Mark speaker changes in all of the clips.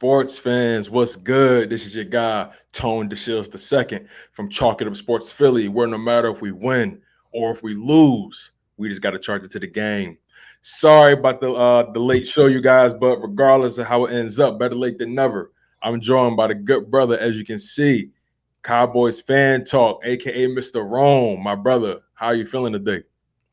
Speaker 1: Sports fans, what's good? This is your guy, Tone DeShields II from Chalk It Up Sports Philly, where no matter if we win or if we lose, we just got to charge it to the game. Sorry about the late show, you guys, but regardless of how it ends up, better late than never. I'm joined by the good brother, as you can see, Cowboys Fan Talk, a.k.a. Mr. Rome. My brother, how are you feeling today?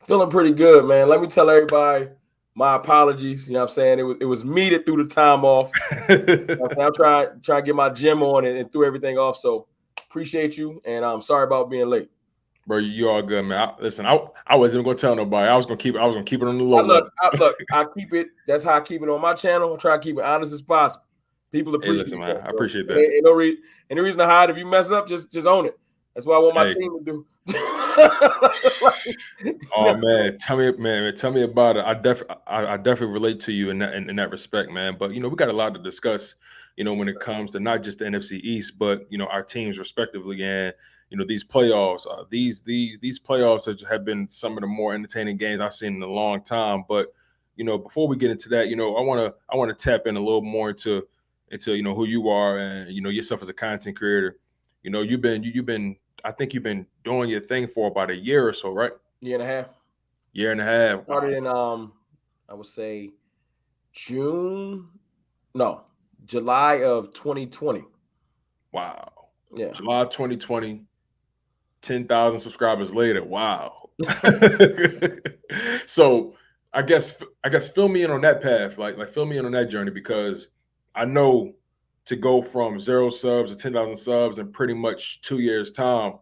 Speaker 2: Feeling pretty good, man. Let me tell everybody my apologies. You know what I'm saying? It was me that threw the time off. I'm trying to get my gym on and threw everything off. So appreciate you, and I'm sorry about being late.
Speaker 1: Bro, you all good, man. I wasn't even gonna tell nobody. I was gonna keep it on the low level.
Speaker 2: I keep it. That's how I keep it on my channel. I try to keep it honest as possible. People appreciate
Speaker 1: listen, man,
Speaker 2: that.
Speaker 1: I appreciate that.
Speaker 2: Ain't no reason to hide. If you mess up, just own it. That's what I want my team to do.
Speaker 1: Oh man, tell me about it. I definitely relate to you in that respect, man. But we got a lot to discuss, when it comes to not just the NFC East, but our teams respectively, and these playoffs. These playoffs have been some of the more entertaining games I've seen in a long time. But before we get into that, I want to tap in a little more into who you are and yourself as a content creator. You've been I think you've been doing your thing for about a year or so, right?
Speaker 2: Year and a half.
Speaker 1: Year and a half.
Speaker 2: Started in I would say July of 2020.
Speaker 1: Wow.
Speaker 2: Yeah.
Speaker 1: July 2020. 10,000 subscribers later. Wow. So I guess fill me in on that path. Like fill me in on that journey, because I know to go from 0 subs to 10,000 subs in pretty much 2 years' time,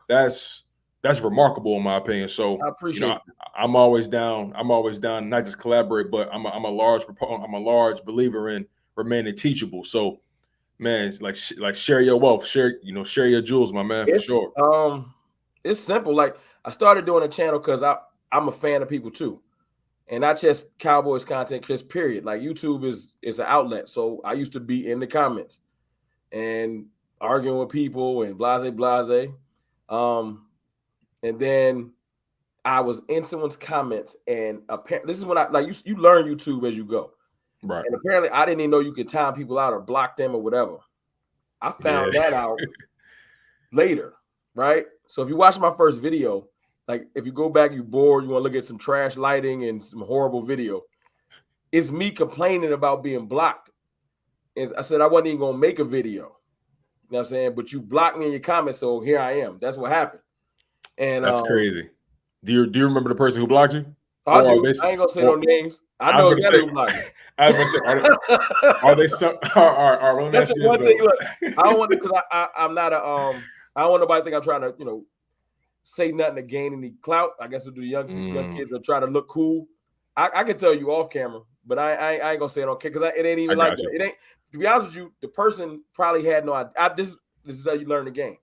Speaker 1: that's remarkable in my opinion. So
Speaker 2: I appreciate it.
Speaker 1: I'm always down. Not just collaborate, but I'm a large believer in remaining teachable. So man, it's like share your wealth, share your jewels, my man, for sure.
Speaker 2: It's simple. Like, I started doing a channel because I'm a fan of people too, and not just Cowboys content, just period. Like, YouTube is an outlet. So I used to be in the comments and arguing with people and blase. And then I was in someone's comments, and apparently this is when you learn YouTube as you go.
Speaker 1: Right.
Speaker 2: And apparently I didn't even know you could time people out or block them or whatever. I found that out later, right? So if you watch my first video, like if you go back, you bored, you want to look at some trash lighting and some horrible video, it's me complaining about being blocked. And I said I wasn't even gonna make a video. You know what I'm saying? But you blocked me in your comments, so here I am. That's what happened. And
Speaker 1: that's crazy. Do you remember the person who blocked you?
Speaker 2: I do. I ain't gonna say no names. I know exactly who blocked me.
Speaker 1: I was gonna say, are they some?
Speaker 2: That's the one thing. Look, I don't want to, because I'm not a I don't want nobody to think I'm trying to say nothing to gain any clout. I guess the young kids are trying to look cool. I can tell you off camera, but I ain't gonna say it on camera, because it ain't even like that. It ain't. To be honest with you, the person probably had no idea. This is how you learn the game.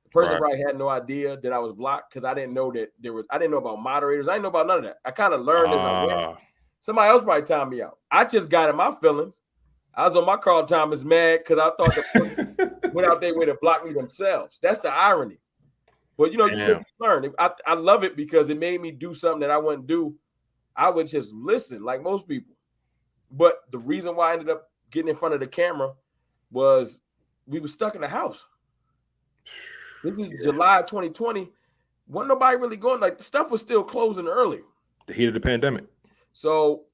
Speaker 2: The person probably had no idea that I was blocked, because I didn't know that I didn't know about moderators. I didn't know about none of that. I kind of learned as I went. Somebody else probably timed me out. I just got in my feelings. I was on my Carl Thomas mad because I thought the person went out their way to block me themselves. That's the irony. But you learn. I love it because it made me do something that I wouldn't do. I would just listen like most people. But the reason why I ended up getting in front of the camera was we were stuck in the house. This is July 2020. Wasn't nobody really going. Like, the stuff was still closing early.
Speaker 1: The heat of the pandemic.
Speaker 2: So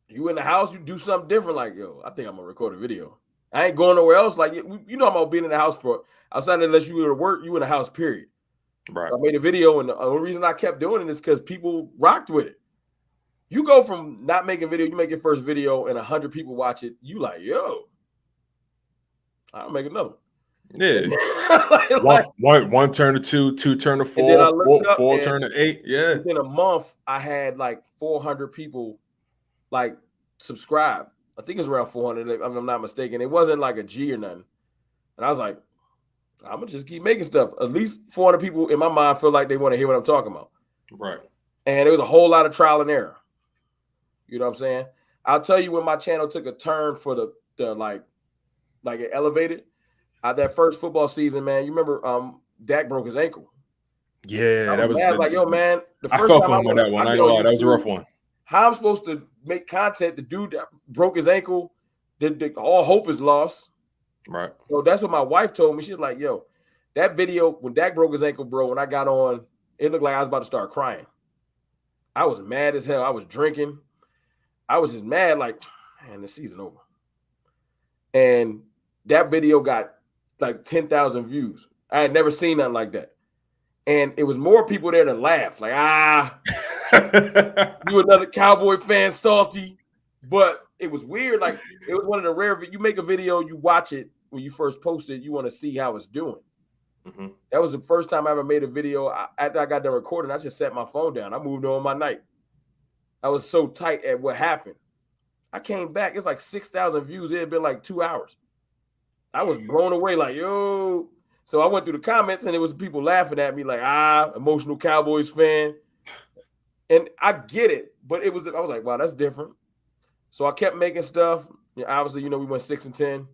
Speaker 2: you in the house, you do something different. Like, yo, I think I'm gonna record a video. I ain't going nowhere else. Like, I'm gonna be in the house for outside unless you were to work. You in the house, period.
Speaker 1: Right.
Speaker 2: So I made a video, and the only reason I kept doing it is because people rocked with it. You go from not making video, you make your first video, and 100 people watch it. You like, yo, I'll make another.
Speaker 1: Yeah. one turn to two turn to four, four turn to 8. Yeah.
Speaker 2: Within a month, I had like 400 people like subscribe. I think it's around 400, if I'm not mistaken. It wasn't like a G or nothing. And I was like, I'm gonna just keep making stuff. At least 400 people in my mind feel like they want to hear what I'm talking about.
Speaker 1: Right.
Speaker 2: And it was a whole lot of trial and error. You know what I'm saying? I'll tell you when my channel took a turn for the like it elevated. That first football season, man. You remember Dak broke his ankle.
Speaker 1: Yeah, that was
Speaker 2: like, yo, man. The first
Speaker 1: I felt
Speaker 2: time
Speaker 1: for him on that one. I ain't gonna lie, that was a rough one.
Speaker 2: How I'm supposed to make content? The dude that broke his ankle all hope is lost.
Speaker 1: Right.
Speaker 2: So that's what my wife told me. She's like, yo, that video, when Dak broke his ankle, bro, when I got on, it looked like I was about to start crying. I was mad as hell. I was drinking. I was just mad, like, man, the season over. And that video got like 10,000 views. I had never seen nothing like that. And it was more people there to laugh. Like, you another Cowboy fan, salty. But it was weird. Like, it was one of the rare, you make a video, you watch it when you first post it, you want to see how it's doing.
Speaker 1: Mm-hmm.
Speaker 2: That was the first time I ever made a video. After I got done recording, I just set my phone down. I moved on my night. I was so tight at what happened. I came back. It's like 6,000 views. It had been like 2 hours. I was blown away. Like, yo. So I went through the comments, and it was people laughing at me like, emotional Cowboys fan. And I get it, but I was like, wow, that's different. So I kept making stuff. Obviously, we went 6-10.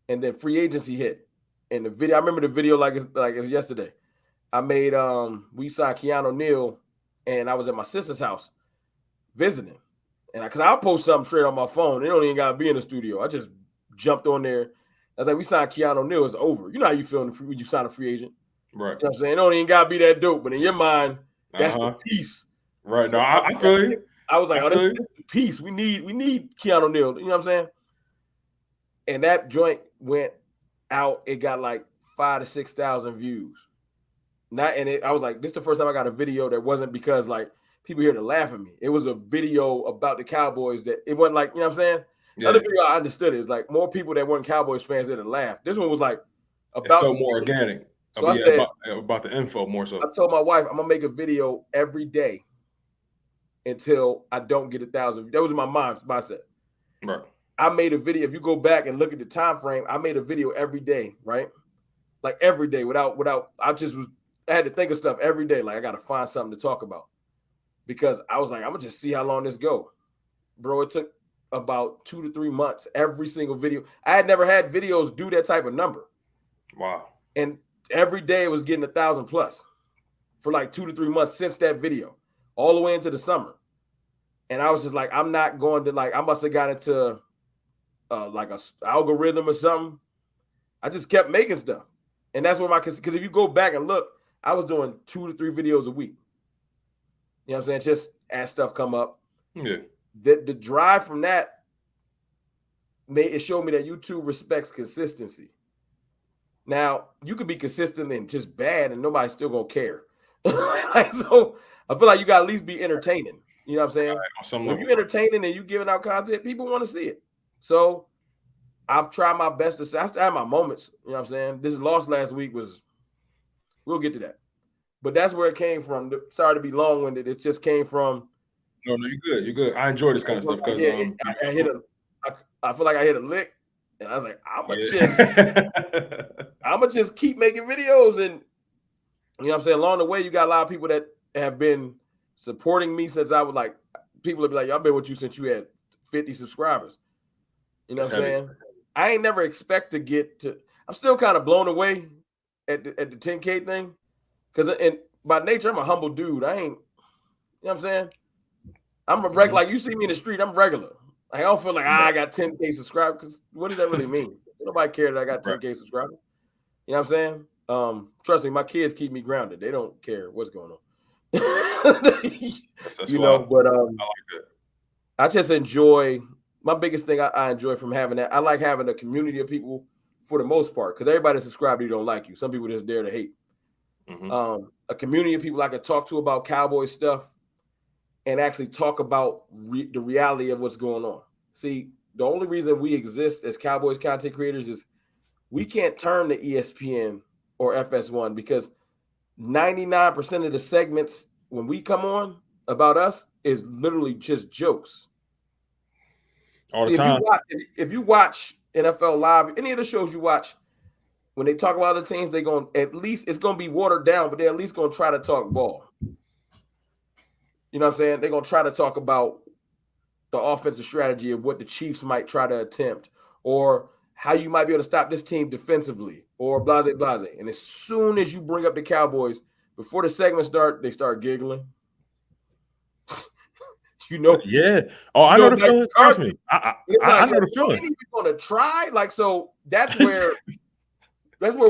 Speaker 2: And then free agency hit. And the video, I remember the video like it's yesterday. I made we signed Keanu Neal, and I was at my sister's house visiting. And because I'll post something straight on my phone. It don't even gotta be in the studio. I just jumped on there. I was like, we signed Keanu Neal, it's over. You know how you feel when you sign a free agent.
Speaker 1: Right.
Speaker 2: You know what I'm saying? It don't even gotta be that dope, but in your mind, that's the piece.
Speaker 1: Right. So no, I feel you.
Speaker 2: I was like, this is the piece. We need Keanu Neal. You know what I'm saying? And that joint went out. It got like 5,000 to 6,000 views. I was like, this is the first time I got a video that wasn't because like people here to laugh at me. It was a video about the Cowboys that it wasn't like, you know what I'm saying? Yeah. Other video I understood is like more people that weren't Cowboys fans that laugh. This one was like about
Speaker 1: it felt more organic.
Speaker 2: So I said
Speaker 1: about the info more so.
Speaker 2: I told my wife I'm gonna make a video every day until I don't get 1,000. That was my mindset.
Speaker 1: Right.
Speaker 2: I made a video. If you go back and look at the time frame, I made a video every day, right? Like every day without I had to think of stuff every day. Like I got to find something to talk about because I was like, I'm gonna just see how long this go. Bro, it took about 2 to 3 months, every single video. I had never had videos do that type of number.
Speaker 1: Wow.
Speaker 2: And every day it was getting 1,000 plus for like 2 to 3 months since that video, all the way into the summer. And I was just like, I'm not going to I must have got into like a algorithm or something. I just kept making stuff. And that's what because if you go back and look, I was doing 2 to 3 videos a week. You know what I'm saying? Just as stuff come up.
Speaker 1: Yeah.
Speaker 2: The drive from that it showed me that YouTube respects consistency. Now, you could be consistent and just bad and nobody's still gonna care. So I feel like you gotta at least be entertaining. You know what I'm saying? Right, if you're entertaining and you giving out content, people want to see it. So I've tried my best to say I still have my moments. You know what I'm saying? This loss last week we'll get to that. But that's where it came from. Sorry to be long-winded. It just came from.
Speaker 1: No, you're good. You're good. I enjoy this kind of stuff because
Speaker 2: I feel like I hit a lick, and I was like, I'm gonna just keep making videos, and you know what I'm saying. Along the way, you got a lot of people that have been supporting me since I was like. People will be like, "I've been with you since you had 50 subscribers." You know what I'm saying? I ain't never expect to get to. I'm still kind of blown away at the 10K thing, because by nature I'm a humble dude. I ain't. You know what I'm saying? I'm a regular. Like you see me in the street, I'm regular. I don't feel like I got 10K subscribers. Because what does that really mean? Nobody cares that I got 10K subscribers. You know what I'm saying? Trust me, my kids keep me grounded. They don't care what's going on.
Speaker 1: That's wild.
Speaker 2: But
Speaker 1: I like that.
Speaker 2: I just enjoy. My biggest thing I enjoy from having that. I like having a community of people for the most part, because everybody that's subscribed to you don't like you. Some people just dare to hate. Mm-hmm. A community of people I could talk to about Cowboys stuff and actually talk about the reality of what's going on. See, the only reason we exist as Cowboys content creators is we can't turn to ESPN or FS1 because 99% of the segments when we come on about us is literally just jokes.
Speaker 1: All the time.
Speaker 2: If you watch NFL Live, any of the shows you watch, when they talk about the teams, they're going at least it's going to be watered down, but they're at least going to try to talk ball. You know what I'm saying? They're going to try to talk about the offensive strategy of what the Chiefs might try to attempt, or how you might be able to stop this team defensively, or blase. And as soon as you bring up the Cowboys, before the segment start, they start giggling. You know?
Speaker 1: Yeah. Oh, I know the feeling. Trust me. I know the feeling.
Speaker 2: Ain't even gonna try. Like, so that's where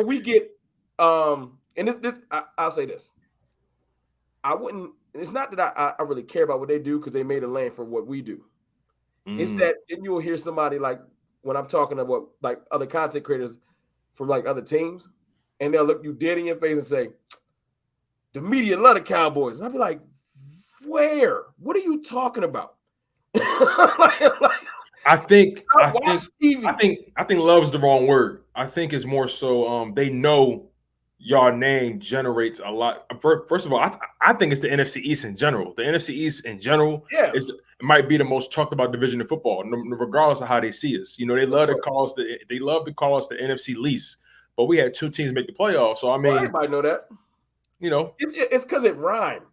Speaker 2: we get and this I'll say this. I wouldn't, it's not that I really care about what they do because they made a lane for what we do. It's that then you'll hear somebody like when I'm talking about like other content creators from like other teams, and they'll look you dead in your face and say, the media love the Cowboys. And I'll be like, where? What are you talking about?
Speaker 1: I think love is the wrong word. I think it's more so they know your name generates a lot. First of all, I think it's the NFC East in general. The NFC East in general it might be the most talked about division in football, regardless of how they see us. You know, they love to call us the NFC least. But we had 2 teams make the playoffs. So I mean,
Speaker 2: everybody know that.
Speaker 1: You know,
Speaker 2: it's because it rhymed.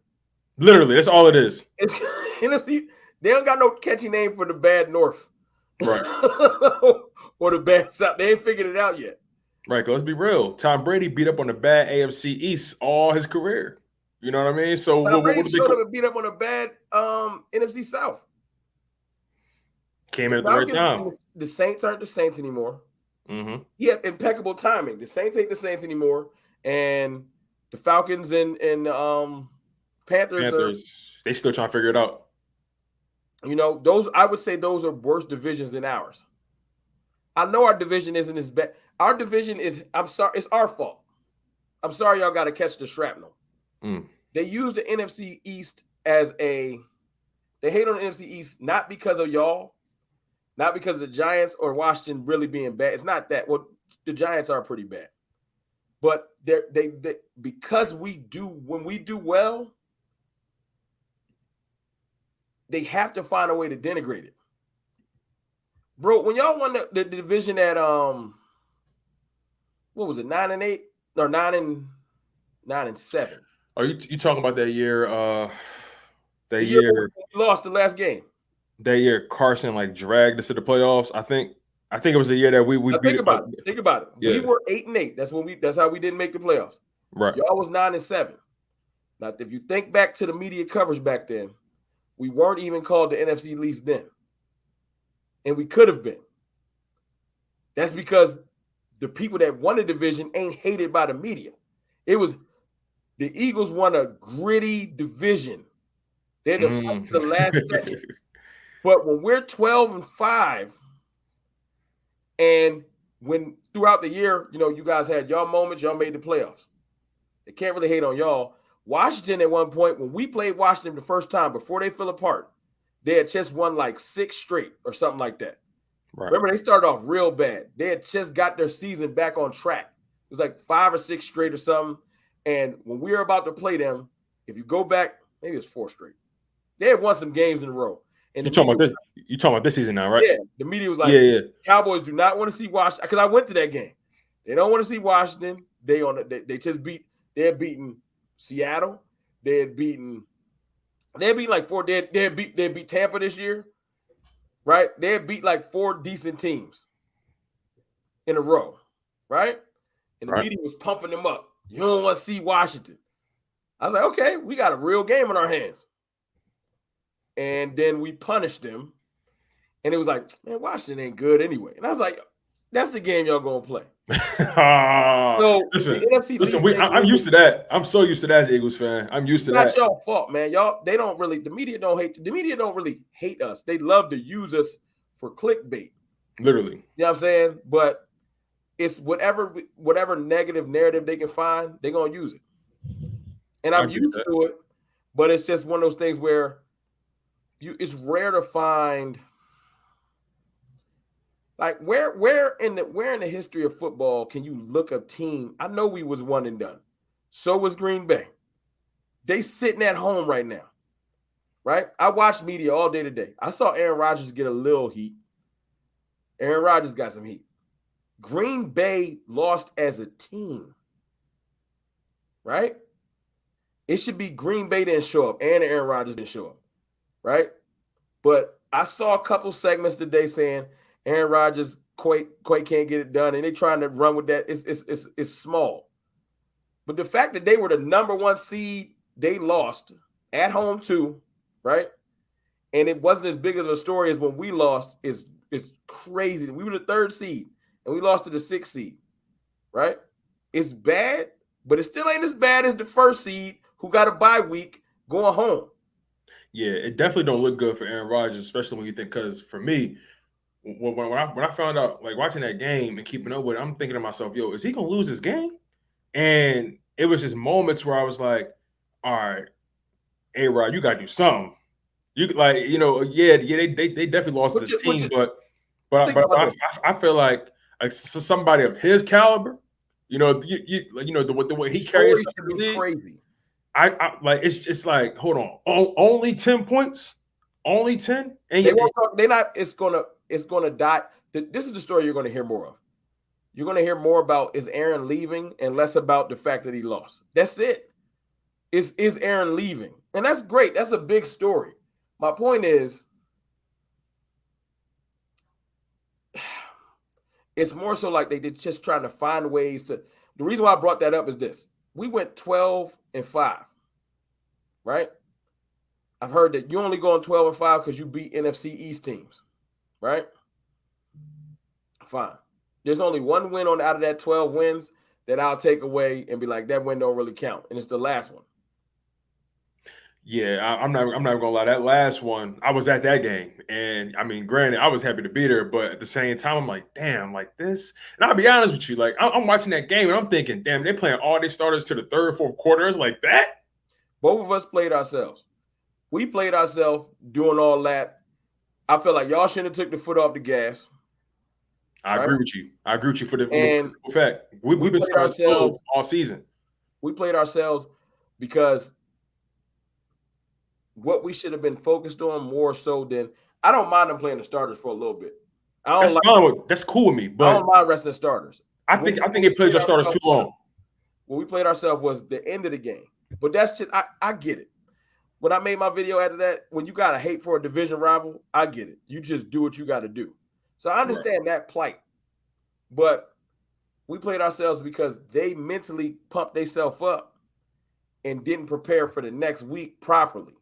Speaker 1: Literally, that's all it is.
Speaker 2: It's NFC. They don't got no catchy name for the bad North,
Speaker 1: right?
Speaker 2: Or the bad South. They ain't figured it out yet.
Speaker 1: Right. Let's be real. Tom Brady beat up on the bad AFC East all his career. You know what I mean? So
Speaker 2: Tom Brady showed up and beat up on a bad NFC South.
Speaker 1: Came in at the right time.
Speaker 2: The Saints aren't the Saints anymore.
Speaker 1: Mm-hmm.
Speaker 2: He had impeccable timing. The Saints ain't the Saints anymore, and the Falcons and Panthers
Speaker 1: they still trying to figure it out.
Speaker 2: You know, I would say those are worse divisions than ours. I know our division isn't as bad. Our division is, I'm sorry, it's our fault. I'm sorry y'all got to catch the shrapnel. They use the NFC East they hate on the NFC East, not because of y'all, not because of the Giants or Washington really being bad. It's not that. Well, the Giants are pretty bad. But they because when we do well, they have to find a way to denigrate it. Bro, when y'all won the division at what was it, 9-8 or 9-7?
Speaker 1: Are you talking about that year?
Speaker 2: The year we lost the last game.
Speaker 1: That year Carson like dragged us to the playoffs. I think it was the year that we
Speaker 2: think about it. Yeah. We were 8-8. That's how we didn't make the playoffs.
Speaker 1: Right.
Speaker 2: Y'all was 9-7. Now, if you think back to the media coverage back then, we weren't even called the NFC least then. And we could have been. That's because the people that won the division ain't hated by the media. It was the Eagles won a gritty division. They're the last second. But when we're 12-5, and when throughout the year, you know, you guys had y'all moments, y'all made the playoffs. They can't really hate on y'all. Washington at one point, when we played Washington the first time before they fell apart, they had just won like 6 straight or something like that. Right. Remember, they started off real bad. They had just got their season back on track. It was like 5 or 6 straight or something. And when we were about to play them, if you go back, maybe it was 4 straight. They had won some games in a row. And
Speaker 1: you talking about this season now, right?
Speaker 2: Yeah. The media was like, Cowboys do not want to see Washington. Because I went to that game. They don't want to see Washington. They had beaten Seattle. They had beaten like 4. They had beat Tampa this year. Right? They had beat like 4 decent teams in a row. Right? And the media was pumping them up. You don't want to see Washington. I was like, okay, we got a real game in our hands. And then we punished them. And it was like, man, Washington ain't good anyway. And I was like, that's the game y'all going to play.
Speaker 1: So listen, I'm used to that. I'm so used to that as an Eagles fan. I'm used to that.
Speaker 2: It's not y'all fault, man. The media don't really hate us. They love to use us for clickbait.
Speaker 1: Literally.
Speaker 2: You know what I'm saying? But it's whatever negative narrative they can find, they're going to use it. And I'm used to it, but it's just one of those things where it's rare to find, like, where in the history of football can you look a team? I know we was one and done. So was Green Bay. They sitting at home right now, right? I watched media all day today. I saw Aaron Rodgers get a little heat. Aaron Rodgers got some heat. Green Bay lost as a team, right? It should be Green Bay didn't show up and Aaron Rodgers didn't show up, right? But I saw a couple segments today saying Aaron Rodgers quite can't get it done, and they trying to run with that. It's small. But the fact that they were the number 1 seed, they lost at home too, right? and it wasn't as big of a story as when we lost. It's crazy. We were the 3rd seed, and we lost to the 6th seed, right? It's bad, but it still ain't as bad as the 1st seed who got a bye week going home.
Speaker 1: Yeah, it definitely don't look good for Aaron Rodgers, especially when you think, because for me, when I found out, like watching that game and keeping up with it, I'm thinking to myself, yo, is he gonna lose this game? And it was just moments where I was like, all right, A-Rod, you gotta do something. You like, they definitely lost as a team, but I feel like somebody of his caliber, the way he carries
Speaker 2: should be crazy.
Speaker 1: I like it's like, hold on, only 10 points, only 10, and
Speaker 2: they won't talk, they're not. It's gonna die. This is the story you're gonna hear more of. You're gonna hear more about is Aaron leaving and less about the fact that he lost. That's it. Is Aaron leaving, and that's great. That's a big story. My point is, it's more so like they did just trying to find ways to. The reason why I brought that up is this: we went 12-5, right? I've heard that you only going 12-5 because you beat NFC East teams, right? Fine. There's only one win out of that 12 wins that I'll take away and be like, that win don't really count, and it's the last one.
Speaker 1: Yeah, I'm not gonna lie. That last one, I was at that game, and I mean, granted, I was happy to be there, but at the same time, I'm like, damn, like this. And I'll be honest with you, like I'm watching that game, and I'm thinking, damn, they're playing all their starters to the 3rd, 4th quarters like that.
Speaker 2: Both of us played ourselves. We played ourselves doing all that. I feel like y'all shouldn't have took the foot off the gas.
Speaker 1: I agree with you. I agree with you for the fact we've been starting slow all season.
Speaker 2: We played ourselves because what we should have been focused on more so than I don't mind them playing the starters for a little bit.
Speaker 1: That's cool with me, but
Speaker 2: I don't mind resting starters.
Speaker 1: I think they played your starters too long.
Speaker 2: What we played ourselves was the end of the game. But that's just I get it. When I made my video after that, when you got to hate for a division rival, I get it. You just do what you got to do. So I understand that plight. But we played ourselves because they mentally pumped themselves up and didn't prepare for the next week properly.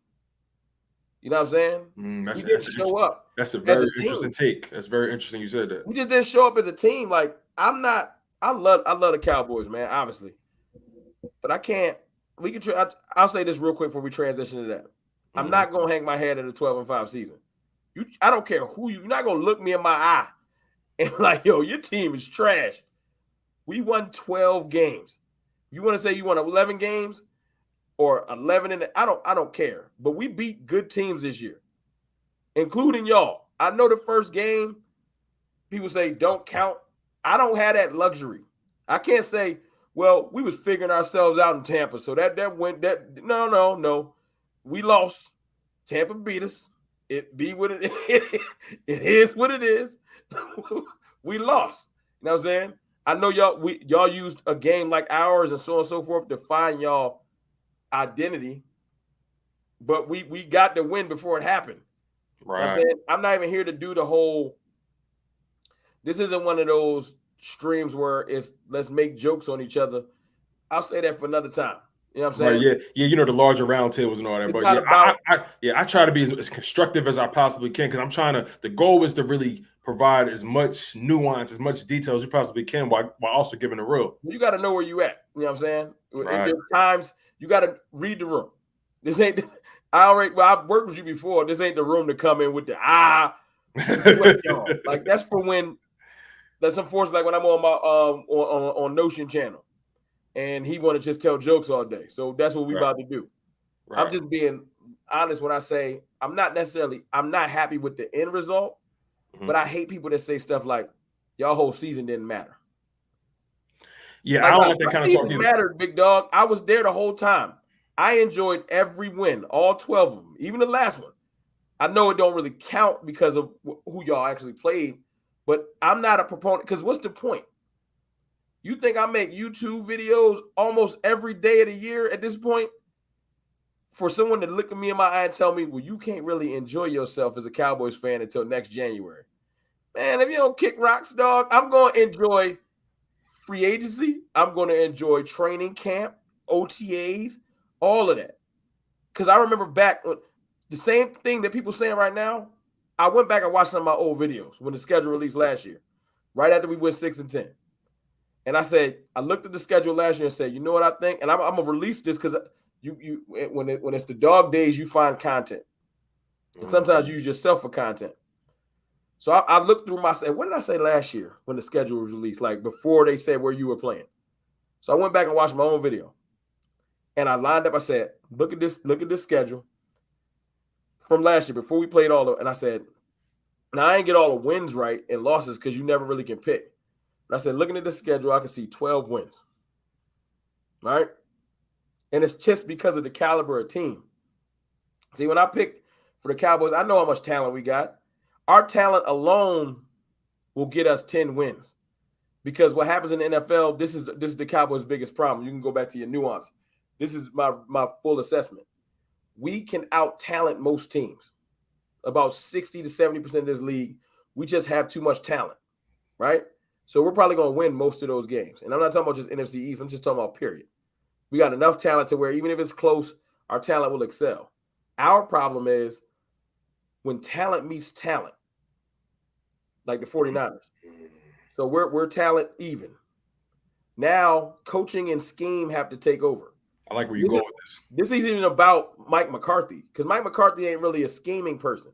Speaker 2: You know what I'm saying?
Speaker 1: We
Speaker 2: didn't show up.
Speaker 1: That's a very interesting take. That's very interesting you said that.
Speaker 2: We just didn't show up as a team. Like, I love the Cowboys, man, obviously. But I can't. I'll say this real quick before we transition to that. I'm not gonna hang my head at a 12-5 season. I don't care who you're not gonna look me in my eye and like, yo, your team is trash. We won 12 games. You want to say you won 11 games or 11 I don't care. But we beat good teams this year, including y'all. I know the first game, people say don't count. I don't have that luxury. I can't say, well, we was figuring ourselves out in Tampa, so that went that. No. We lost. Tampa beat us. It be what it is. It is what it is. We lost. You know what I'm saying? I know y'all used a game like ours and so on and so forth to find y'all identity, but we got the win before it happened.
Speaker 1: Right.
Speaker 2: You know I'm not even here to do the whole. This isn't one of those streams where it's let's make jokes on each other. I'll say that for another time. You know what I'm saying?
Speaker 1: Right, yeah, the larger round tables and all that. But I try to be as constructive as I possibly can because I'm trying to. The goal is to really provide as much nuance, as much detail as you possibly can, while also giving the real.
Speaker 2: You got to know where you at. You know what I'm saying?
Speaker 1: Right.
Speaker 2: There's times you got to read the room. This ain't. I've worked with you before. This ain't the room to come in with the like that's for when. That's unfortunate. Like when I'm on my on Notion channel. And he want to just tell jokes all day. So that's what we about to do. Right. I'm just being honest when I say I'm not happy with the end result, but I hate people that say stuff like, y'all whole season didn't matter.
Speaker 1: Yeah, I don't like that kind of talk.
Speaker 2: Mattered, big dog. I was there the whole time. I enjoyed every win, all 12 of them, even the last one. I know it don't really count because of who y'all actually played, but I'm not a proponent because what's the point? You think I make YouTube videos almost every day of the year at this point for someone to look at me in my eye and tell me, well, you can't really enjoy yourself as a Cowboys fan until next January. Man, if you don't kick rocks, dog, I'm going to enjoy free agency. I'm going to enjoy training camp, OTAs, all of that. Because I remember back when the same thing that people saying right now. I went back and watched some of my old videos when the schedule released last year, right after we went 6-10. And I said, I looked at the schedule last year and said, you know what I think? And I'm gonna release this because when it's the dog days, you find content. And sometimes you use yourself for content. So I looked through what did I say last year when the schedule was released? Like before they said where you were playing. So I went back and watched my own video. And I lined up, I said, look at this schedule from last year before we played all of it. And I said, now I ain't get all the wins right and losses because you never really can pick. But I said, looking at this schedule, I can see 12 wins. All right. And it's just because of the caliber of team. See, when I pick for the Cowboys, I know how much talent we got. Our talent alone will get us 10 wins. Because what happens in the NFL, this is the Cowboys' biggest problem. You can go back to your nuance. This is my full assessment. We can out-talent most teams. About 60 to 70% of this league, we just have too much talent, right? So we're probably going to win most of those games. And I'm not talking about just NFC East. I'm just talking about period. We got enough talent to where even if it's close, our talent will excel. Our problem is when talent meets talent, like the 49ers. So we're talent even. Now, coaching and scheme have to take over.
Speaker 1: I like where you go with this.
Speaker 2: This isn't even about Mike McCarthy because Mike McCarthy ain't really a scheming person.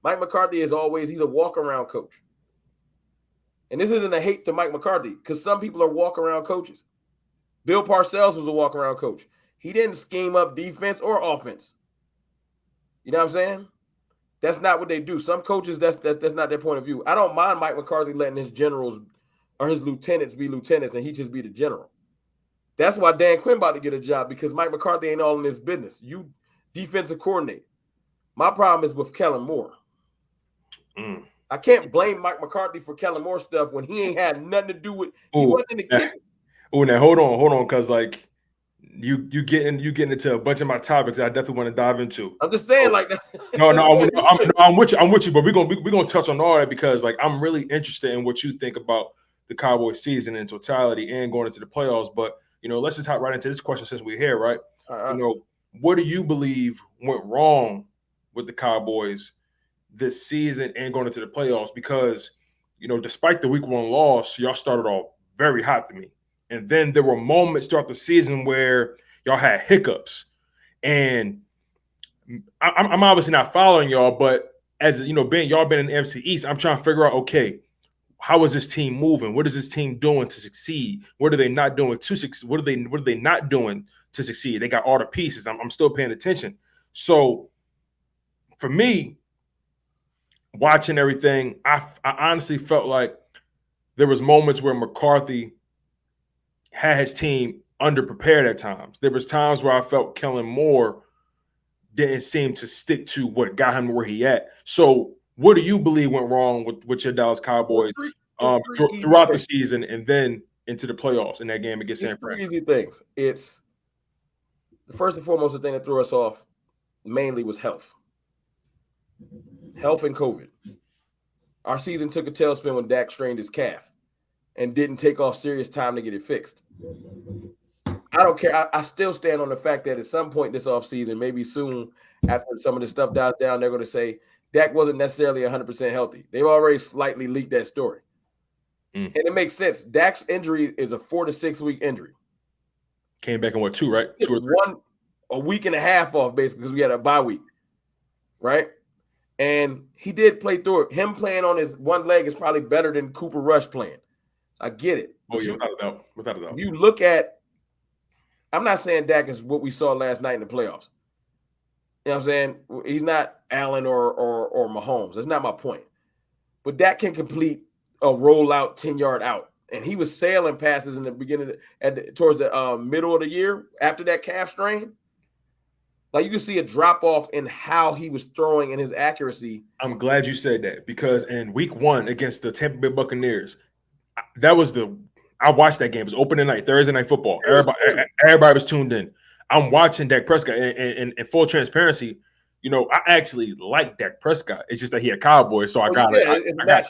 Speaker 2: Mike McCarthy he's a walk-around coach. And this isn't a hate to Mike McCarthy because some people are walk-around coaches. Bill Parcells was a walk-around coach. He didn't scheme up defense or offense. You know what I'm saying? That's not what they do. Some coaches, that's not their point of view. I don't mind Mike McCarthy letting his generals or his lieutenants be lieutenants and he just be the general. That's why Dan Quinn about to get a job because Mike McCarthy ain't all in his business. You defensive coordinator. My problem is with Kellen Moore. I can't blame Mike McCarthy for Kellen Moore stuff when he ain't had nothing to do with he wasn't in the kitchen.
Speaker 1: Oh, now hold on, because like you getting into a bunch of my topics that I definitely want to dive into.
Speaker 2: I'm just saying, like that.
Speaker 1: I'm with you, but we're gonna touch on all that because like I'm really interested in what you think about the Cowboys season in totality and going into the playoffs. But let's just hop right into this question since we're here, right? What do you believe went wrong with the Cowboys this season and going into the playoffs? Because despite the week 1 loss, y'all started off very hot to me. And then there were moments throughout the season where y'all had hiccups. And I'm obviously not following y'all, but as y'all been in the NFC East, I'm trying to figure out, okay, how is this team moving? What is this team doing to succeed? What are they not doing to succeed? What are they not doing to succeed? They got all the pieces. I'm still paying attention. So for me, watching everything, I honestly felt like there was moments where McCarthy had his team underprepared at times. There was times where I felt Kellen Moore didn't seem to stick to what got him where he at. So what do you believe went wrong with your Dallas Cowboys throughout the season and then into the playoffs in that game against San Fran?
Speaker 2: Easy things. It's the first and foremost, the thing that threw us off mainly was health. Health and COVID. Our season took a tailspin when Dak strained his calf and didn't take off serious time to get it fixed. I don't care. I still stand on the fact that at some point this offseason, maybe soon after some of this stuff dies down, they're going to say Dak wasn't necessarily 100% healthy. They've already slightly leaked that story. And it makes sense. Dak's injury is a 4 to 6 week injury.
Speaker 1: Came back in what, 2, right? 2 or 3?
Speaker 2: A week and a half off, basically, because we had a bye week, right? And he did play through it. Him playing on his one leg is probably better than Cooper Rush playing. I get it.
Speaker 1: Oh, yeah, without a doubt.
Speaker 2: You look at, I'm not saying Dak is what we saw last night in the playoffs. You know what I'm saying? He's not Allen or Mahomes. That's not my point. But Dak can complete a rollout 10-yard out. And he was sailing passes in the beginning, towards the middle of the year after that calf strain. Like you can see a drop off in how he was throwing and his accuracy.
Speaker 1: I'm glad you said that because in week 1 against the Tampa Bay Buccaneers, I watched that game. It was opening night, Thursday night football. Everybody was tuned in. I'm watching Dak Prescott, and in full transparency, I actually like Dak Prescott. It's just that he a Cowboy, so I gotta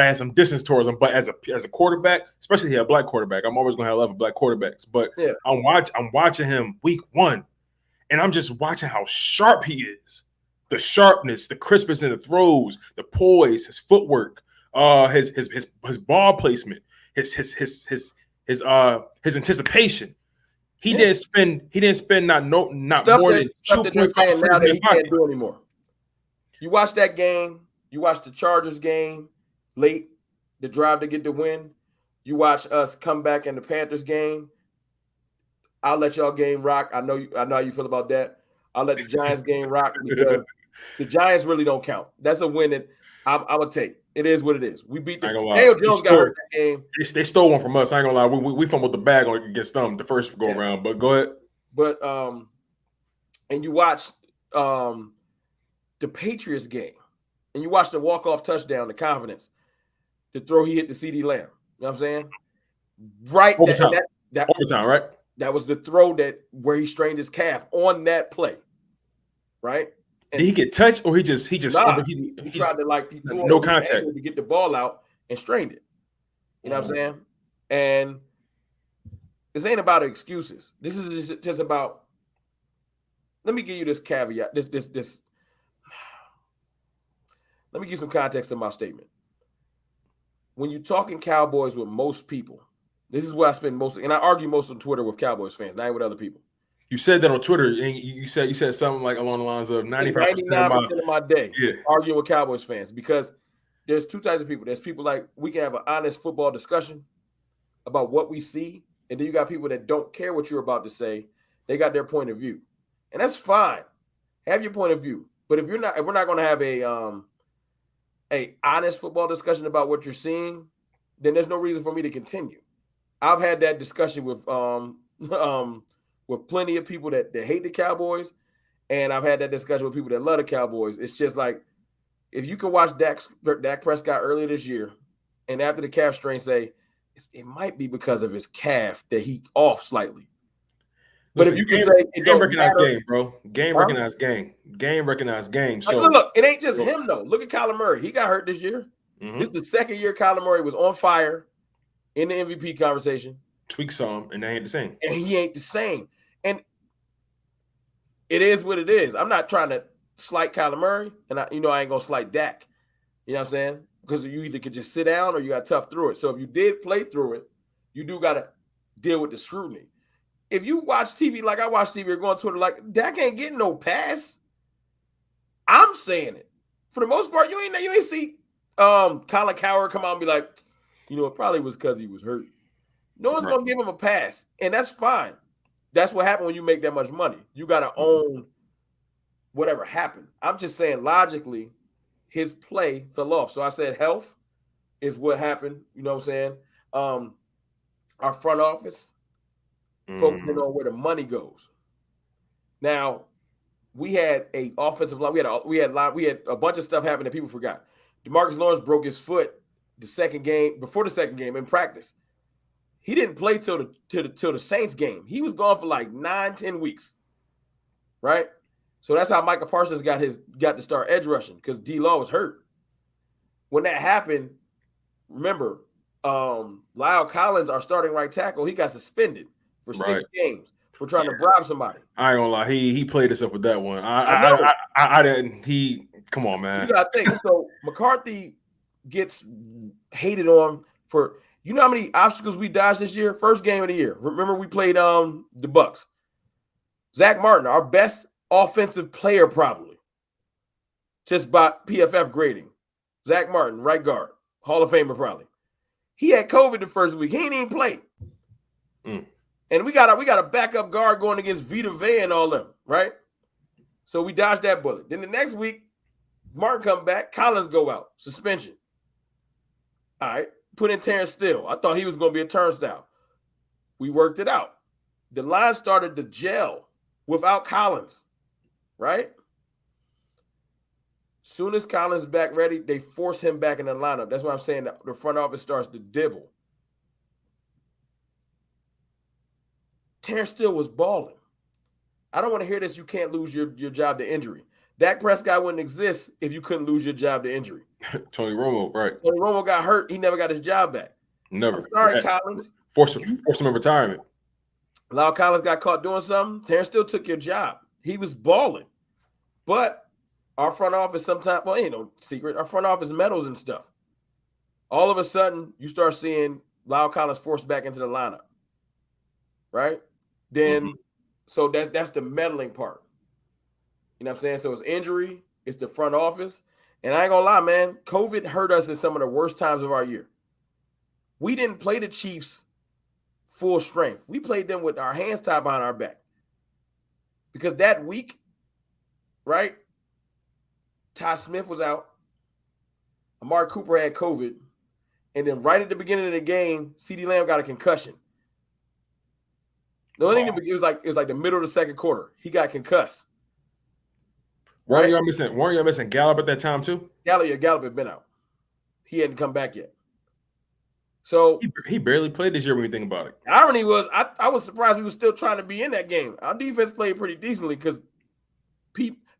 Speaker 1: have some distance towards him. But as a quarterback, especially a black quarterback, I'm always gonna have love of black quarterbacks. But I'm watching him week 1, and I'm just watching how sharp he is. The sharpness, the crispness in the throws, the poise, his footwork, his ball placement, his anticipation. He didn't spend not more than 2.5
Speaker 2: now that he can't do anymore. You watch that game, you watch the Chargers game late, the drive to get the win. You watch us come back in the Panthers game. I'll let y'all game rock. I know how you feel about that. I'll let the Giants game rock because the Giants really don't count. That's a win that I would take. It is what it is. We beat the Daniel Jones got hurt that game.
Speaker 1: They stole one from us. I ain't gonna lie. We fumbled the bag against them the first go around. But go ahead.
Speaker 2: But and you watch the Patriots game, and you watch the walk-off touchdown, the confidence, the throw he hit the CD Lamb. You know what I'm saying? Right.
Speaker 1: Overtime, right?
Speaker 2: That was the throw where he strained his calf on that play. Right?
Speaker 1: And did he get touched or he just
Speaker 2: he tried to he threw no contact to get the ball out and strained it. You know what I'm saying? And this ain't about excuses. This is just about. Let me give you this caveat. This. Let me give you some context to my statement. When you're talking Cowboys with most people, this is where I spend and I argue most on Twitter with Cowboys fans, not with other people.
Speaker 1: You said that on Twitter, and you said something like along the lines of
Speaker 2: 99% of my day arguing with Cowboys fans, because there's two types of people. There's people like we can have an honest football discussion about what we see, and then you got people that don't care what you're about to say. They got their point of view, and that's fine. Have your point of view, but if we're not going to have a honest football discussion about what you're seeing, then there's no reason for me to continue. I've had that discussion with plenty of people that hate the Cowboys, and I've had that discussion with people that love the Cowboys. It's just like, if you can watch Dak Prescott earlier this year, and after the calf strain say, it might be because of his calf that he off slightly. But if you can say it
Speaker 1: game recognized game, bro. Game recognized game. Game recognized game. So
Speaker 2: look, it ain't just him though. Look at Kyler Murray. He got hurt this year. Mm-hmm. This is the second year Kyler Murray was on fire in the MVP conversation.
Speaker 1: Tweak some, and they ain't the same.
Speaker 2: And he ain't the same. And it is what it is. I'm not trying to slight Kyler Murray, and I ain't gonna slight Dak. You know what I'm saying? Because you either could just sit down or you got tough through it. So if you did play through it, you do got to deal with the scrutiny. If you watch TV like I watch TV or go on Twitter, like Dak ain't getting no pass. I'm saying it. For the most part, you ain't see Colin Cowherd come out and be like, it probably was because he was hurt. No one's gonna give him a pass, and that's fine. That's what happened when you make that much money. You got to own whatever happened. I'm just saying, logically, his play fell off. So I said health is what happened. You know what I'm saying? Our front office focusing on where the money goes. Now, we had a offensive line. We had a bunch of stuff happen that people forgot. DeMarcus Lawrence broke his foot before the second game in practice. He didn't play till the Saints game. He was gone for like 9-10 weeks, right? So that's how Micah Parsons got to start edge rushing, because D-Law was hurt. When that happened, remember, Lyle Collins, our starting right tackle, he got suspended for 6 games for trying to bribe somebody.
Speaker 1: I ain't gonna lie, he played us up with that one. I didn't. Come on, man.
Speaker 2: You gotta think. So McCarthy gets hated on for. You know how many obstacles we dodged this year? First game of the year. Remember we played the Bucks. Zach Martin, our best offensive player probably, just by PFF grading. Zach Martin, right guard, Hall of Famer probably. He had COVID the first week. He ain't even play. And we got a backup guard going against Vita Vea and all them, right? So we dodged that bullet. Then the next week, Martin come back, Collins go out, suspension. All right. Put in Terrence Steele. I thought he was going to be a turnstile. We worked it out. The line started to gel without Collins, right? Soon as Collins back ready, they force him back in the lineup. That's why I'm saying that the front office starts to dibble. Terrence Steele was balling. I don't want to hear this. You can't lose your job to injury. Dak Prescott wouldn't exist if you couldn't lose your job to injury.
Speaker 1: Tony Romo, right?
Speaker 2: Tony Romo got hurt. He never got his job back.
Speaker 1: Never.
Speaker 2: I'm sorry, Collins.
Speaker 1: Force him in retirement.
Speaker 2: Lyle Collins got caught doing something. Terrence Steele took your job. He was balling. But our front office sometimes, well, ain't no secret, our front office meddles and stuff. All of a sudden, you start seeing Lyle Collins forced back into the lineup. Right? Then, so that's the meddling part. You know what I'm saying? So it's injury, it's the front office. And I ain't gonna lie, man, COVID hurt us in some of the worst times of our year. We didn't play the Chiefs full strength. We played them with our hands tied behind our back. Because that week, right, Ty Smith was out. Amari Cooper had COVID. And then right at the beginning of the game, CeeDee Lamb got a concussion. The only thing it was like the middle of the second quarter. He got concussed.
Speaker 1: Weren't y'all missing Gallup at that time too?
Speaker 2: Gallup had been out. He hadn't come back yet. So
Speaker 1: he barely played this year when you think about it.
Speaker 2: The irony was I was surprised we were still trying to be in that game. Our defense played pretty decently because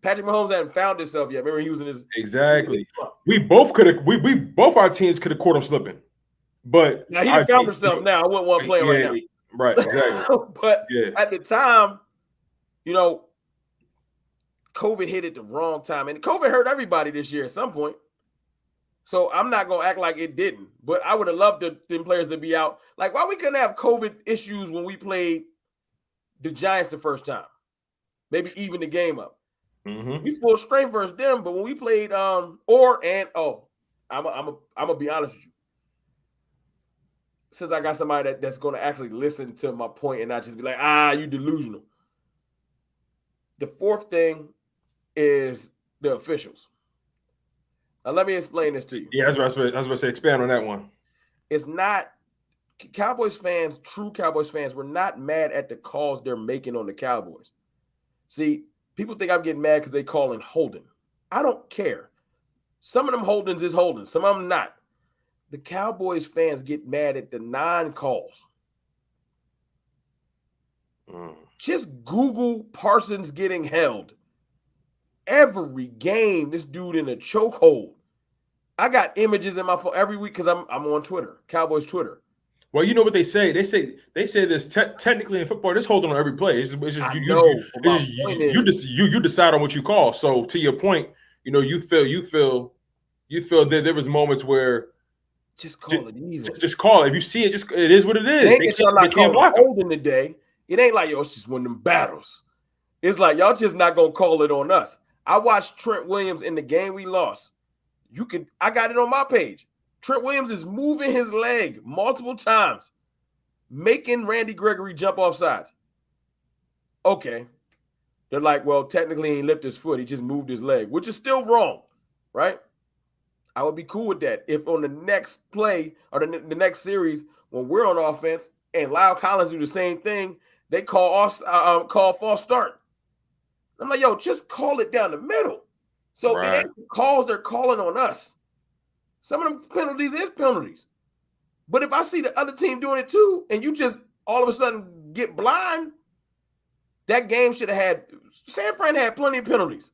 Speaker 2: Patrick Mahomes hadn't found himself yet. Remember, he was in his
Speaker 1: exactly. We both our teams could have caught him slipping, but
Speaker 2: now he done found himself. Now I wouldn't want to play right now.
Speaker 1: Right, exactly.
Speaker 2: But at the time, you know, COVID hit at the wrong time, and COVID hurt everybody this year at some point. So I'm not gonna act like it didn't, but I would have loved them players to be out. Like, why we couldn't have COVID issues when we played the Giants the first time? Maybe even the game up. We full strength versus them, but when we played I'm gonna be honest with you. Since I got somebody that's gonna actually listen to my point and not just be like, you delusional. The fourth thing is the officials. Now, let me explain this to you.
Speaker 1: Yeah, I was about to say, expand on that one.
Speaker 2: It's not Cowboys fans, true Cowboys fans, we're not mad at the calls they're making on the Cowboys. See, people think I'm getting mad because they calling holding. I don't care. Some of them holdings is holding, some of them not. The Cowboys fans get mad at the non-calls. Just Google Parsons getting held. Every game, this dude in a chokehold. I got images in my phone every week because I'm on Twitter, Cowboys Twitter.
Speaker 1: Well, you know what they say? They say this technically in football. This holding on every play. It's just you decide on what you call. So to your point, you know, you feel that there was moments where
Speaker 2: just call it even.
Speaker 1: Just call it. If you see it, it is what it is.
Speaker 2: They can't block holding today. It ain't like, it's just one of them battles. It's like, y'all just not gonna call it on us. I watched Trent Williams in the game we lost. I got it on my page. Trent Williams is moving his leg multiple times, making Randy Gregory jump off sides. Okay. They're like, well, technically he lifted his foot. He just moved his leg, which is still wrong, right? I would be cool with that if on the next play or the next series when we're on offense and Lyle Collins do the same thing, they call false start. I'm like, just call it down the middle. So it ain't calls they're calling on us. Some of them penalties is penalties. But if I see the other team doing it too, and you just all of a sudden get blind, that game should have had San Fran had plenty of penalties.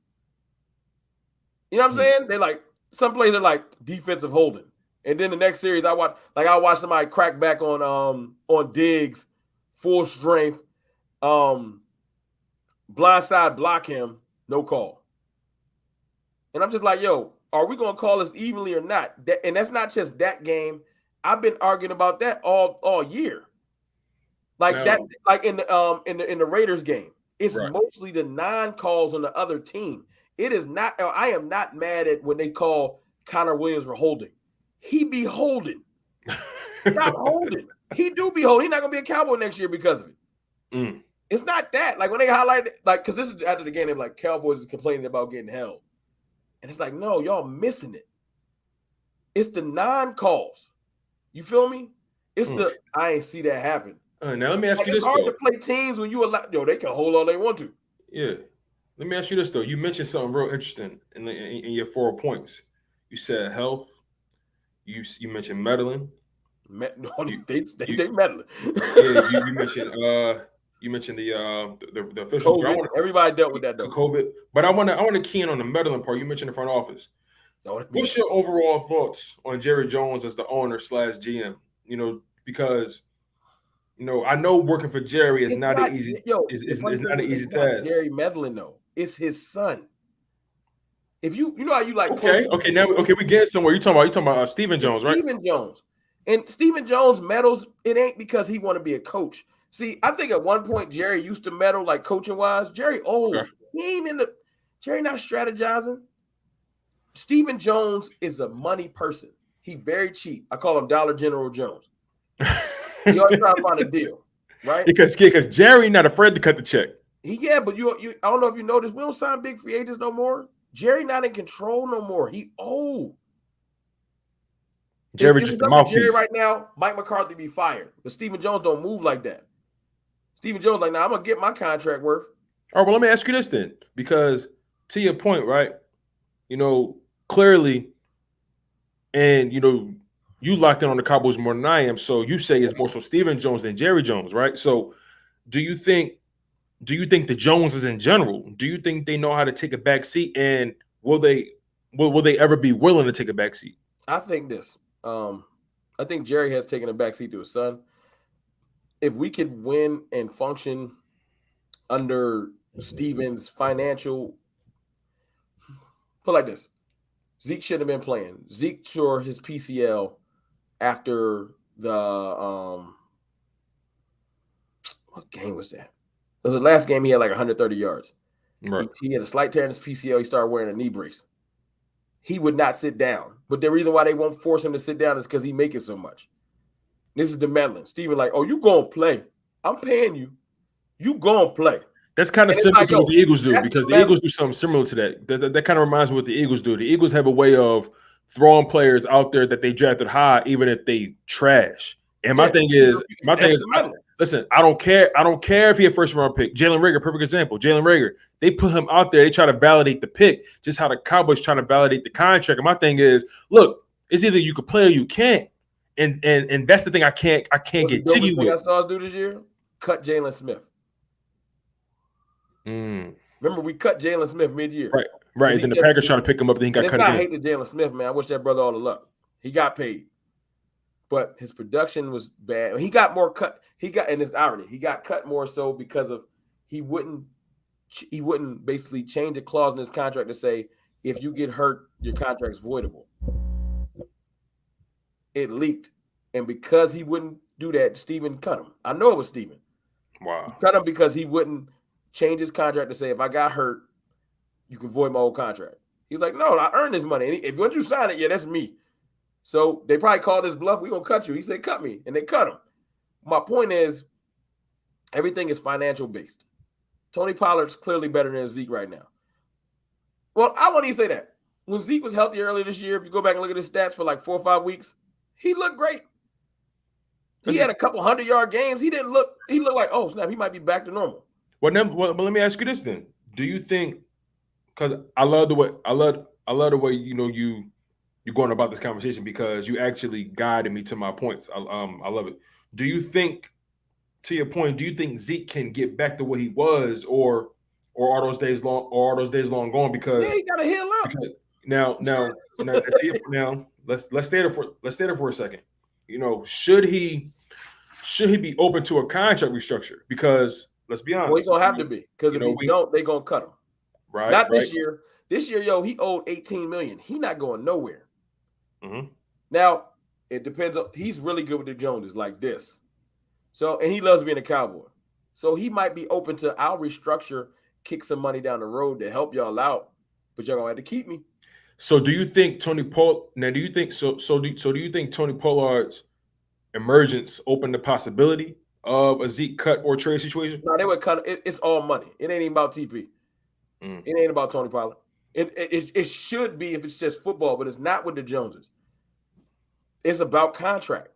Speaker 2: You know what I'm saying? They're like, some plays are like defensive holding. And then the next series I watch somebody crack back on Diggs, full strength, blindside block him, no call. And I'm just like, are we gonna call this evenly or not? And that's not just that game. I've been arguing about that all year. That, like in the Raiders game, it's mostly the non-calls on the other team. It is not. I am not mad at when they call Connor Williams for holding. He be holding. Stop holding. He do be holding. He's not gonna be a Cowboy next year because of it. It's not that. Like when they highlight it, because this is after the game, they're like, Cowboys is complaining about getting held. And it's like, no, y'all missing it. It's the non-calls. You feel me? It's I ain't see that happen.
Speaker 1: Now let me ask you this.
Speaker 2: It's hard to play teams when you allow, they can hold all they want to.
Speaker 1: Yeah. Let me ask you this though. You mentioned something real interesting in your 4 points. You said health. You mentioned meddling.
Speaker 2: They meddling.
Speaker 1: Yeah, you mentioned the officials.
Speaker 2: Everybody dealt with that though.
Speaker 1: COVID. But I want to key in on the meddling part. You mentioned the front office. What's your overall thoughts on Jerry Jones as the owner / GM? You know, because You know, I know working for Jerry is not an easy. It's not an easy task.
Speaker 2: Jerry meddling though. It's his son. If you know how you like
Speaker 1: okay, we get somewhere. You talking about Stephen Jones, right?
Speaker 2: Stephen Jones. And Stephen Jones meddles, it ain't because he want to be a coach. See, I think at one point Jerry used to meddle like coaching wise. Jerry old. Okay. He ain't in the Jerry not strategizing. Stephen Jones is a money person. He very cheap. I call him Dollar General Jones. He always trying to find a deal, right?
Speaker 1: Because Jerry not afraid to cut the check.
Speaker 2: But you I don't know if you noticed, we don't sign big free agents no more. Jerry not in control no more. He old.
Speaker 1: Jerry just the mouthpiece.
Speaker 2: Jerry right now, Mike McCarthy be fired. But Stephen Jones don't move like that. Stephen Jones like, now I'm going to get my contract worth.
Speaker 1: All right, well, let me ask you this then. Because to your point, right, you know, clearly, and, you know, you locked in on the Cowboys more than I am. So you say it's more so Stephen Jones than Jerry Jones, right? So do you think the Joneses in general, do you think they know how to take a back seat, and will they ever be willing to take a back seat?
Speaker 2: I think this. I think Jerry has taken a back seat to his son. If we could win and function under Stephen's financial, put like this, Zeke should have been playing. Zeke tore his PCL after the what game was that? It was the last game. He had like 130 yards.
Speaker 1: Right.
Speaker 2: He had a slight tear in his PCL. He started wearing a knee brace. He would not sit down. But the reason why they won't force him to sit down is because he making so much. This is the meddling. Stephen like, oh, you going to play. I'm paying you. You going to play.
Speaker 1: That's kind of similar to what the Eagles do, because the Eagles do something similar to that. That kind of reminds me of what the Eagles do. The Eagles have a way of throwing players out there that they drafted high, even if they trash. And my thing is, listen, I don't care. I don't care if he a first round pick. Jalen Reagor, perfect example. Jalen Reagor, they put him out there. They try to validate the pick, just how the Cowboys trying to validate the contract. And my thing is, look, it's either you can play or you can't. And that's the thing I can't get jiggy with.
Speaker 2: I saw us do this year, cut Jalen Smith. Remember, we cut Jalen Smith mid-year.
Speaker 1: Right. Then the Packers trying to pick him up. Then he got cut.
Speaker 2: I hate the Jalen Smith, man. I wish that brother all the luck. He got paid, but his production was bad. He got more cut. And it's irony. He got cut more so because of he wouldn't basically change a clause in his contract to say if you get hurt, your contract's voidable. It leaked, and because he wouldn't do that, Stephen cut him. I know it was Stephen.
Speaker 1: Wow.
Speaker 2: He cut him because he wouldn't change his contract to say if I got hurt, you can void my whole contract. He's like, no, I earned this money. And if once you sign it, that's me. So they probably called this bluff. We're going to cut you. He said, cut me. And they cut him. My point is, everything is financial based. Tony Pollard's clearly better than Zeke right now. Well, I won't even say that. When Zeke was healthy earlier this year, if you go back and look at his stats for like 4 or 5 weeks, he looked great. He had a couple 100-yard games. He looked like, oh, snap, he might be back to normal.
Speaker 1: Well, but let me ask you this then. Do you think, because I love the way you know you're going about this conversation, because you actually guided me to my points. I love it. Do you think, to your point, do you think Zeke can get back to what he was, or are those days long gone? Because
Speaker 2: he got to heal up.
Speaker 1: Now, let's stay there for a second. You know, should he be open to a contract restructure? Because let's be honest.
Speaker 2: Well, he's gonna have to be, because if he don't, they're gonna cut him.
Speaker 1: Right.
Speaker 2: Not this year. This year, he owed $18 million. He not going nowhere.
Speaker 1: Mm-hmm.
Speaker 2: Now, it depends on. He's really good with the Joneses, like this. So, and he loves being a Cowboy. So he might be open to, I'll restructure, kick some money down the road to help y'all out, but y'all gonna have to keep me.
Speaker 1: So do you think Tony Pollard's emergence opened the possibility of a Zeke cut or trade situation?
Speaker 2: No, they would cut. It's all money. It ain't even about TP. It ain't about Tony Pollard. It should be if it's just football, but it's not with the Joneses. It's about contract.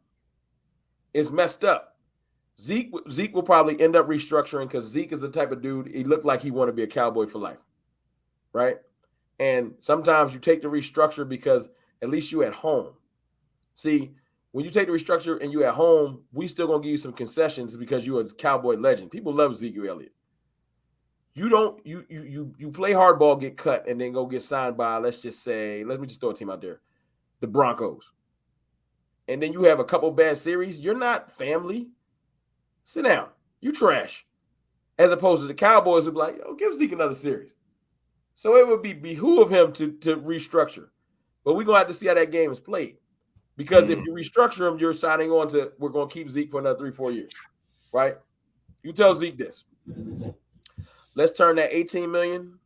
Speaker 2: It's messed up. Zeke will probably end up restructuring, because Zeke is the type of dude, he looked like he want to be a Cowboy for life, right? And sometimes you take the restructure because at least you at home. See, when you take the restructure and you at home, we still going to give you some concessions because you're a Cowboy legend. People love Zeke Elliott. You play hardball, get cut, and then go get signed by, let me just throw a team out there, the Broncos. And then you have a couple bad series. You're not family. Sit down. You trash. As opposed to the Cowboys who be like, yo, give Zeke another series. So it would behoove him to restructure. But we're going to have to see how that game is played. Because if you restructure him, you're signing on to, we're going to keep Zeke for another 3-4 years. Right? You tell Zeke this. Let's turn that $18 million,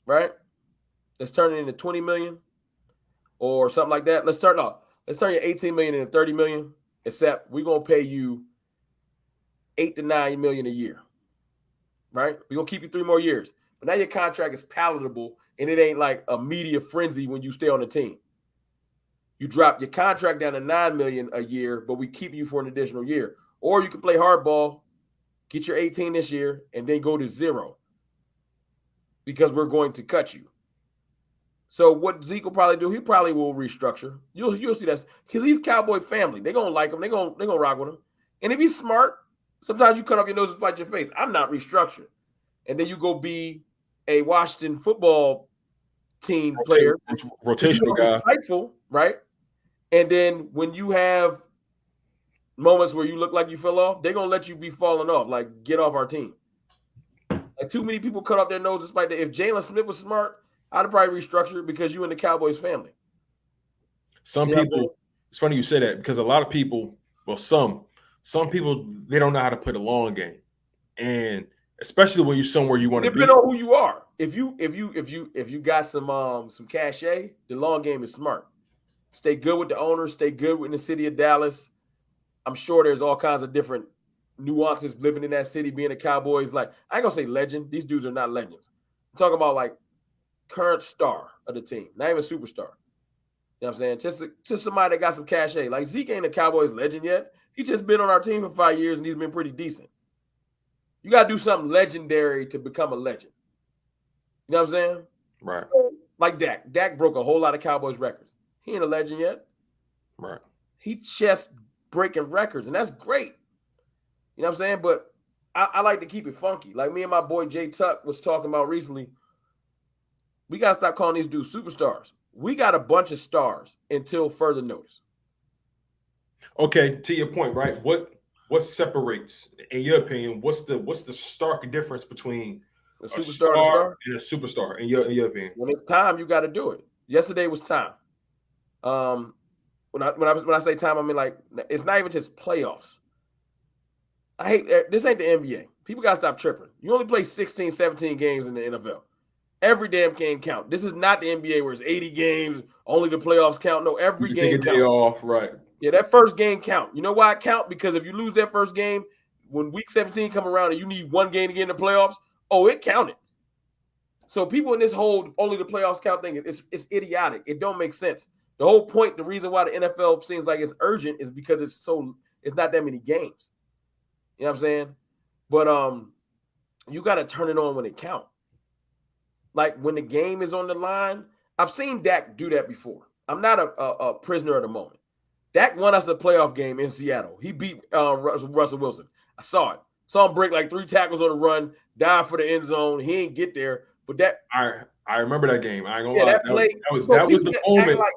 Speaker 2: right? Let's turn it into $20 million or something like that. Let's turn your $18 million into $30 million, except we're going to pay you $8 to $9 million a year. Right? We're going to keep you 3 more years. But now your contract is palatable and it ain't like a media frenzy when you stay on the team. You drop your contract down to $9 million a year, but we keep you for an additional year. Or you can play hardball, get your 18 this year, and then go to 0 because we're going to cut you. So what Zeke will probably do, he probably will restructure. You'll see that because he's Cowboy family. They're gonna like him. They're gonna rock with him. And if he's smart, sometimes you cut off your nose and spite your face. I'm not restructured. And then you go be a Washington football team player,
Speaker 1: rotational guy,
Speaker 2: spiteful, right? And then when you have moments where you look like you fell off, they're gonna let you be falling off. Like, get off our team. Like, too many people cut off their nose despite that. If Jalen Smith was smart, I'd have probably restructured because you in the Cowboys family.
Speaker 1: Some people, it's funny you say that because a lot of people, well, some people, they don't know how to play the long game, and especially when you're somewhere you want to be.
Speaker 2: Depending on who you are. If you got some cachet, the long game is smart. Stay good with the owners. Stay good in the city of Dallas. I'm sure there's all kinds of different nuances living in that city, being a Cowboys. Like, I ain't gonna say legend. These dudes are not legends. I'm talking about like current star of the team, not even superstar. You know what I'm saying? Just somebody that got some cachet. Like, Zeke ain't a Cowboys legend yet. He just been on our team for 5 years and he's been pretty decent. You got to do something legendary to become a legend. You know what I'm saying?
Speaker 1: Right.
Speaker 2: Like Dak. Dak broke a whole lot of Cowboys records. He ain't a legend yet.
Speaker 1: Right.
Speaker 2: He just breaking records, and that's great. You know what I'm saying? But I like to keep it funky. Like me and my boy Jay Tuck was talking about recently. We got to stop calling these dudes superstars. We got a bunch of stars until further notice.
Speaker 1: Okay, to your point, right? What separates, in your opinion, what's the stark difference between
Speaker 2: a superstar
Speaker 1: and a superstar in your opinion?
Speaker 2: When it's time, you got to do it. Yesterday was time. When I say time, I mean like it's not even just playoffs. I hate this ain't the NBA. People got to stop tripping. You only play 16, 17 games in the NFL. Every damn game count. This is not the NBA where it's 80 games, only the playoffs count. No, every game
Speaker 1: take a day off, right?
Speaker 2: Yeah, that first game count. You know why it count? Because if you lose that first game, when week 17 come around and you need one game to get in the playoffs, it counted. So people in this whole only the playoffs count thing, it's idiotic. It don't make sense. The whole point, the reason why the NFL seems like it's urgent is because it's not that many games. You know what I'm saying? But you got to turn it on when it counts. Like when the game is on the line, I've seen Dak do that before. I'm not a prisoner of the moment. Dak won us a playoff game in Seattle. He beat Russell Wilson. I saw it. Saw him break like 3 tackles on the run, dive for the end zone. He ain't get there. But that
Speaker 1: I remember that game. I ain't gonna lie.
Speaker 2: That play,
Speaker 1: that was the moment. Like,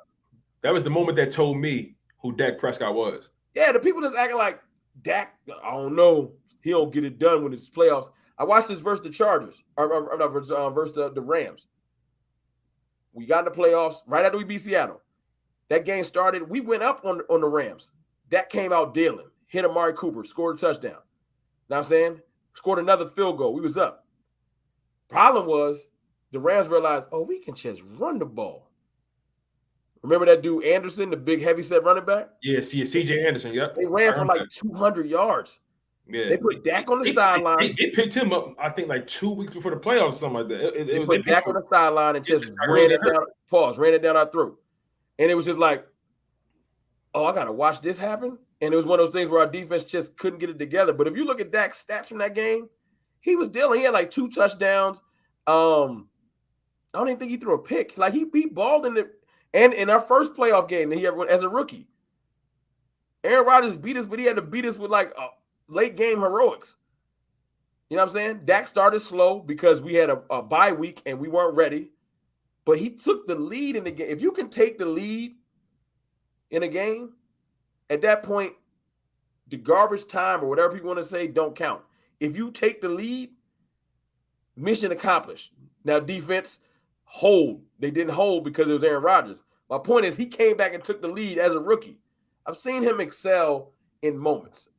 Speaker 1: that was the moment that told me who Dak Prescott was.
Speaker 2: Yeah, the people that's acting like Dak, I don't know. He don't get it done when it's playoffs. I watched this versus the Chargers, or not versus the Rams. We got in the playoffs right after we beat Seattle. That game started. We went up on the Rams. Dak came out dealing, hit Amari Cooper, scored a touchdown. You know what I'm saying? Scored another field goal. We was up. Problem was the Rams realized, we can just run the ball. Remember that dude Anderson, the big heavyset running back?
Speaker 1: Yeah, C.J. Anderson, yep.
Speaker 2: They ran for like 200 yards. Yeah, they put Dak on the sideline.
Speaker 1: They picked him up, I think, like 2 weeks before the playoffs or something like that.
Speaker 2: They put Dak on the sideline and just ran it down our throat. And it was just like, I got to watch this happen. And it was one of those things where our defense just couldn't get it together. But if you look at Dak's stats from that game, he was dealing. He had like 2 touchdowns. I don't even think he threw a pick. Like he balled in our first playoff game that he ever won as a rookie. Aaron Rodgers beat us, but he had to beat us with like late game heroics. You know what I'm saying? Dak started slow because we had a bye week and we weren't ready. But he took the lead in the game. If you can take the lead in a game, at that point, the garbage time or whatever people want to say don't count. If you take the lead, mission accomplished. Now defense, hold. They didn't hold because it was Aaron Rodgers. My point is he came back and took the lead as a rookie. I've seen him excel in moments.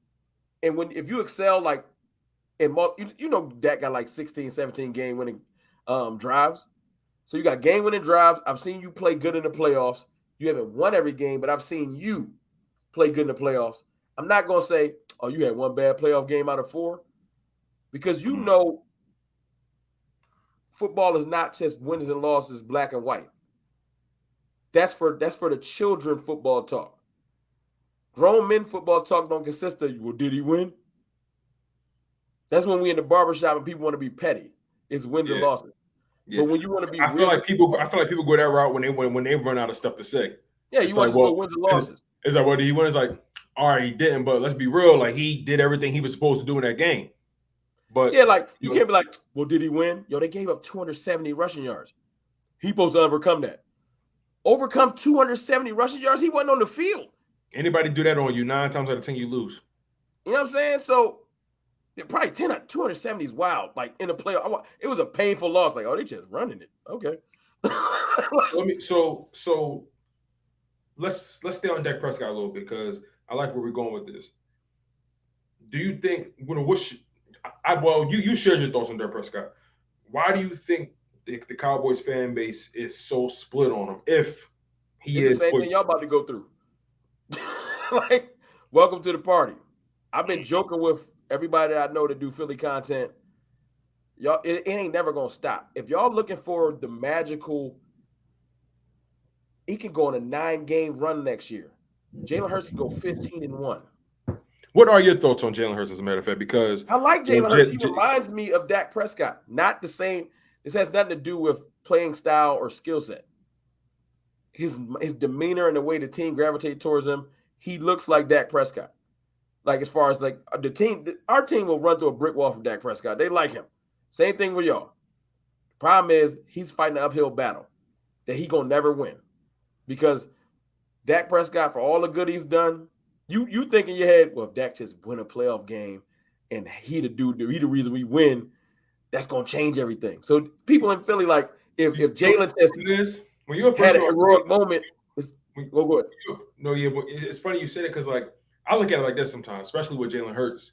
Speaker 2: And if you excel like in Dak got like 16, 17 game-winning drives. So you got game-winning drives. I've seen you play good in the playoffs. You haven't won every game, but I've seen you play good in the playoffs. I'm not going to say, oh, you had one bad playoff game out of 4. Because football is not just wins and losses, black and white. That's for the children football talk. Grown men football talk don't consist of, well, did he win? That's when we in the barbershop and people want to be petty. It's wins and losses. Yeah. But when you want to be
Speaker 1: I feel like people go that route when they run out of stuff to say.
Speaker 2: Yeah, you want to know wins and losses.
Speaker 1: It's like, well, did he win? It's like, all right, he didn't, but let's be real. Like, he did everything he was supposed to do in that game. But
Speaker 2: yeah, like you can't be like, well, did he win? Yo, they gave up 270 rushing yards. He supposed to overcome that. Overcome 270 rushing yards. He wasn't on the field.
Speaker 1: Anybody do that on you, 9 times out of 10 you lose.
Speaker 2: You know what I'm saying? So probably 270 is wild. Like in the playoff, it was a painful loss. Like, oh, they just running it. Okay.
Speaker 1: So let's stay on Dak Prescott a little bit because I like where we're going with this. Do you think you shared your thoughts on Dak Prescott? Why do you think the Cowboys fan base is so split on him? If he
Speaker 2: it's the same thing y'all about to go through. Like, welcome to the party. I've been joking with everybody that I know that do Philly content. Y'all, it ain't never gonna stop. If y'all looking for the magical, he can go on a 9-game run next year. Jalen Hurts can go 15-1.
Speaker 1: What are your thoughts on Jalen Hurts, as a matter of fact? Because
Speaker 2: I like Jalen Hurts. He reminds me of Dak Prescott. Not the same. This has nothing to do with playing style or skill set. His demeanor and the way the team gravitates towards him, he looks like Dak Prescott. Like, as far as like the team, our team will run through a brick wall for Dak Prescott. They like him. Same thing with y'all. The problem is he's fighting an uphill battle that he gonna never win, because Dak Prescott, for all the good he's done, you think in your head, well, if Dak just win a playoff game and he the reason we win, that's gonna change everything. So people in Philly, like, if Jalen just
Speaker 1: when you're
Speaker 2: had a heroic moment, go ahead.
Speaker 1: No, yeah, but it's funny you say that because, like, I look at it like this sometimes, especially with Jalen Hurts.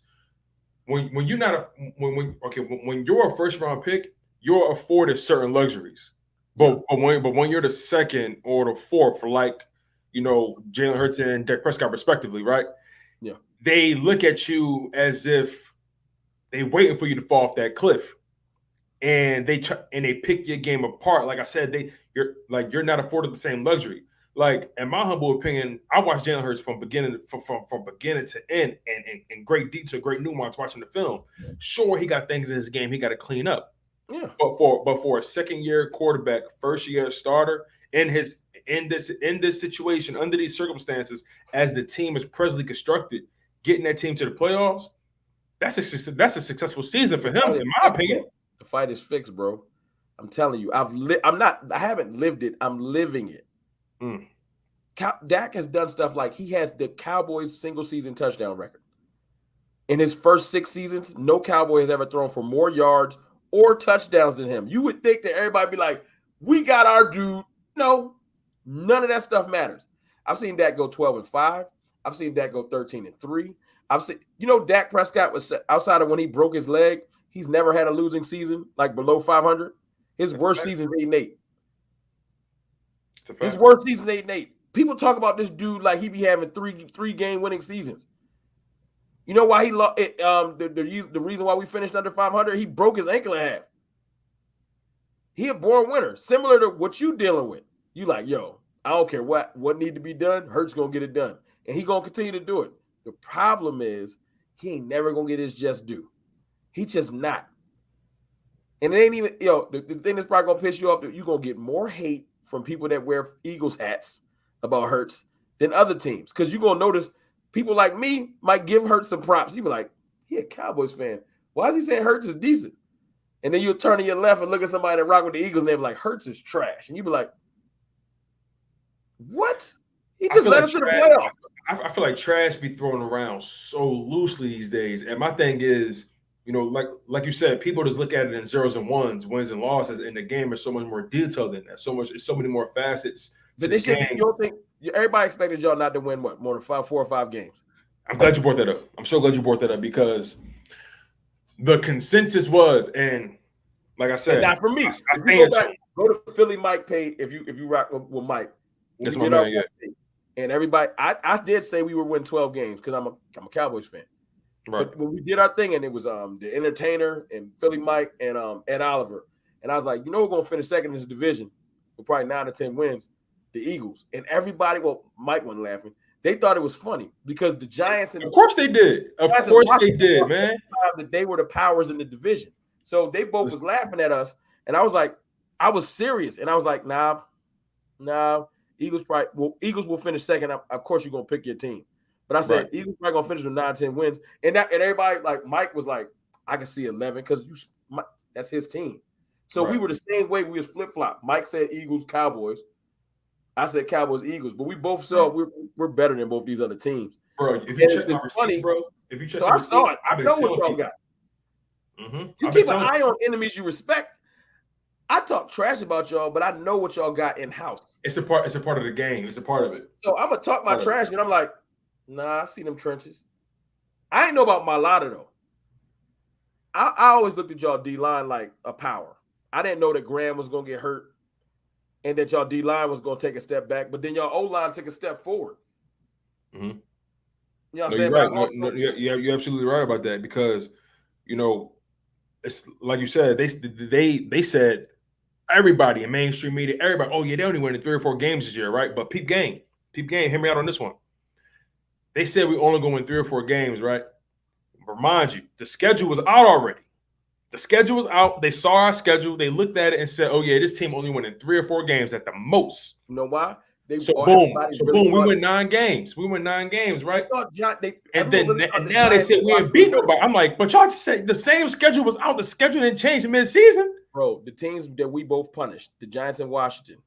Speaker 1: When you're not when you're a first round pick, you're afforded certain luxuries. But when you're the second or the fourth, like, Jalen Hurts and Dak Prescott respectively, right?
Speaker 2: Yeah.
Speaker 1: They look at you as if they waiting for you to fall off that cliff. And they pick your game apart. Like I said, you're not afforded the same luxury. Like, in my humble opinion, I watched Jalen Hurts from beginning to end and great detail, great nuance watching the film. Sure, he got things in his game he got to clean up.
Speaker 2: Yeah.
Speaker 1: But for a second-year quarterback, first-year starter, in this situation, under these circumstances, as the team is presently constructed, getting that team to the playoffs, that's a successful season for him, in my opinion.
Speaker 2: The fight is fixed, bro. I'm telling you, I haven't lived it. I'm living it. Dak has done stuff like he has the Cowboys single season touchdown record. In his first 6 seasons, no Cowboy has ever thrown for more yards or touchdowns than him. You would think that everybody be like, we got our dude. No, none of that stuff matters. I've seen Dak go 12-5. I've seen Dak go 13-3. I've seen, Dak Prescott was, outside of when he broke his leg, he's never had a losing season, like below 500. His worst season is 8-8. His worst season is 8-8. People talk about this dude like he be having three game winning seasons. You know why he lost? The reason why we finished under 500, he broke his ankle in half. He a born winner, similar to what you dealing with. You like, yo, I don't care what need to be done. Hurts gonna get it done, and he gonna continue to do it. The problem is he ain't never gonna get his just due. He just not. And it ain't even, the thing that's probably gonna piss you off, that you're gonna get more hate from people that wear Eagles hats about Hurts than other teams. Because you're gonna notice people like me might give Hurts some props. You be like, he a Cowboys fan. Why is he saying Hurts is decent? And then you'll turn to your left and look at somebody that rock with the Eagles and they be like, Hurts is trash. And you be like, what? He just led us to the playoffs.
Speaker 1: I feel like trash be thrown around so loosely these days. And my thing is, like you said, people just look at it in zeros and ones, wins and losses, and the game is so much more detailed than that. It's so many more facets to the game.
Speaker 2: You don't think everybody expected y'all not to win more than 4 or 5 games?
Speaker 1: I'm glad you brought that up. I'm so glad you brought that up because the consensus was, and like I said,
Speaker 2: and not for me. Go to Philly Mike pay if you rock with Mike.
Speaker 1: That's my man, yeah.
Speaker 2: And everybody, I did say we were winning 12 games because I'm a Cowboys fan. Right. But when we did our thing, and it was the Entertainer and Philly Mike and Ed Oliver, and I was like, we're gonna finish second in this division with probably 9 or 10 wins, the Eagles. And everybody, Mike wasn't laughing. They thought it was funny because the Giants and
Speaker 1: of course they did. Of course they did, man.
Speaker 2: That they were the powers in the division. So they both was laughing at us, and I was like, I was serious, and I was like, nah. Eagles will finish second. Of course, you're gonna pick your team, but I said Eagles probably gonna finish with 9, 10 wins, and everybody like Mike was like, I can see 11 because that's his team. So we were the same way. We was flip flop. Mike said Eagles, Cowboys. I said Cowboys, Eagles, but we both saw we're better than both these other teams.
Speaker 1: Bro, if you check my receipts, bro,
Speaker 2: I saw it. I know what y'all got. Mm-hmm. You keep an eye on enemies you respect. I talk trash about y'all, but I know what y'all got in house.
Speaker 1: It's a part of the game. It's a part of it.
Speaker 2: So I'm gonna talk my trash, and I'm like, nah, I see them trenches. I ain't know about Mailata though. I always looked at y'all D-line like a power. I didn't know that Graham was gonna get hurt, and that y'all D-line was gonna take a step back. But then y'all O-line took a step forward.
Speaker 1: Mm-hmm.
Speaker 2: You know what I'm
Speaker 1: saying? Right. You're absolutely right about that because, it's like you said. They said. Everybody in mainstream media, everybody, they only win 3 or 4 games this year, right? But peep game, hear me out on this one. They said we only go win 3 or 4 games, right? But mind you, the schedule was out already. The schedule was out. They saw our schedule. They looked at it and said, this team only winning 3 or 4 games at the most.
Speaker 2: You know why?
Speaker 1: Boom, we win 9 games. We win 9 games, right? And now they said we ain't beat nobody. I'm like, but y'all said the same schedule was out. The schedule didn't change mid-season.
Speaker 2: Bro, the teams that we both punished, the Giants and Washington,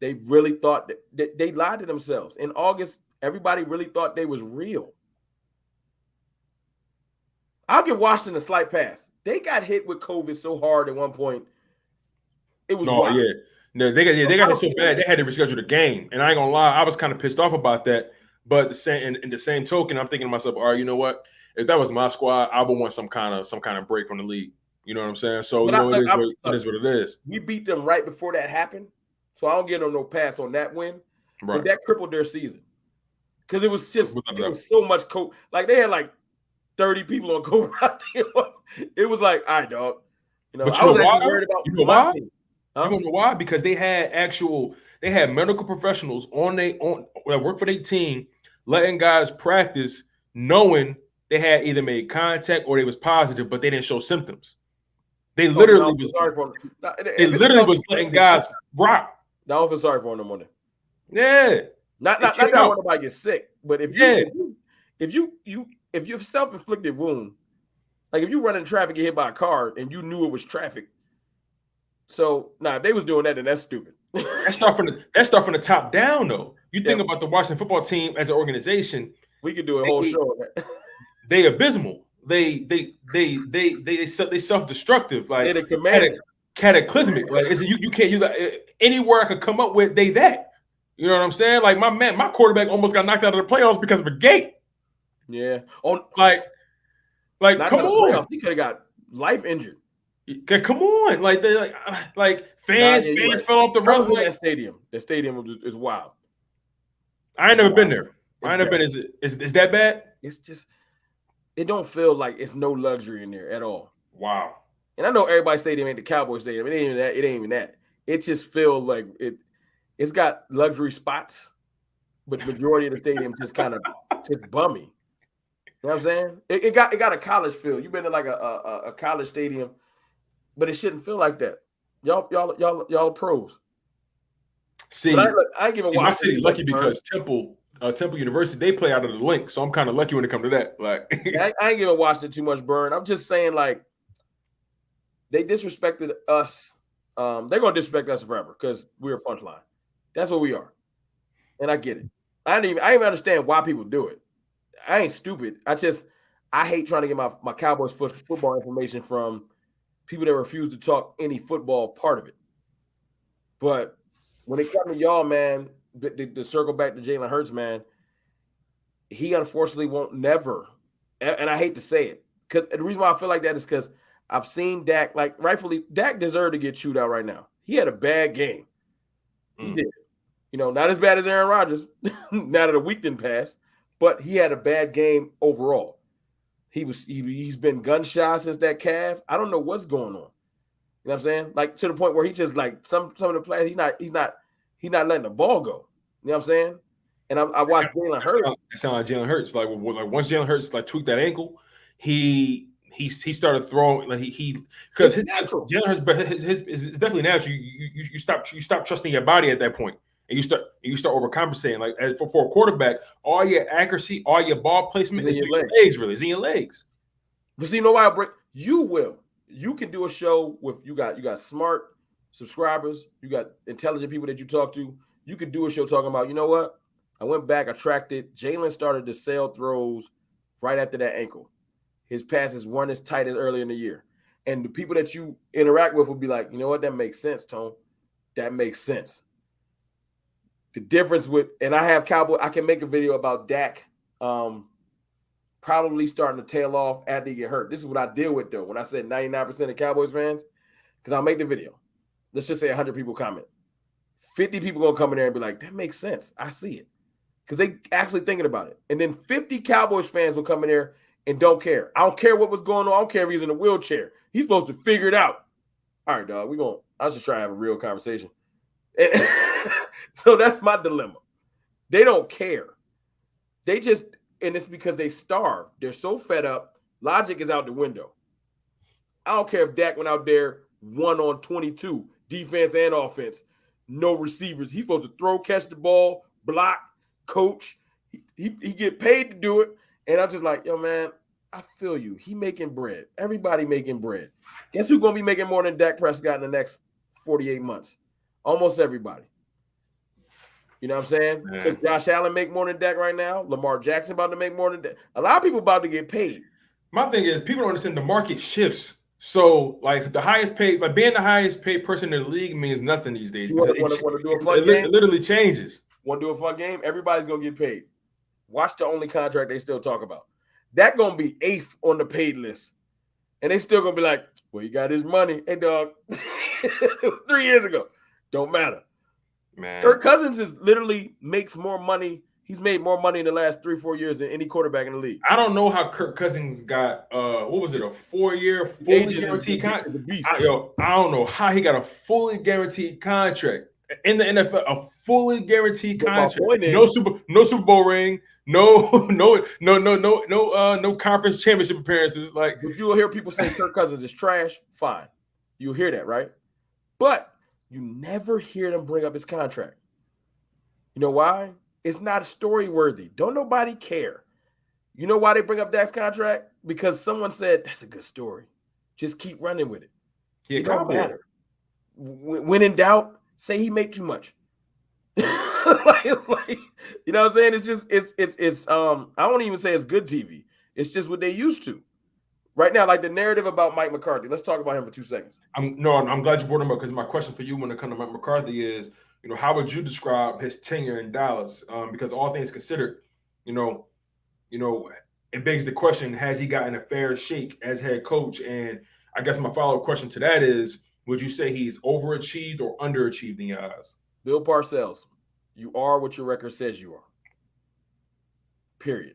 Speaker 2: they really thought that they lied to themselves. In August, everybody really thought they was real. I'll give Washington a slight pass. They got hit with COVID so hard at one point. It was wild.
Speaker 1: No, they got hit so bad they had to reschedule the game. And I ain't gonna lie, I was kind of pissed off about that. But in the same token, I'm thinking to myself, all right, you know what? If that was my squad, I would want some kind of break from the league. You know what I'm saying? So it is what it is.
Speaker 2: We beat them right before that happened, so I don't give them no pass on that win. Right. But that crippled their season because it was so much COVID. Like they had like 30 people on COVID. It was like, all right, dog.
Speaker 1: But I was actually worried about my team. Huh? You don't know why? Because they had medical professionals that work for their team, letting guys practice, knowing they had either made contact or they was positive, but they didn't show symptoms. They literally was letting guys rock.
Speaker 2: I don't feel sorry for them no more.
Speaker 1: Yeah.
Speaker 2: Not that I want nobody get sick, but if you're self-inflicted wound, like if you run in traffic, get hit by a car, and you knew it was traffic. So if they was doing that, then that's stupid.
Speaker 1: That's start from the top down, though. You think about the Washington football team as an organization.
Speaker 2: We could do a whole show on that.
Speaker 1: They abysmal. They self-destructive. Like cataclysmic. Like you can't use anywhere I could come up with. They that. You know what I'm saying? Like my quarterback almost got knocked out of the playoffs because of a gate.
Speaker 2: Yeah.
Speaker 1: Like come on.
Speaker 2: He could have got life injured.
Speaker 1: Come on, like fans fell off the roof.
Speaker 2: That stadium is wild.
Speaker 1: I ain't never been there. Is that bad?
Speaker 2: It's just it don't feel like it's no luxury in there at all.
Speaker 1: Wow.
Speaker 2: And I know everybody's stadium ain't the Cowboys stadium. It ain't even that. It just feels like it's got luxury spots, but majority of the stadium just kind of just bummy. You know what I'm saying? It got a college feel. You've been to like a college stadium. But it shouldn't feel like that. Y'all pros.
Speaker 1: See, I ain't giving my city lucky because Temple University, they play out of the link, so I'm kind of lucky when it comes to that. Like,
Speaker 2: I ain't giving Washington too much burn. I'm just saying, like, they disrespected us. They're gonna disrespect us forever because we're a punchline. That's what we are, and I get it. I didn't even understand why people do it. I ain't stupid. I hate trying to get my Cowboys football information from people that refuse to talk any football part of it. But when it comes to y'all, man, the circle back to Jalen Hurts, man, he unfortunately won't never, and I hate to say it, because the reason why I feel like that is because I've seen Dak, like rightfully, Dak deserved to get chewed out right now. He had a bad game. He did. Not as bad as Aaron Rodgers, now that a week didn't pass, but he had a bad game overall. He's been gun-shy since that calf. I don't know what's going on. You know what I'm saying? Like to the point where he just like some of the players, he's not letting the ball go. You know what I'm saying? And I watched Jalen Hurts.
Speaker 1: It sounds like Jalen Hurts. Like once Jalen Hurts like tweaked that ankle, he started throwing like because Jalen Hurts, but it's definitely natural. You stop trusting your body at that point, and you start overcompensating. Like as for a quarterback, all your accuracy, all your ball placement is in your legs. Really, it's in your legs.
Speaker 2: But see, you know why you will. You can do a show with you got smart subscribers, you got intelligent people that you talk to. You could do a show talking about, you know what? I went back, I tracked it. Jalen started to sail throws right after that ankle. His passes weren't as tight as early in the year. And the people that you interact with will be like, you know what? That makes sense, Tone. That makes sense. The difference and I have Cowboy, I can make a video about Dak probably starting to tail off after he get hurt. This is what I deal with, though. When I said 99% of Cowboys fans, because I'll make the video. Let's just say 100 people comment. 50 people going to come in there and be like, that makes sense. I see it. Because they actually thinking about it. And then 50 Cowboys fans will come in there and don't care. I don't care what was going on. I don't care if he's in a wheelchair. He's supposed to figure it out. All right, dog. I'll just try to have a real conversation. So that's my dilemma. They don't care. They just, and it's because they starve. They're so fed up. Logic is out the window. I don't care if Dak went out there 1 on 22, defense and offense, no receivers. He's supposed to throw, catch the ball, block, coach. He get paid to do it. And I'm just like, yo, man, I feel you. He making bread. Everybody making bread. Guess who's going to be making more than Dak Prescott in the next 48 months? Almost everybody. You know what I'm saying? Because Josh Allen make more than Dak right now. Lamar Jackson about to make more than Dak. A lot of people about to get paid.
Speaker 1: My thing is, people don't understand the market shifts. So, like the highest paid, like being the highest paid person in the league means nothing these days.
Speaker 2: You want to do a fun game?
Speaker 1: It literally changes.
Speaker 2: Want to do a fun game? Everybody's gonna get paid. Watch the only contract they still talk about. That gonna be 8th on the paid list, and they still gonna be like, "Well, you got his money." Hey, dog, it was 3 years ago. Don't matter. Man, Kirk Cousins literally makes more money. He's made more money in the last 3-4 years than any quarterback in the league.
Speaker 1: I don't know how Kirk Cousins got what was it, a 4-year fully guaranteed contract? I don't know how he got a fully guaranteed contract in the NFL. A fully guaranteed contract. No Super Bowl ring. No conference championship appearances. Like,
Speaker 2: you will hear people say Kirk Cousins is trash. Fine, you'll hear that, right? But you never hear them bring up his contract. You know why? It's not story worthy. Don't nobody care. You know why they bring up Dak's contract? Because someone said, that's a good story. Just keep running with it. It don't matter. When in doubt, say he make too much. You know what I'm saying? It's just, it's I don't even say it's good TV. It's just what they used to. Right now, like the narrative about Mike McCarthy. Let's talk about him for 2 seconds.
Speaker 1: I'm glad you brought him up, because my question for you when it comes to Mike McCarthy is, how would you describe his tenure in Dallas? Because all things considered, it begs the question: has he gotten a fair shake as head coach? And I guess my follow-up question to that is: would you say he's overachieved or underachieved in your eyes?
Speaker 2: Bill Parcells, you are what your record says you are. Period.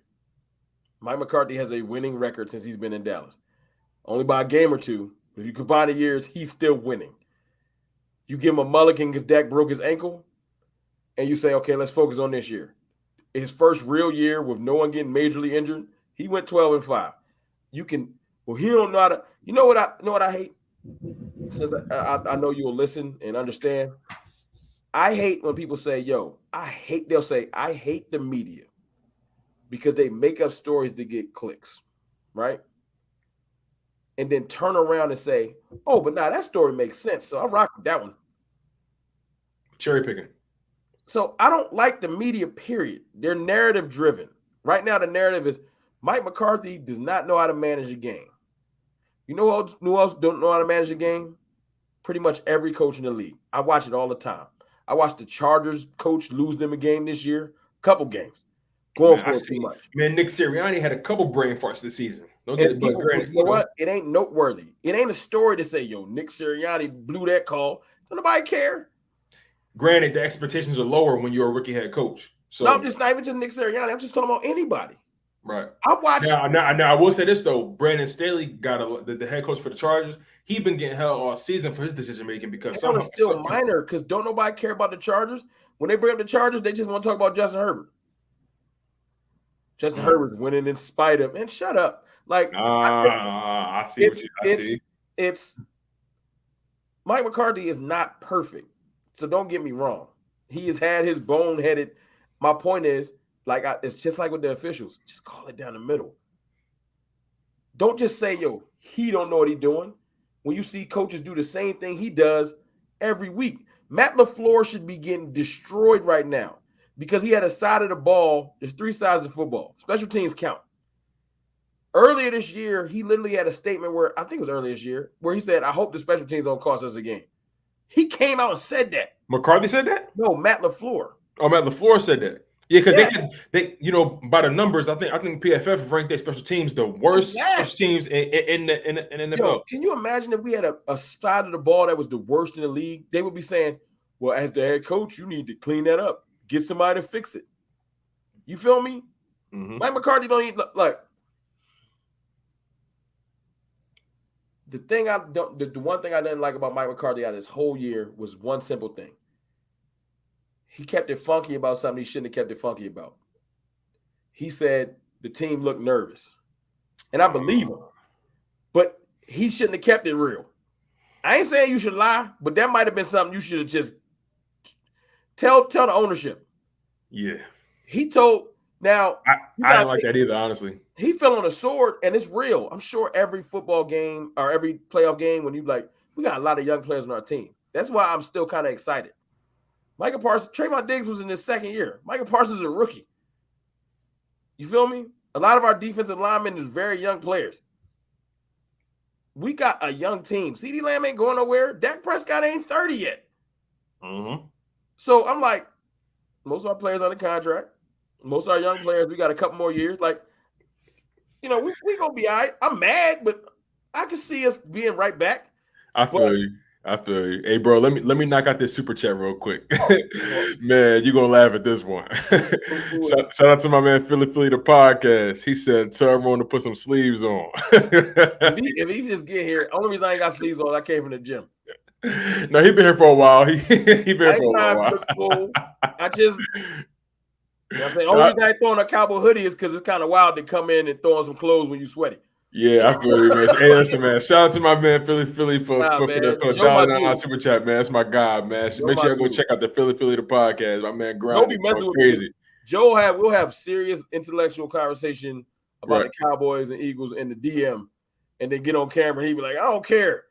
Speaker 2: Mike McCarthy has a winning record since he's been in Dallas. Only by a game or two. If you combine the years, he's still winning. You give him a mulligan because Dak broke his ankle, and you say, okay, let's focus on this year. His first real year with no one getting majorly injured, he went 12-5. He don't know how to. You know what I hate? Since I know you'll listen and understand. I hate when people say, they'll say, I hate the media because they make up stories to get clicks, right? And then turn around and say, oh, but now that story makes sense, so I rock with that one.
Speaker 1: Cherry picking.
Speaker 2: So I don't like the media, period. They're narrative driven. Right now, the narrative is Mike McCarthy does not know how to manage a game. You know who else don't know how to manage a game? Pretty much every coach in the league. I watch it all the time. I watched the Chargers coach lose them a game this year, a couple games. Going for it too much.
Speaker 1: Man, Nick Sirianni had a couple brain farts this season. Don't
Speaker 2: get it, but granted, you know what? It ain't noteworthy. It ain't a story to say, yo, Nick Sirianni blew that call. Don't nobody care.
Speaker 1: Granted, the expectations are lower when you're a rookie head coach. So
Speaker 2: no, I'm just not even just Nick Sirianni. I'm just talking about anybody.
Speaker 1: Right.
Speaker 2: I watched.
Speaker 1: Now, I will say this though. Brandon Staley got the head coach for the Chargers. He's been getting held all season for his decision making because
Speaker 2: somehow it's still minor. Because don't nobody care about the Chargers. When they bring up the Chargers, they just want to talk about Justin Herbert. Justin Herbert's winning in spite of. And shut up. Like
Speaker 1: I see.
Speaker 2: It's Mike McCarthy is not perfect. So don't get me wrong. He has had his boneheaded. My point is, it's just like with the officials. Just call it down the middle. Don't just say, yo, he don't know what he's doing. When you see coaches do the same thing he does every week. Matt LaFleur should be getting destroyed right now because he had a side of the ball. There's three sides of football. Special teams count. Earlier this year, he literally had a statement where, I think it was earlier this year, where he said, I hope the special teams don't cost us a game. He came out and said that.
Speaker 1: McCarthy said that?
Speaker 2: No, Matt LaFleur.
Speaker 1: Oh, Matt LaFleur said that. Yeah, because they by the numbers, I think PFF ranked their special teams the worst special teams in the NFL.
Speaker 2: Yo, can you imagine if we had a side of the ball that was the worst in the league? They would be saying, well, as the head coach, you need to clean that up. Get somebody to fix it. You feel me? Mm-hmm. Mike McCarthy don't even like. The one thing I didn't like about Mike McCarthy out of this whole year was one simple thing. He kept it funky about something he shouldn't have kept it funky about. He said the team looked nervous. And I believe him. But he shouldn't have kept it real. I ain't saying you should lie, but that might have been something you should have just tell the ownership.
Speaker 1: Yeah.
Speaker 2: He told now
Speaker 1: I don't like that either, honestly.
Speaker 2: He fell on a sword, and it's real. I'm sure every football game or every playoff game when you we got a lot of young players on our team. That's why I'm still kind of excited. Micah Parsons, Trayvon Diggs was in his second year. Micah Parsons is a rookie. You feel me? A lot of our defensive linemen is very young players. We got a young team. CeeDee Lamb ain't going nowhere. Dak Prescott ain't 30 yet.
Speaker 1: Mm-hmm.
Speaker 2: So I'm like, most of our players on the contract. Most of our young players, we got a couple more years. Like, we going to be all right. I'm mad, but I can see us being right back.
Speaker 1: I feel you. Hey, bro, let me knock out this super chat real quick. Man, you're going to laugh at this one. Shout out to my man, Philly the podcast. He said, tell everyone to put some sleeves on.
Speaker 2: if he just get here, only reason I ain't got sleeves on, I came from the gym.
Speaker 1: No, he been here for a while. He been here for a while.
Speaker 2: I just... only reason I throw on a cowboy hoodie is because it's kind of wild to come in and throw on some clothes when you sweaty.
Speaker 1: Yeah, I feel you, man. Hey, listen, man. Shout out to my man Philly for the $1.99 super chat, man. That's my guy, man. Make sure you go check out the Philly the podcast. My man Grind is crazy.
Speaker 2: We'll have serious intellectual conversation about the Cowboys and Eagles in the DM, and then get on camera and he be like, I don't care.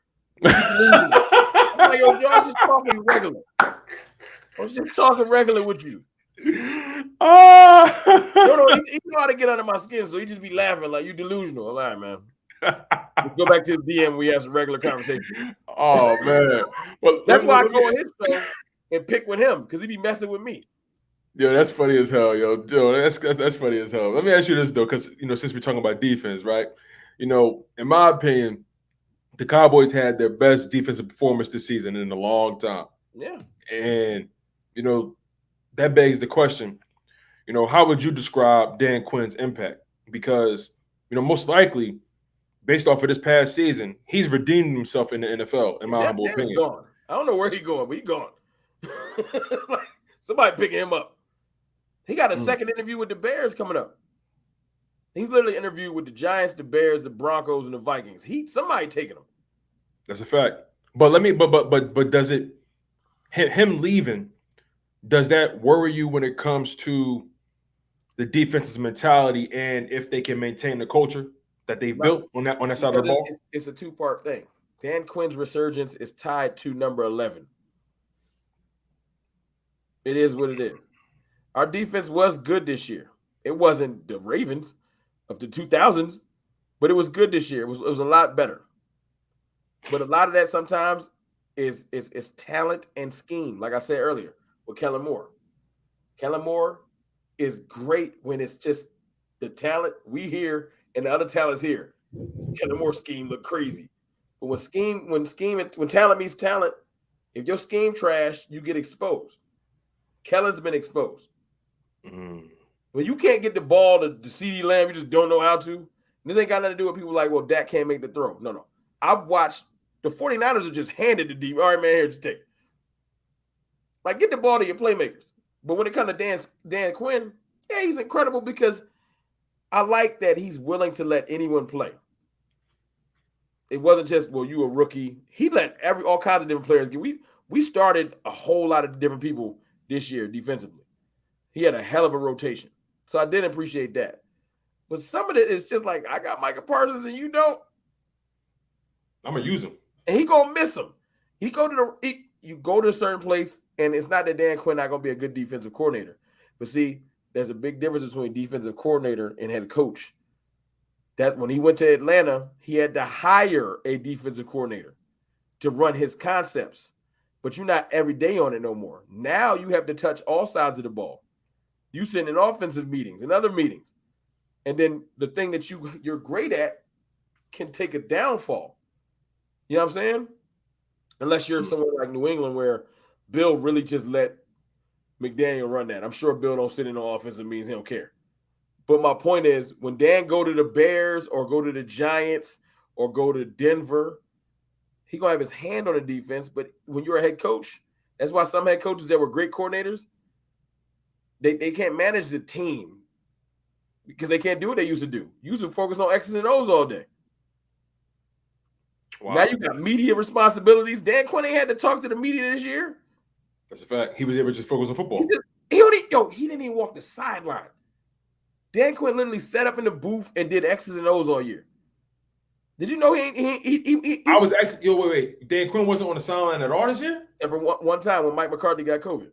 Speaker 2: I'm like, yo, Joe, I was just talking regular. I was just talking regular with you. No, he know how to get under my skin, so he just be laughing like you delusional. All right, man. Let's go back to the DM. We have some regular conversation.
Speaker 1: Oh man, well
Speaker 2: that's why I go on his show and pick with him because he be messing with me.
Speaker 1: Yo, that's funny as hell, yo. That's funny as hell. Let me ask you this though, because since we're talking about defense, right? In my opinion, the Cowboys had their best defensive performance this season in a long time.
Speaker 2: Yeah,
Speaker 1: and that begs the question, how would you describe Dan Quinn's impact? Because, most likely, based off of this past season, he's redeemed himself in the NFL, in my humble opinion.
Speaker 2: Gone. I don't know where he's going, but he's gone. Somebody picking him up. He got a second interview with the Bears coming up. He's literally interviewed with the Giants, the Bears, the Broncos, and the Vikings. Somebody taking him.
Speaker 1: That's a fact. But does it him leaving? Does that worry you when it comes to the defense's mentality and if they can maintain the culture that they've built on that side of the ball?
Speaker 2: It's a two-part thing. Dan Quinn's resurgence is tied to number 11. It is what it is. Our defense was good this year. It wasn't the Ravens of the 2000s, but it was good this year. It was a lot better. But a lot of that sometimes is talent and scheme. Like I said earlier with Kellen Moore. Kellen Moore is great when it's just the talent we hear and the other talent's here. Kellen Moore scheme look crazy. But when talent meets talent, if your scheme trash, you get exposed. Kellen's been exposed.
Speaker 1: Mm.
Speaker 2: When you can't get the ball to CeeDee Lamb, you just don't know how to. This ain't got nothing to do with people like, well, Dak can't make the throw. No. I've watched the 49ers are just handed the deep. All right, man, here, just take it. Like, get the ball to your playmakers. But when it comes to Dan Quinn, yeah, he's incredible because I like that he's willing to let anyone play. It wasn't just, well, you a rookie. He let all kinds of different players get. We started a whole lot of different people this year defensively. He had a hell of a rotation. So I did appreciate that. But some of it is just like, I got Micah Parsons and you don't.
Speaker 1: I'm going to use him.
Speaker 2: And he going to miss him. You go to a certain place, and it's not that Dan Quinn not going to be a good defensive coordinator. But see, there's a big difference between defensive coordinator and head coach. That when he went to Atlanta, he had to hire a defensive coordinator to run his concepts. But you're not every day on it no more. Now you have to touch all sides of the ball. You sit in offensive meetings and other meetings. And then the thing that you're great at can take a downfall. You know what I'm saying? Unless you're somewhere like New England where Bill really just let McDaniel run that. I'm sure Bill don't sit in the offensive meetings. He don't care. But my point is, when Dan go to the Bears or go to the Giants or go to Denver, he going to have his hand on the defense. But when you're a head coach, that's why some head coaches that were great coordinators, they can't manage the team because they can't do what they used to do. Used to focus on X's and O's all day. Wow. Now you got media responsibilities. Dan Quinn ain't had to talk to the media this year.
Speaker 1: That's a fact. He was able to just focus on football.
Speaker 2: He didn't even walk the sideline. Dan Quinn literally sat up in the booth and did X's and O's all year. Did you know he
Speaker 1: I was actually wait. Dan Quinn wasn't on the sideline at all this year?
Speaker 2: Ever one time when Mike McCarthy got COVID.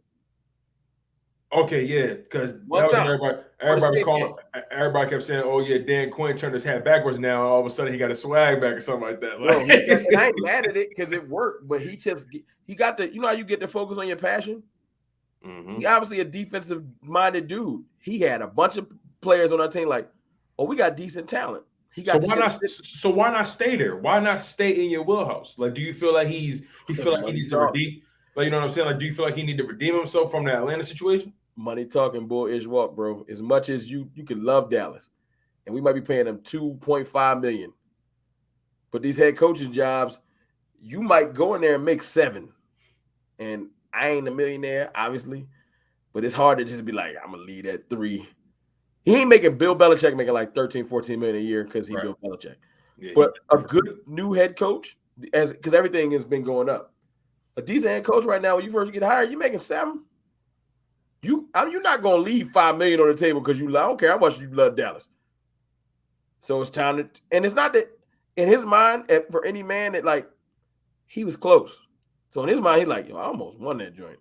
Speaker 1: Okay, yeah, because everybody was calling. Everybody kept saying, "Oh yeah, Dan Quinn turned his hat backwards now. All of a sudden, he got his swag back or something like that."
Speaker 2: Like, and I ain't mad at it because it worked, but he got the. You know how you get to focus on your passion. Mm-hmm. He obviously a defensive minded dude. He had a bunch of players on our team like, "Oh, we got decent talent."
Speaker 1: So why not stay there? Why not stay in your wheelhouse? Like, do you feel like he needs to redeem? Like, you know what I'm saying? Like, do you feel like he need to redeem himself from the Atlanta situation?
Speaker 2: Money talking, boy, is walk, bro. As much as you can love Dallas, and we might be paying them $2.5 million, but these head coaching jobs, you might go in there and make $7 million. And I ain't a millionaire, obviously, but it's hard to just be like, I'm gonna lead at $3 million. He ain't making Bill Belichick making like $13, $14 million a year because he Bill Belichick. Yeah, but a good new head coach, because everything has been going up. A decent head coach right now, when you first get hired, you're making $7 million. You're not gonna leave $5 million on the table because I don't care how much you love Dallas. So it's time to, and it's not that in his mind, for any man that like he was close. So in his mind, he's like, yo, I almost won that joint.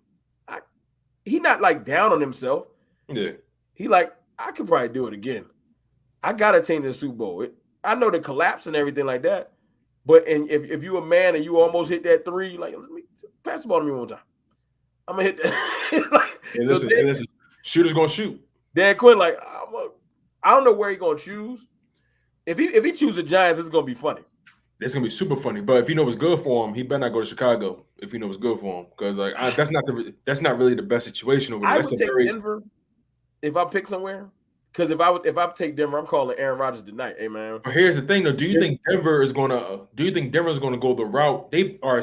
Speaker 2: He not like down on himself.
Speaker 1: Yeah.
Speaker 2: He like, I could probably do it again. I got a team to the Super Bowl. I know the collapse and everything like that. But if you a man and you almost hit that 3, like, let me pass the ball to me one time. I'm gonna hit that.
Speaker 1: Listen, shooter's gonna shoot.
Speaker 2: Dan Quinn, like, I don't know where he's gonna choose. If he chooses the Giants, it's gonna be funny.
Speaker 1: It's gonna be super funny. But if you know what's good for him, he better not go to Chicago. If you know what's good for him, because like that's not really the best situation over there.
Speaker 2: I would take Denver if I pick somewhere. Because if I take Denver, I'm calling Aaron Rodgers tonight. Hey man.
Speaker 1: But here's the thing though. Do you think Denver's gonna go the route?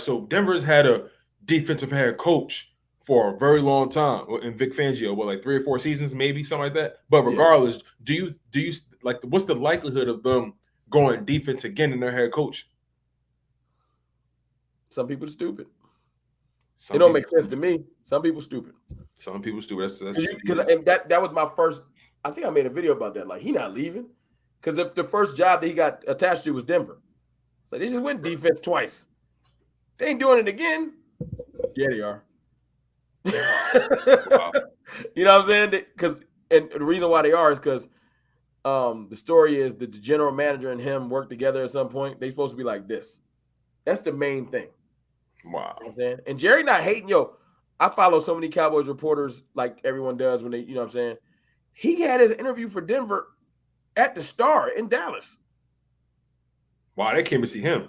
Speaker 1: So Denver's had a defensive head coach for a very long time in Vic Fangio, like 3 or 4 seasons, maybe something like that. But regardless, do you like what's the likelihood of them going defense again in their head coach?
Speaker 2: Some people are stupid. It don't make sense to me. Some people stupid.
Speaker 1: Some people stupid.
Speaker 2: Because that was my first. I think I made a video about that. Like, he not leaving. Because the first job that he got attached to was Denver. So they just went defense twice. They ain't doing it again. Yeah, they are. Wow. You know what I'm saying? Because and the reason why they are is because the story is that the general manager and him work together at some point. They're supposed to be like this. That's the main thing.
Speaker 1: Wow.
Speaker 2: You know what I'm saying? And Jerry not hating. Yo, I follow so many Cowboys reporters like everyone does when they, you know what I'm saying? He had his interview for Denver at the Star in Dallas.
Speaker 1: Wow, they came to see him.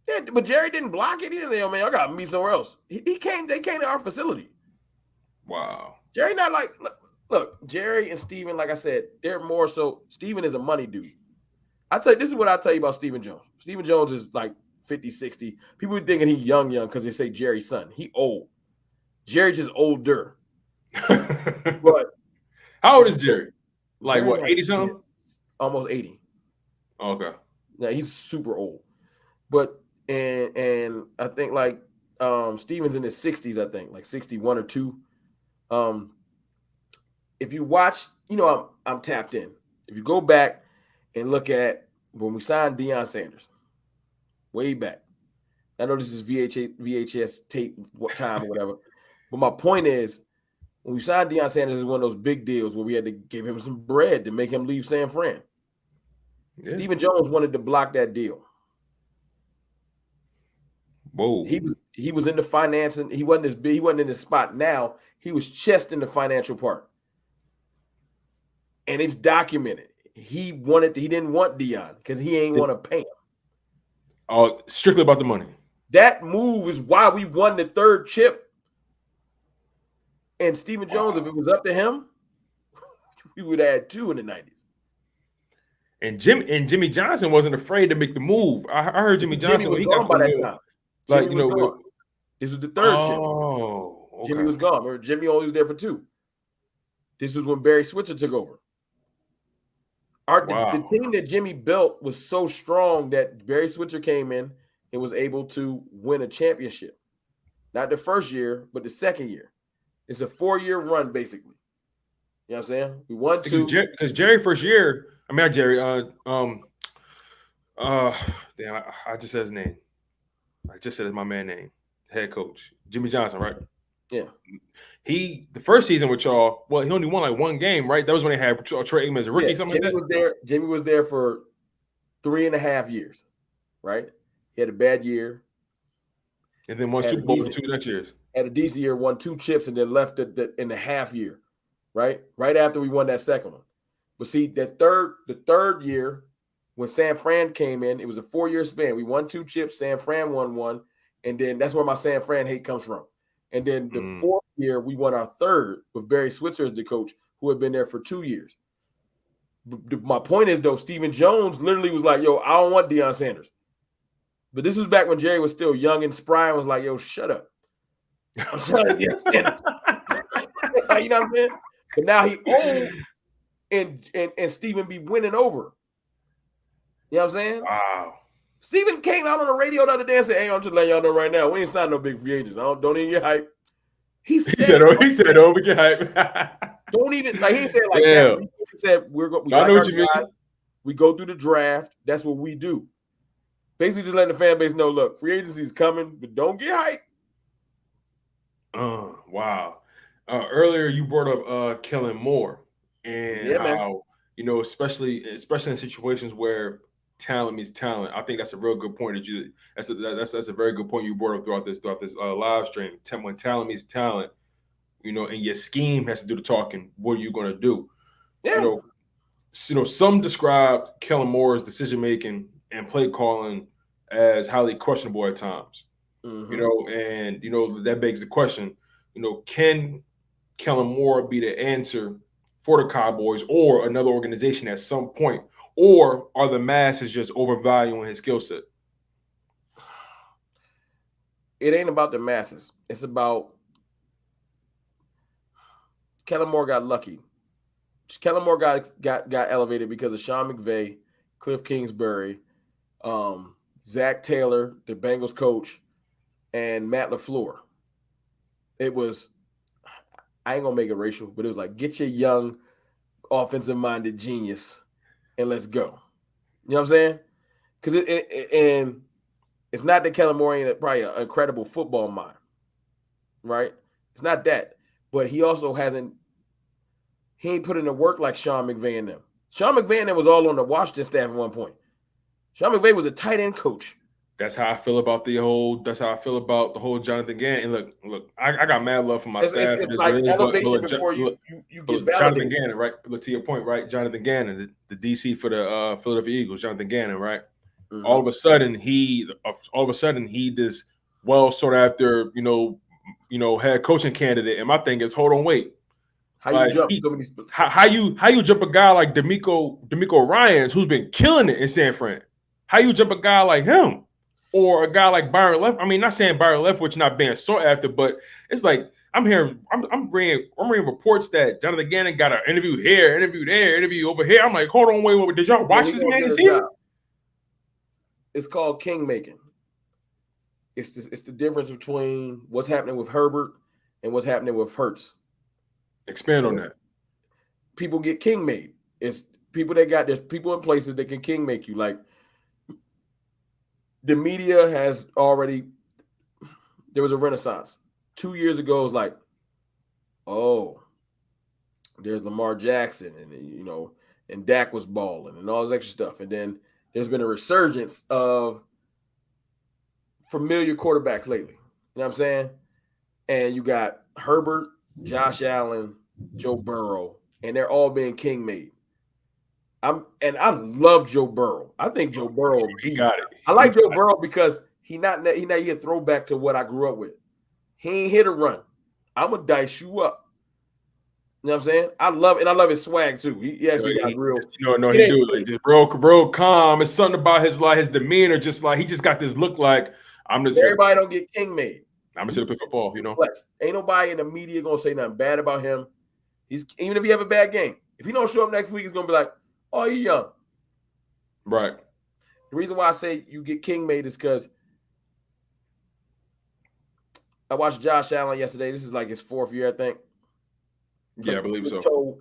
Speaker 2: Yeah, but Jerry didn't block it. He didn't say, "Oh man, I got to meet somewhere else." He came. They came to our facility.
Speaker 1: Wow.
Speaker 2: Jerry not like look. Jerry and Steven, like I said, they're more so. Steven is a money dude. I tell you, this is what I tell you about Steven Jones. Steven Jones is like 50, 60. People are thinking he's young because they say Jerry's son. He old. Jerry's just older. But
Speaker 1: how old is Jerry? Like
Speaker 2: Jerry,
Speaker 1: what, 80 something?
Speaker 2: Almost 80.
Speaker 1: Okay.
Speaker 2: Yeah, he's super old. But and I think like Steven's in his 60s, I think, like 61 or 2. If you watch, you know, I'm tapped in. If you go back and look at when we signed Deion Sanders, way back. I know this is VHS tape time or whatever. But my point is, when we signed Deion Sanders, is one of those big deals where we had to give him some bread to make him leave San Fran. Yeah. Steven Jones wanted to block that deal.
Speaker 1: Whoa.
Speaker 2: He was in the financing. He wasn't as big. He wasn't in the spot now. He was chesting the financial part. And it's documented. He didn't want Deion because he ain't want to pay him.
Speaker 1: Oh, strictly about the money.
Speaker 2: That move is why we won the 3rd chip. And Steven Jones, if it was up to him, we would add 2 in the 90s.
Speaker 1: And Jimmy Johnson wasn't afraid to make the move. I heard Jimmy Johnson
Speaker 2: was gone by that time.
Speaker 1: Like,
Speaker 2: Jimmy was gone. This was the 3rd chip.
Speaker 1: Oh, okay.
Speaker 2: Jimmy was gone. Remember, Jimmy only was there for 2. This was when Barry Switzer took over. The team that Jimmy built was so strong that Barry Switzer came in and was able to win a championship. Not the first year, but the second year. It's a 4-year run, basically. You know what I'm saying? We won 2.
Speaker 1: Because Jerry first year, I mean, not Jerry, damn, I just said his name. I just said my man's name. Head coach. Jimmy Johnson, right?
Speaker 2: Yeah.
Speaker 1: The first season with y'all, well, he only won like 1 game, right? That was when they had Troy Aikman as a rookie, something like that.
Speaker 2: Jimmy was there for 3.5 years, right? He had a bad year.
Speaker 1: And then won Super Bowl for 2 next years.
Speaker 2: Had a decent year, won 2 chips, and then left in the half year, right? Right after we won that second one. But see, the third year, when San Fran came in, it was a 4-year span. We won 2 chips, San Fran won 1, and then that's where my San Fran hate comes from. And then the 4th year, we won our 3rd with Barry Switzer as the coach, who had been there for 2 years. My point is, though, Steven Jones literally was like, yo, I don't want Deion Sanders. But this was back when Jerry was still young and spry and was like, yo, shut up. I'm trying to Deion Sanders. You know what I'm saying? But now he old and Steven be winning over. You know what I'm saying?
Speaker 1: Wow.
Speaker 2: Steven came out on the radio the other day and said, hey, I'm just letting y'all know right now, we ain't signed no big free agents. Don't even get hype. He said,
Speaker 1: "Oh, we get hype."
Speaker 2: Don't even like he said like that. He said we like our guys. We go through the draft. That's what we do. Basically, just letting the fan base know, look, free agency is coming, but don't get hype.
Speaker 1: Wow. Earlier you brought up Kellen Moore and how especially in situations where talent meets talent. I think that's a real good point that's a very good point you brought up throughout this live stream. When talent meets talent, and your scheme has to do the talking. What are you going to do?
Speaker 2: Yeah.
Speaker 1: Some describe Kellen Moore's decision making and play calling as highly questionable at times. That begs the question. Can Kellen Moore be the answer for the Cowboys or another organization at some point? Or are the masses just overvaluing his skill set?
Speaker 2: It ain't about the masses. It's about Kellen Moore got lucky. Kellen Moore got elevated because of Sean McVay, Cliff Kingsbury, Zach Taylor, the Bengals coach, and Matt LaFleur. It was, I ain't gonna make it racial, but it was like, get your young offensive-minded genius and let's go. You know what I'm saying? Because it's not that Kellen Moore ain't probably an incredible football mind, right? It's not that. but he also he ain't put in the work like Sean McVay and them. Sean McVay and them was all on the Washington staff at one point. Sean McVay was a tight end coach.
Speaker 1: That's how I feel about the whole Jonathan Gannon. And look, I got mad love for my staff.
Speaker 2: It's like elevation before you get validated.
Speaker 1: Jonathan Gannon, right? Look, to your point, right? Jonathan Gannon, the DC for the Philadelphia Eagles, Jonathan Gannon, right? Mm-hmm. All of a sudden he just sought after, head coaching candidate. And my thing is, hold on, wait. How you jump a guy like D'Amico Ryans, who's been killing it in San Fran? How you jump a guy like him? Or a guy like Byron Leftwich? I mean, not saying Byron Leftwich not being sought after, but it's like I'm reading reports that Jonathan Gannon got an interview here, interview there, interview over here. I'm like, hold on, wait, did y'all watch this man this season?
Speaker 2: It's called king making. It's the difference between what's happening with Herbert and what's happening with Hurts.
Speaker 1: Expand on that.
Speaker 2: People get king made. It's people there's people in places that can king make you. Like, the media has already, there was a renaissance. 2 years ago, it was like, oh, there's Lamar Jackson and, and Dak was balling and all this extra stuff. And then there's been a resurgence of familiar quarterbacks lately. You know what I'm saying? And you got Herbert, Josh Allen, Joe Burrow, and they're all being king made. I love Joe Burrow. I think Joe Burrow.
Speaker 1: He got it.
Speaker 2: I like Joe Burrow because he a throwback to what I grew up with. He ain't hit a run. I'm gonna dice you up. You know what I'm saying? I love his swag too. He actually got real.
Speaker 1: He do like just real calm. It's something about his demeanor. Just like he just got this look like I'm just.
Speaker 2: Everybody don't get king made.
Speaker 1: I'm just gonna play football.
Speaker 2: Ain't nobody in the media gonna say nothing bad about him. Even if he have a bad game, if he don't show up next week, he's gonna be like, oh, you're young.
Speaker 1: Right.
Speaker 2: The reason why I say you get king made is because I watched Josh Allen yesterday. This is like his 4th year, I think.
Speaker 1: Yeah, I believe so.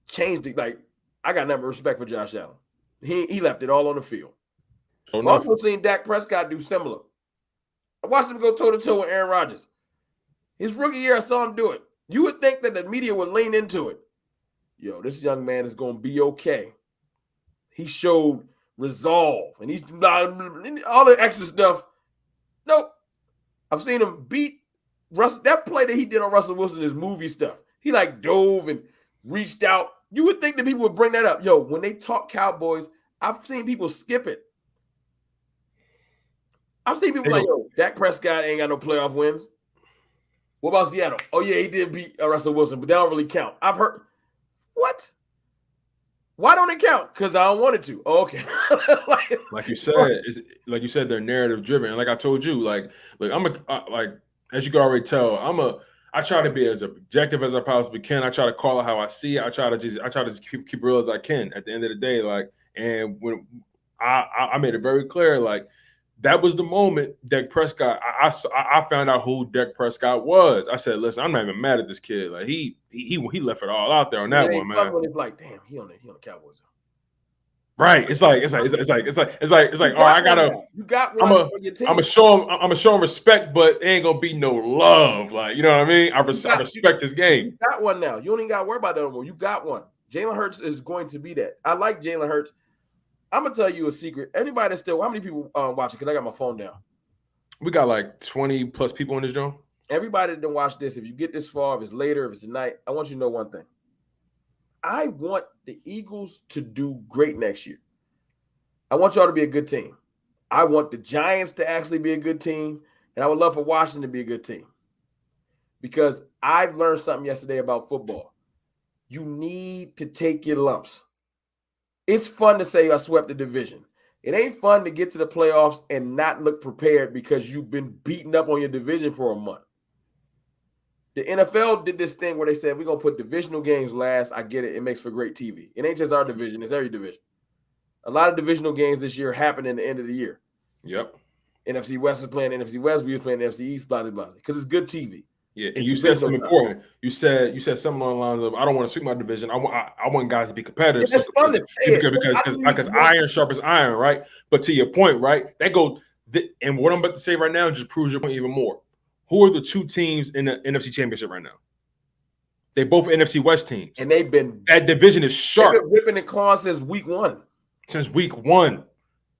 Speaker 2: Changed it. Like, I got nothing but respect for Josh Allen. He left it all on the field. I've also seen Dak Prescott do similar. I watched him go toe-to-toe with Aaron Rodgers. His rookie year, I saw him do it. You would think that the media would lean into it. Yo, this young man is going to be okay. He showed resolve, and he's all the extra stuff. Nope. I've seen him beat Russell. That play that he did on Russell Wilson is movie stuff. He like dove and reached out. You would think that people would bring that up. Yo, when they talk Cowboys, I've seen people skip it. I've seen people like, yo, Dak Prescott ain't got no playoff wins. What about Seattle? Oh, yeah, he did beat Russell Wilson, but that don't really count. I've heard. What? Why don't it count? Because I don't want it to. Oh, okay.
Speaker 1: like you said, they're narrative driven. And like I told you, as you can already tell, I try to be as objective as I possibly can. I try to call it how I see it. I try to just keep real as I can at the end of the day. And when I made it very clear, that was the moment Dak Prescott. I found out who Dak Prescott was. I said, "Listen, I'm not even mad at this kid. Like he left it all out there on that one, man."
Speaker 2: It's like, damn, he on the Cowboys.
Speaker 1: Right? It's like, all right, I gotta.
Speaker 2: You got one for your team.
Speaker 1: I'm gonna show him respect, but it ain't gonna be no love. Like, you know what I mean? I respect his game.
Speaker 2: You got one now. You don't even got to worry about that anymore. You got one. Jalen Hurts is going to be that. I like Jalen Hurts. I'm gonna tell you a secret. Anybody that's still, how many people watching? Because I got my phone down.
Speaker 1: We got like 20 plus people in this joint.
Speaker 2: Everybody that didn't watch this, if you get this far, if it's later, if it's tonight, I want you to know one thing. I want the Eagles to do great next year. I want y'all to be a good team. I want the Giants to actually be a good team, and I would love for Washington to be a good team. Because I've learned something yesterday about football. You need to take your lumps. It's fun to say I swept the division. It ain't fun to get to the playoffs and not look prepared because you've been beaten up on your division for a month. The NFL did this thing where they said, we're going to put divisional games last. I get it. It makes for great TV. It ain't just our division. It's every division. A lot of divisional games this year happen in the end of the year.
Speaker 1: Yep.
Speaker 2: NFC West is playing NFC West. We was playing NFC East, blah, blah, blah. Because it's good TV.
Speaker 1: Yeah, and you said something important. You said something along the lines of, I don't want to sweep my division. I want guys to be competitive.
Speaker 2: It's fun to say
Speaker 1: because iron sharpens iron, right? But to your point, right? And what I'm about to say right now just proves your point even more. Who are the two teams in the NFC Championship right now? They both NFC West teams,
Speaker 2: and they've been
Speaker 1: that division is sharp.
Speaker 2: They've been ripping and clawing since week one.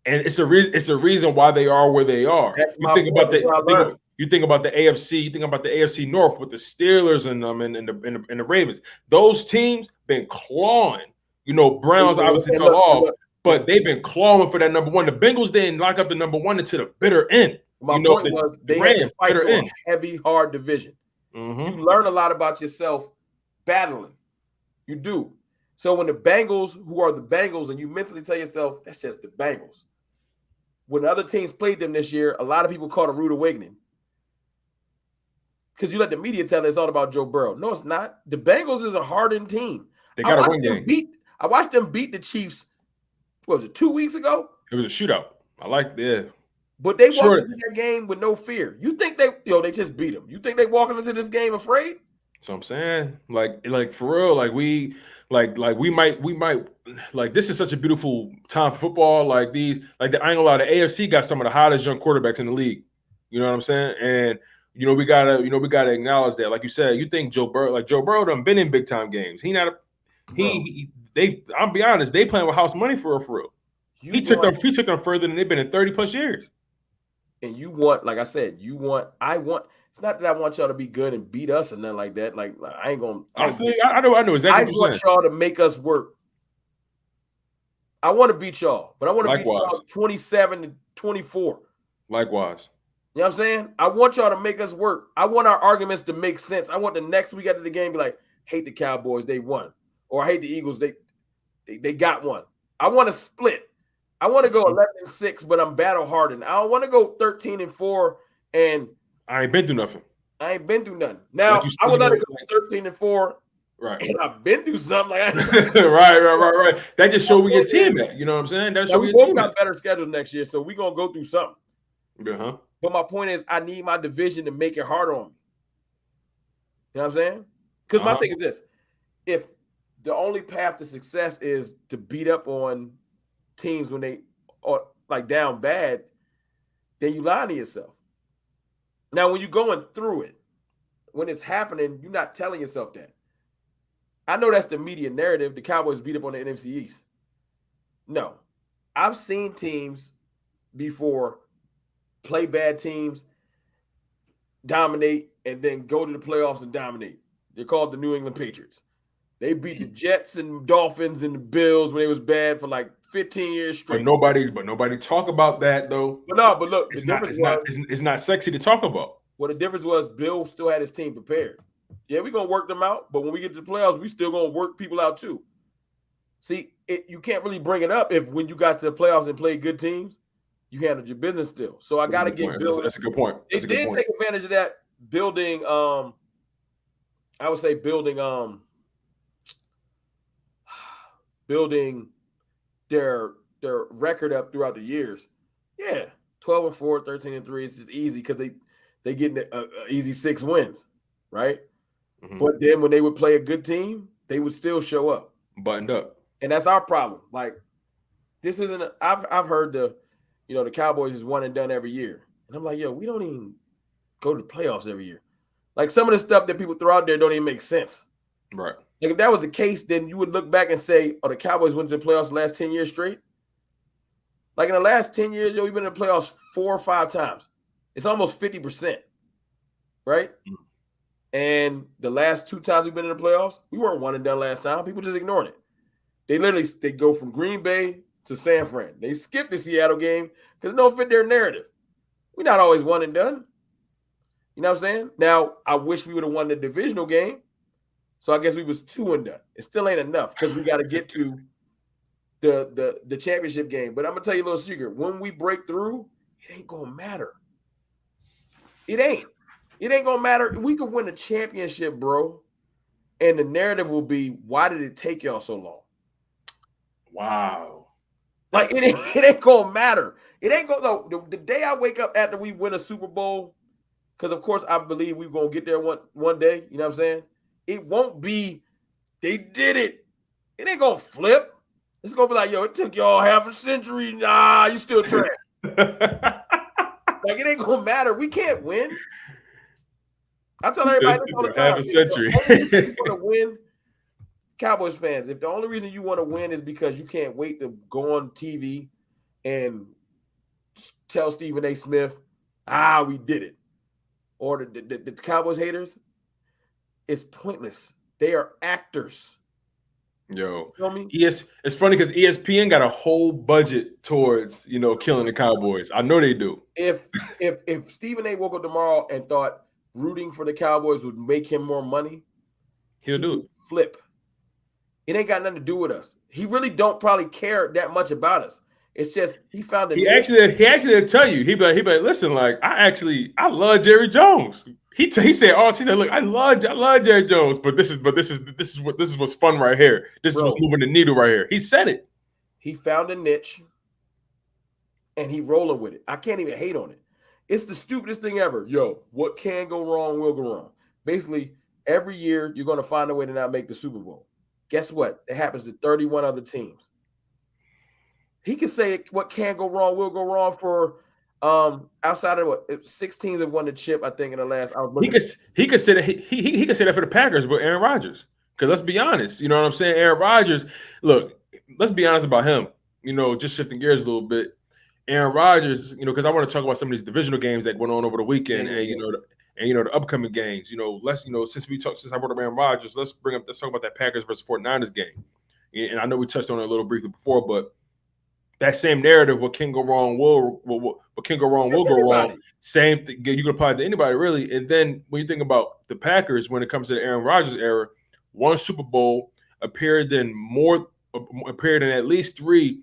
Speaker 1: And it's a reason why they are where they are. You think about the AFC. You think about the AFC North with the Steelers and them and the Ravens. Those teams been clawing. Browns obviously fell off, but they've been clawing for that number one. The Bengals didn't lock up the number one until the bitter end.
Speaker 2: My point was they had to fight for a heavy, hard division. You learn a lot about yourself battling. You do. So when the Bengals, who are the Bengals, and you mentally tell yourself, that's just the Bengals. When other teams played them this year, a lot of people called a rude awakening. Because you let the media tell it's all about Joe Burrow. No, it's not. The Bengals is a hardened team.
Speaker 1: They got a win game.
Speaker 2: I watched them beat the Chiefs, what was it, 2 weeks ago?
Speaker 1: It was a shootout.
Speaker 2: But they walked into that game with no fear. You think they just beat them. You think they walking into this game afraid?
Speaker 1: That's what I'm saying. Like for real, we might this is such a beautiful time for football. I ain't gonna lie, the AFC got some of the hottest young quarterbacks in the league. You know what I'm saying? And we gotta acknowledge that. Like you said, you think Joe Burrow done been in big time games. I'll be honest, they playing with house money for real. He took them further than they've been in 30 plus years.
Speaker 2: And you want, like I said, it's not that I want y'all to be good and beat us or nothing like that. Like I ain't gonna.
Speaker 1: I know exactly.
Speaker 2: I want y'all to make us work. I want to beat y'all, but I want to beat y'all 27-24.
Speaker 1: Likewise.
Speaker 2: You know what I'm saying? I want y'all to make us work. I want our arguments to make sense. I want the next week after the game be like, hate the Cowboys, they won. Or I hate the Eagles, they got one. I want to split. I want to go 11-6, but I'm battle hardened. I don't want to go 13-4 and
Speaker 1: I ain't been through nothing.
Speaker 2: Now I would let it go 13-4.
Speaker 1: Right.
Speaker 2: And I've been through something like
Speaker 1: that. right. That just show we your team at. You know what I'm saying? That show we
Speaker 2: both got better schedules next year, so we're gonna go through something.
Speaker 1: Uh-huh.
Speaker 2: But my point is I need my division to make it harder on me. You know what I'm saying? Because my thing is this: if the only path to success is to beat up on teams when they are like down bad, then you lie to yourself. Now, when you're going through it, when it's happening, you're not telling yourself that. I know that's the media narrative. The Cowboys beat up on the NFC East. No. I've seen teams before play bad teams, dominate, and then go to the playoffs and dominate. They're called the New England Patriots. They beat the Jets and Dolphins and the Bills when it was bad for like 15 years straight.
Speaker 1: But nobody talk about that though.
Speaker 2: But look,
Speaker 1: it's not sexy to talk about.
Speaker 2: Well, the difference was Bill still had his team prepared. Yeah, we're gonna work them out, but when we get to the playoffs, we still gonna work people out too. See, you can't really bring it up if when you got to the playoffs and played good teams, you handled your business still. So I gotta give Bill.
Speaker 1: That's a good point.
Speaker 2: They did take advantage of that building. I would say building their record up throughout the years. Yeah, 12-4, 13-3. It's just easy because they get an easy 6 wins, right? Mm-hmm. But then when they would play a good team, they would still show up
Speaker 1: buttoned up,
Speaker 2: and that's our problem. Like this isn't. I've heard the Cowboys is one and done every year, and I'm like, yo, we don't even go to the playoffs every year. Like some of the stuff that people throw out there don't even make sense.
Speaker 1: Right.
Speaker 2: Like if that was the case, then you would look back and say, oh, the Cowboys went to the playoffs the last 10 years straight. Like in the last 10 years, we've been in the playoffs 4 or 5 times. It's almost 50%, right? Mm-hmm. And the last 2 times we've been in the playoffs, we weren't one and done last time. People just ignoring it. They go from Green Bay to San Fran. They skipped the Seattle game because it don't fit their narrative. We're not always one and done. You know what I'm saying? Now, I wish we would have won the divisional game. So I guess we was 2 and done. It still ain't enough because we got to get to the championship game. But I'm gonna tell you a little secret. When we break through, it ain't gonna matter. It ain't gonna matter. We could win a championship, bro. And the narrative will be, why did it take y'all so long?
Speaker 1: Wow.
Speaker 2: Like it ain't gonna matter. It ain't gonna the day I wake up after we win a Super Bowl, because of course I believe we're gonna get there one day, you know what I'm saying? It won't be, they did it. It ain't gonna flip. It's gonna be like, yo, it took y'all half a century. Nah, you still trash. Like, it ain't gonna matter. We can't win. I tell everybody this all the time.
Speaker 1: Half a century.
Speaker 2: If the only reason you want to win, Cowboys fans, if the only reason you want to win is because you can't wait to go on TV and tell Stephen A. Smith, we did it. Or the Cowboys haters, it's pointless. They are actors.
Speaker 1: Yo,
Speaker 2: you know what I mean?
Speaker 1: It's funny because ESPN got a whole budget towards killing the Cowboys. I know they do.
Speaker 2: If Stephen A. woke up tomorrow and thought rooting for the Cowboys would make him more money,
Speaker 1: he'll do it.
Speaker 2: Flip. It ain't got nothing to do with us. He really don't probably care that much about us. It's just he found
Speaker 1: He actually tell you. He'd be like, listen, like I love Jerry Jones. He said, look, I love Jerry Jones, but this is what's fun right here. This is what's moving the needle right here. He said it.
Speaker 2: He found a niche, and he rolling with it. I can't even hate on it. It's the stupidest thing ever. Yo, what can go wrong will go wrong. Basically, every year you're going to find a way to not make the Super Bowl. Guess what? It happens to 31 other teams. He could say what can go wrong will go wrong for outside of what 6 teams have won the chip. I think in the last.
Speaker 1: He could say that he could say that for the Packers with Aaron Rodgers. Because let's be honest, you know what I'm saying? Aaron Rodgers. Look, let's be honest about him. Just shifting gears a little bit. Aaron Rodgers. Because I want to talk about some of these divisional games that went on over the weekend, the upcoming games. Since I brought up Aaron Rodgers, let's talk about that Packers versus 49ers game. And I know we touched on it a little briefly before, but that same narrative, what can go wrong will go wrong. Same thing you can apply to anybody really. And then when you think about the Packers, when it comes to the Aaron Rodgers era, one Super Bowl, appeared in at least 3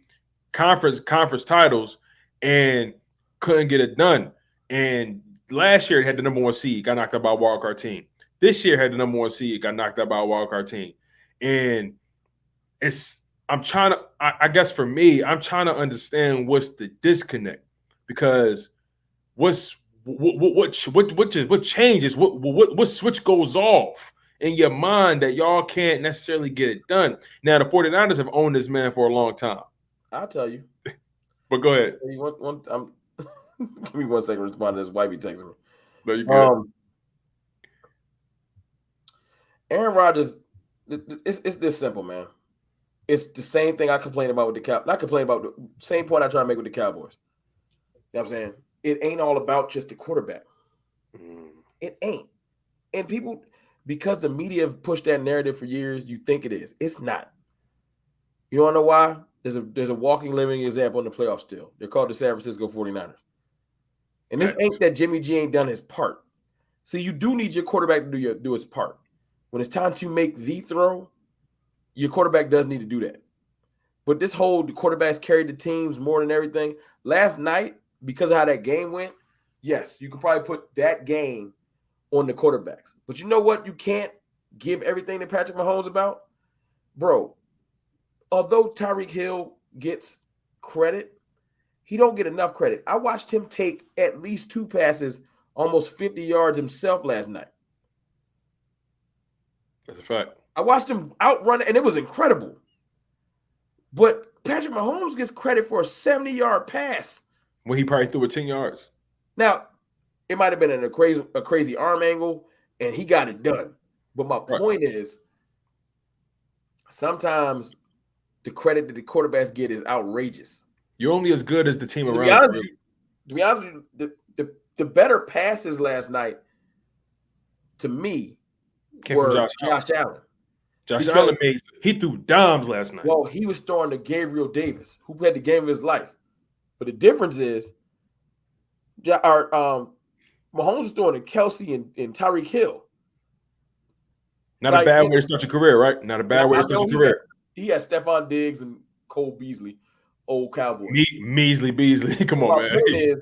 Speaker 1: conference titles, and couldn't get it done. And last year it had the number 1 seed, got knocked out by a wild card team. This year had the number 1 seed, got knocked out by a wild card team. And I guess for me, I'm trying to understand what's the disconnect, because what changes, what switch goes off in your mind that y'all can't necessarily get it done. Now the 49ers have owned this man for a long time.
Speaker 2: I'll tell you.
Speaker 1: But go ahead.
Speaker 2: Give me 1 second to respond to this. Wifey texting me.
Speaker 1: No, you good.
Speaker 2: Aaron Rodgers, it's this simple, man. It's the same thing I complain about with the Cowboys. Not complain about, the same point I try to make with the Cowboys. You know what I'm saying? It ain't all about just the quarterback. It ain't. And people, because the media have pushed that narrative for years, you think it is. It's not. You want to know why? There's a walking, living example in the playoffs still. They're called the San Francisco 49ers. And this ain't that Jimmy G ain't done his part. See, you do need your quarterback to do his part. When it's time to make the throw, your quarterback does need to do that. But this whole the quarterbacks carried the teams more than everything. Last night, because of how that game went, yes, you could probably put that game on the quarterbacks. But you know what? You can't give everything to Patrick Mahomes about? Bro, although Tyreek Hill gets credit, he don't get enough credit. I watched him take at least 2 passes, almost 50 yards himself last night.
Speaker 1: That's a fact.
Speaker 2: I watched him outrun, and it was incredible. But Patrick Mahomes gets credit for a 70-yard pass.
Speaker 1: When he probably threw it 10 yards.
Speaker 2: Now, it might have been in a crazy arm angle, and he got it done. But my point is, sometimes the credit that the quarterbacks get is outrageous.
Speaker 1: You're only as good as the team around you.
Speaker 2: To be honest with you, the better passes last night, to me, were Josh Allen.
Speaker 1: Josh Allen he threw dimes last night.
Speaker 2: Well, he was throwing to Gabriel Davis, who had the game of his life. But the difference is, Mahomes was throwing to Kelsey and Tyreek Hill.
Speaker 1: Not a bad way to start your career, right? Not a bad way to start your career.
Speaker 2: He had Stephon Diggs and Cole Beasley, old Cowboys.
Speaker 1: Measly Beasley. Come on, man.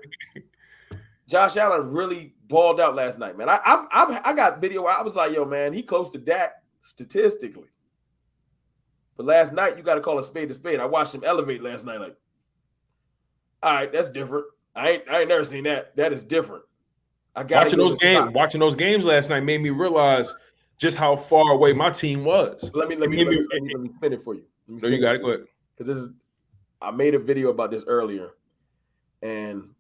Speaker 2: Josh Allen really balled out last night, man. I got video where I was like, yo, man, he close to Dak statistically. But last night, you got to call a spade a spade. I watched him elevate last night. Like, all right, that's different. I ain't never seen that. That is different.
Speaker 1: Watching those games last night made me realize just how far away my team was.
Speaker 2: Let me spin it for you.
Speaker 1: No, you got it. Go ahead.
Speaker 2: Because I made a video about this earlier, and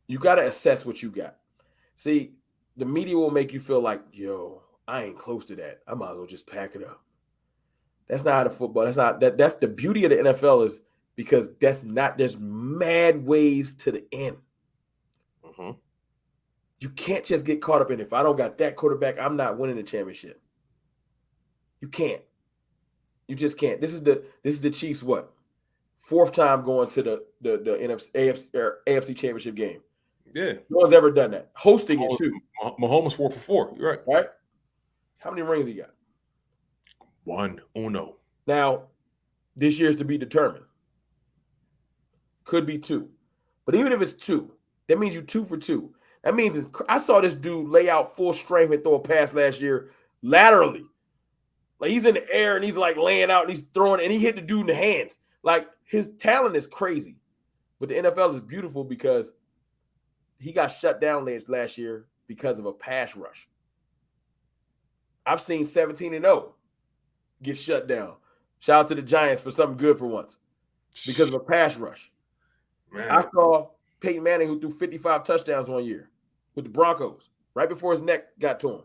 Speaker 2: you got to assess what you got. See, the media will make you feel like, yo, I ain't close to that. I might as well just pack it up. That's not how the football. That's the beauty of the NFL is because there's mad ways to the end.
Speaker 1: Mm-hmm.
Speaker 2: You can't just get caught up in, if I don't got that quarterback, I'm not winning the championship. You can't. You just can't. This is the Chiefs, what? 4th time going to the AFC Championship game.
Speaker 1: Yeah.
Speaker 2: No one's ever done that. Hosting it too.
Speaker 1: Mahomes 4 for 4. You're right.
Speaker 2: Right? How many rings he got?
Speaker 1: 1. Uno.
Speaker 2: Now, this year's to be determined. Could be 2. But even if it's 2, that means you 2 for 2. That means I saw this dude lay out full strength and throw a pass last year laterally. Like he's in the air and he's like laying out and he's throwing and he hit the dude in the hands. Like his talent is crazy. But the NFL is beautiful because he got shut down last year because of a pass rush. I've seen 17-0 get shut down. Shout out to the Giants for something good for once because of a pass rush. Man. I saw Peyton Manning, who threw 55 touchdowns one year with the Broncos, right before his neck got to him,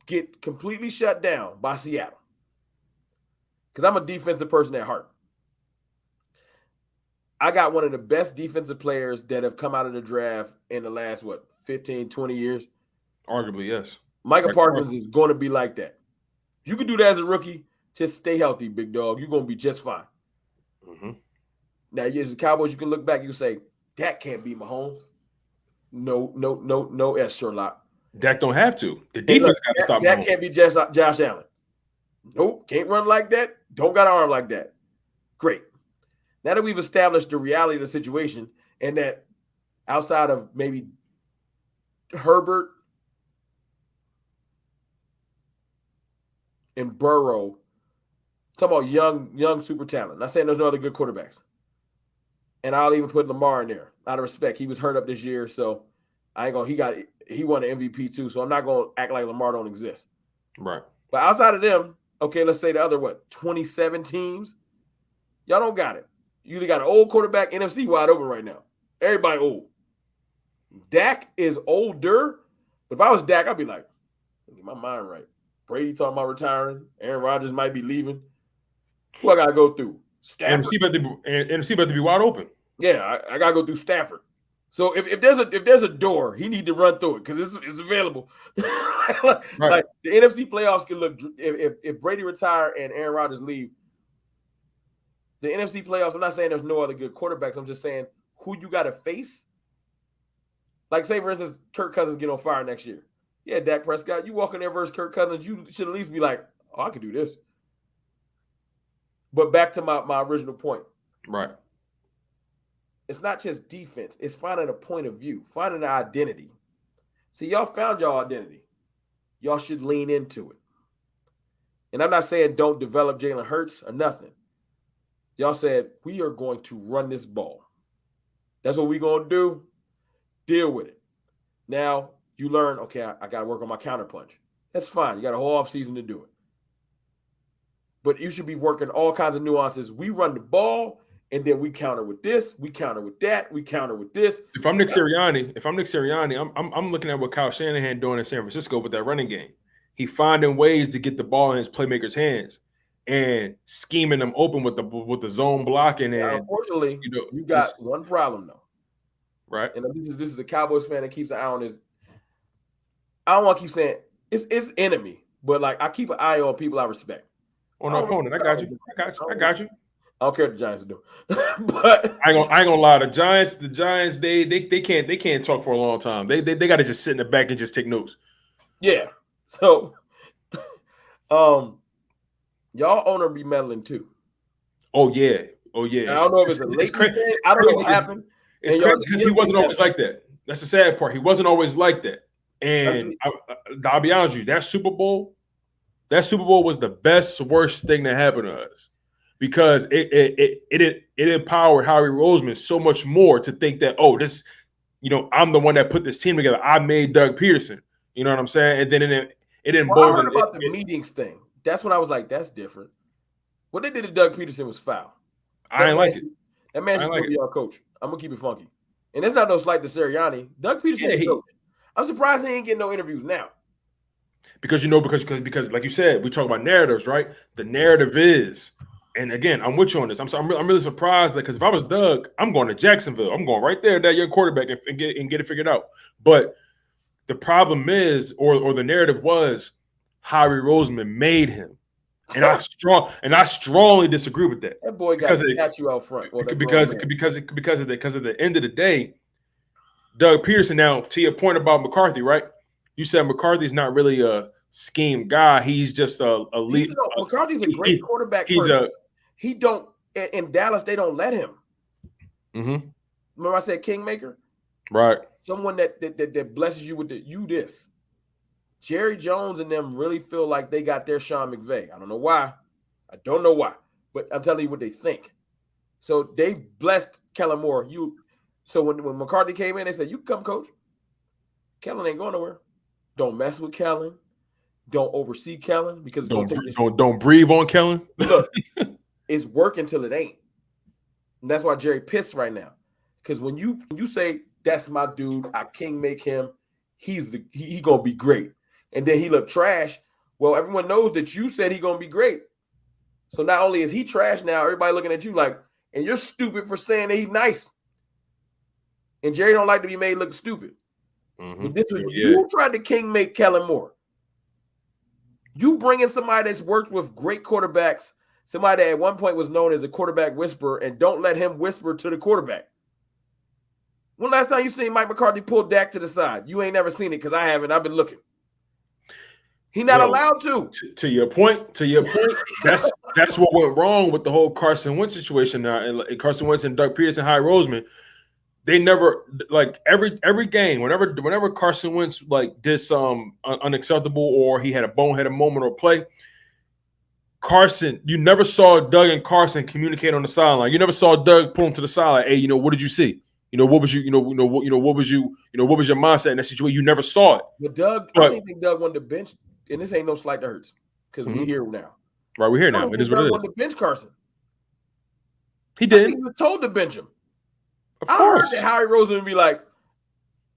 Speaker 2: get completely shut down by Seattle. Because I'm a defensive person at heart. I got one of the best defensive players that have come out of the draft in the last, 15, 20 years?
Speaker 1: Arguably, yes.
Speaker 2: Michael Parsons is going to be like that. If you can do that as a rookie, just stay healthy, big dog. You're going to be just fine.
Speaker 1: Mm-hmm.
Speaker 2: Now, as the Cowboys, you can look back, you can say, Dak can't beat Mahomes. No, Sherlock.
Speaker 1: Dak don't have to. The defense got to stop
Speaker 2: Dak can't be Josh Allen. Nope, can't run like that. Don't got an arm like that. Great. Now that we've established the reality of the situation and that outside of maybe Herbert and Burrow, talking about young super talent. Not saying there's no other good quarterbacks. And I'll even put Lamar in there. Out of respect, he was hurt up this year, so I ain't gonna. He won an MVP too, so I'm not gonna act like Lamar don't exist.
Speaker 1: Right.
Speaker 2: But outside of them, okay, let's say the other 27 teams, y'all don't got it. You either got an old quarterback, NFC wide open right now. Everybody old. Dak is older, but if I was Dak, I'd be like, get my mind right. Brady talking about retiring. Aaron Rodgers might be leaving. Who I gotta go through? Stafford.
Speaker 1: NFC about to be wide open.
Speaker 2: Yeah, I gotta go through Stafford. So if there's a door, he need to run through it because it's available. Right. Like the NFC playoffs can look if Brady retire and Aaron Rodgers leave. The NFC playoffs, I'm not saying there's no other good quarterbacks. I'm just saying who you got to face. Like, say, for instance, Kirk Cousins get on fire next year. Yeah, Dak Prescott, you walk in there versus Kirk Cousins, you should at least be like, oh, I can do this. But back to my original point.
Speaker 1: Right.
Speaker 2: It's not just defense. It's finding a point of view, finding an identity. See, y'all found y'all identity. Y'all should lean into it. And I'm not saying don't develop Jalen Hurts or nothing. Y'all said, we are going to run this ball. That's what we're going to do. Deal with it. Now, you learn, okay, I got to work on my counterpunch. That's fine. You got a whole offseason to do it. But you should be working all kinds of nuances. We run the ball, and then we counter with this, we counter with that, we counter with this.
Speaker 1: If I'm Nick Sirianni, I'm looking at what Kyle Shanahan doing in San Francisco with that running game. He finding ways to get the ball in his playmakers' hands and scheming them open with the zone blocking. And
Speaker 2: unfortunately, you got one problem though.
Speaker 1: Right.
Speaker 2: And this is a Cowboys fan that keeps an eye on this. I don't want to keep saying it's enemy, but like I keep an eye on people I respect.
Speaker 1: On our opponent. I got you. I got you.
Speaker 2: I don't care what the Giants do. But
Speaker 1: I ain't gonna lie. The Giants, they can't talk for a long time. They gotta just sit in the back and just take notes.
Speaker 2: Yeah. So y'all owner be meddling too.
Speaker 1: Oh yeah.
Speaker 2: I don't know if it's a late thing. I don't know what happened.
Speaker 1: It's crazy because he wasn't always like that. That's the sad part. He wasn't always like that. And I'll be honest with you, that Super Bowl was the best, worst thing that happened to us because it empowered Howie Roseman so much more to think that, oh, this, I'm the one that put this team together. I made Doug Peterson. You know what I'm saying? And then it
Speaker 2: emboldened. I heard about the meetings thing. That's when I was like, that's different. What they did to Doug Peterson was foul.
Speaker 1: I ain't like it.
Speaker 2: That man should be our coach. I'm gonna keep it funky. And it's not no slight to Sirianni. Doug Peterson is coach. I'm surprised he ain't getting no interviews now.
Speaker 1: Because like you said, we talk about narratives, right? The narrative is, and again, I'm with you on this. I'm really surprised that, because if I was Doug, I'm going to Jacksonville. I'm going right there, that your quarterback, and get it figured out. But the problem is, or the narrative was, Howie Roseman made him. And I strongly disagree with that.
Speaker 2: That boy got a statue out front.
Speaker 1: Because of the end of the day, Doug Peterson. Now, to your point about McCarthy, right? You said McCarthy's not really a scheme guy. He's just a lead.
Speaker 2: McCarthy's a great quarterback. He don't in Dallas. They don't let him.
Speaker 1: Mm-hmm.
Speaker 2: Remember I said kingmaker,
Speaker 1: right?
Speaker 2: Someone that blesses you with this. Jerry Jones and them really feel like they got their Sean McVay. I don't know why. But I'm telling you what they think. So they've blessed Kellen Moore. So when McCarthy came in, they said, "You come, coach. Kellen ain't going nowhere. Don't mess with Kellen. Don't oversee Kellen, because
Speaker 1: don't breathe on Kellen."
Speaker 2: Look, it's working till it ain't. And that's why Jerry pissed right now. Because when you say, "That's my dude, I king make him, he gonna be great," and then he looked trash, well, everyone knows that you said he gonna be great. So not only is he trash now, everybody looking at you like, and you're stupid for saying that he's nice. And Jerry don't like to be made look stupid.
Speaker 1: Mm-hmm.
Speaker 2: But this was you tried to king make Kellen Moore. You bring in somebody that's worked with great quarterbacks, somebody that at one point was known as a quarterback whisperer, and don't let him whisper to the quarterback. When last time you seen Mike McCarthy pull Dak to the side? You ain't never seen it, because I haven't. I've been looking. He's not allowed to.
Speaker 1: To your point, that's what went wrong with the whole Carson Wentz situation now. And Carson Wentz and Doug Peterson, Howie Roseman, they never, like, every game, whenever Carson Wentz did some unacceptable, or he had a boneheaded moment or play, Carson, you never saw Doug and Carson communicate on the sideline. You never saw Doug pull him to the sideline. Hey, what did you see? What was your mindset in that situation? You never saw it.
Speaker 2: But Doug, I don't think Doug wanted to bench, and this ain't no slight to Hurts, because we here now.
Speaker 1: Right, we're here now. It is what it is.
Speaker 2: Doug wanted to bench Carson.
Speaker 1: He did.
Speaker 2: He was told to bench him.
Speaker 1: Of course.
Speaker 2: I heard that Howie Roseman would be like,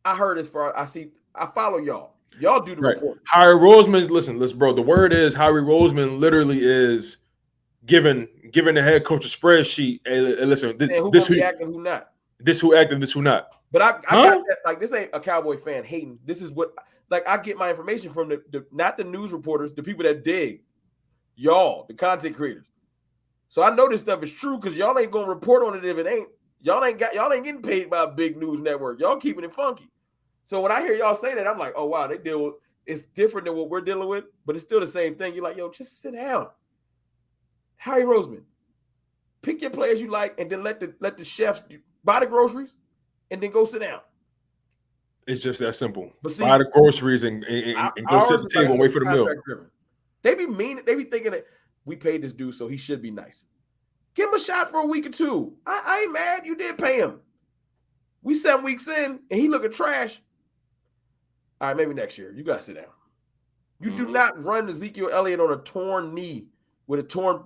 Speaker 2: I heard as far I follow y'all. Y'all do the report.
Speaker 1: Howie Roseman, listen, bro. The word is Howie Roseman literally is giving the head coach a spreadsheet. Hey, listen,
Speaker 2: who acting, who not.
Speaker 1: This who active, this who not.
Speaker 2: But I got that, like, this ain't a Cowboy fan hating. This is what, like, I get my information from the not the news reporters, the people that dig. Y'all, the content creators. So I know this stuff is true, because y'all ain't gonna report on it if it ain't. Y'all ain't getting paid by a big news network. Y'all keeping it funky. So when I hear y'all say that, I'm like, oh wow, they deal with, it's different than what we're dealing with, but it's still the same thing. You're like, yo, just sit down. Howie Roseman, pick your players you like, and then let the chefs buy the groceries, and then go sit down.
Speaker 1: It's just that simple.
Speaker 2: But see,
Speaker 1: buy the groceries and go sit at the table and wait for the meal.
Speaker 2: They be mean. They be thinking that we paid this dude, so he should be nice. Give him a shot for a week or two. I ain't mad. You did pay him. We 7 weeks in, and he looking trash. All right, maybe next year. You got to sit down. You do not run Ezekiel Elliott on a torn knee with a torn,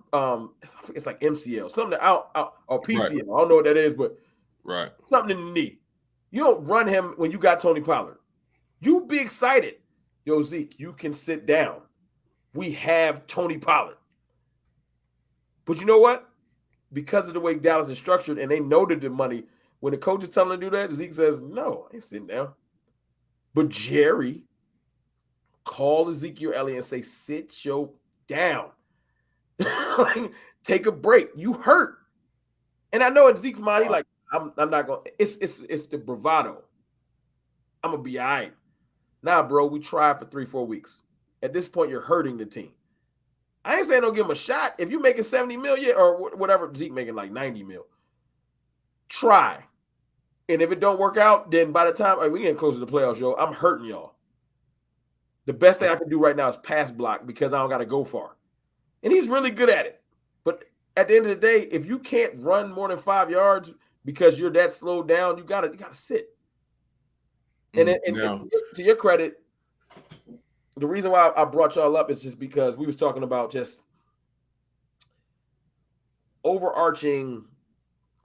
Speaker 2: it's like MCL, something out or PCL. Right. I don't know what that is, but something in the knee. You don't run him when you got Tony Pollard. You be excited. Yo, Zeke, you can sit down. We have Tony Pollard. But you know what? Because of the way Dallas is structured, and they noted the money, when the coach is telling him to do that, Zeke says, no, I ain't sitting down. But Jerry called Ezekiel Elliott and say, sit your down. Take a break. You hurt. And I know in Zeke's mind, he's like, I'm not going to. It's the bravado. I'm going to be all right. Nah, bro, we tried for 3-4 weeks. At this point, you're hurting the team. I ain't saying don't give him a shot. If you're making 70 million or whatever, Zeke making like 90 mil, try. And if it don't work out, then by the time we getting close to the playoffs, yo, I'm hurting y'all. The best thing I can do right now is pass block, because I don't got to go far. And he's really good at it. But at the end of the day, if you can't run more than 5 yards because you're that slowed down, you gotta sit. And to your credit, the reason why I brought y'all up is just because we was talking about just overarching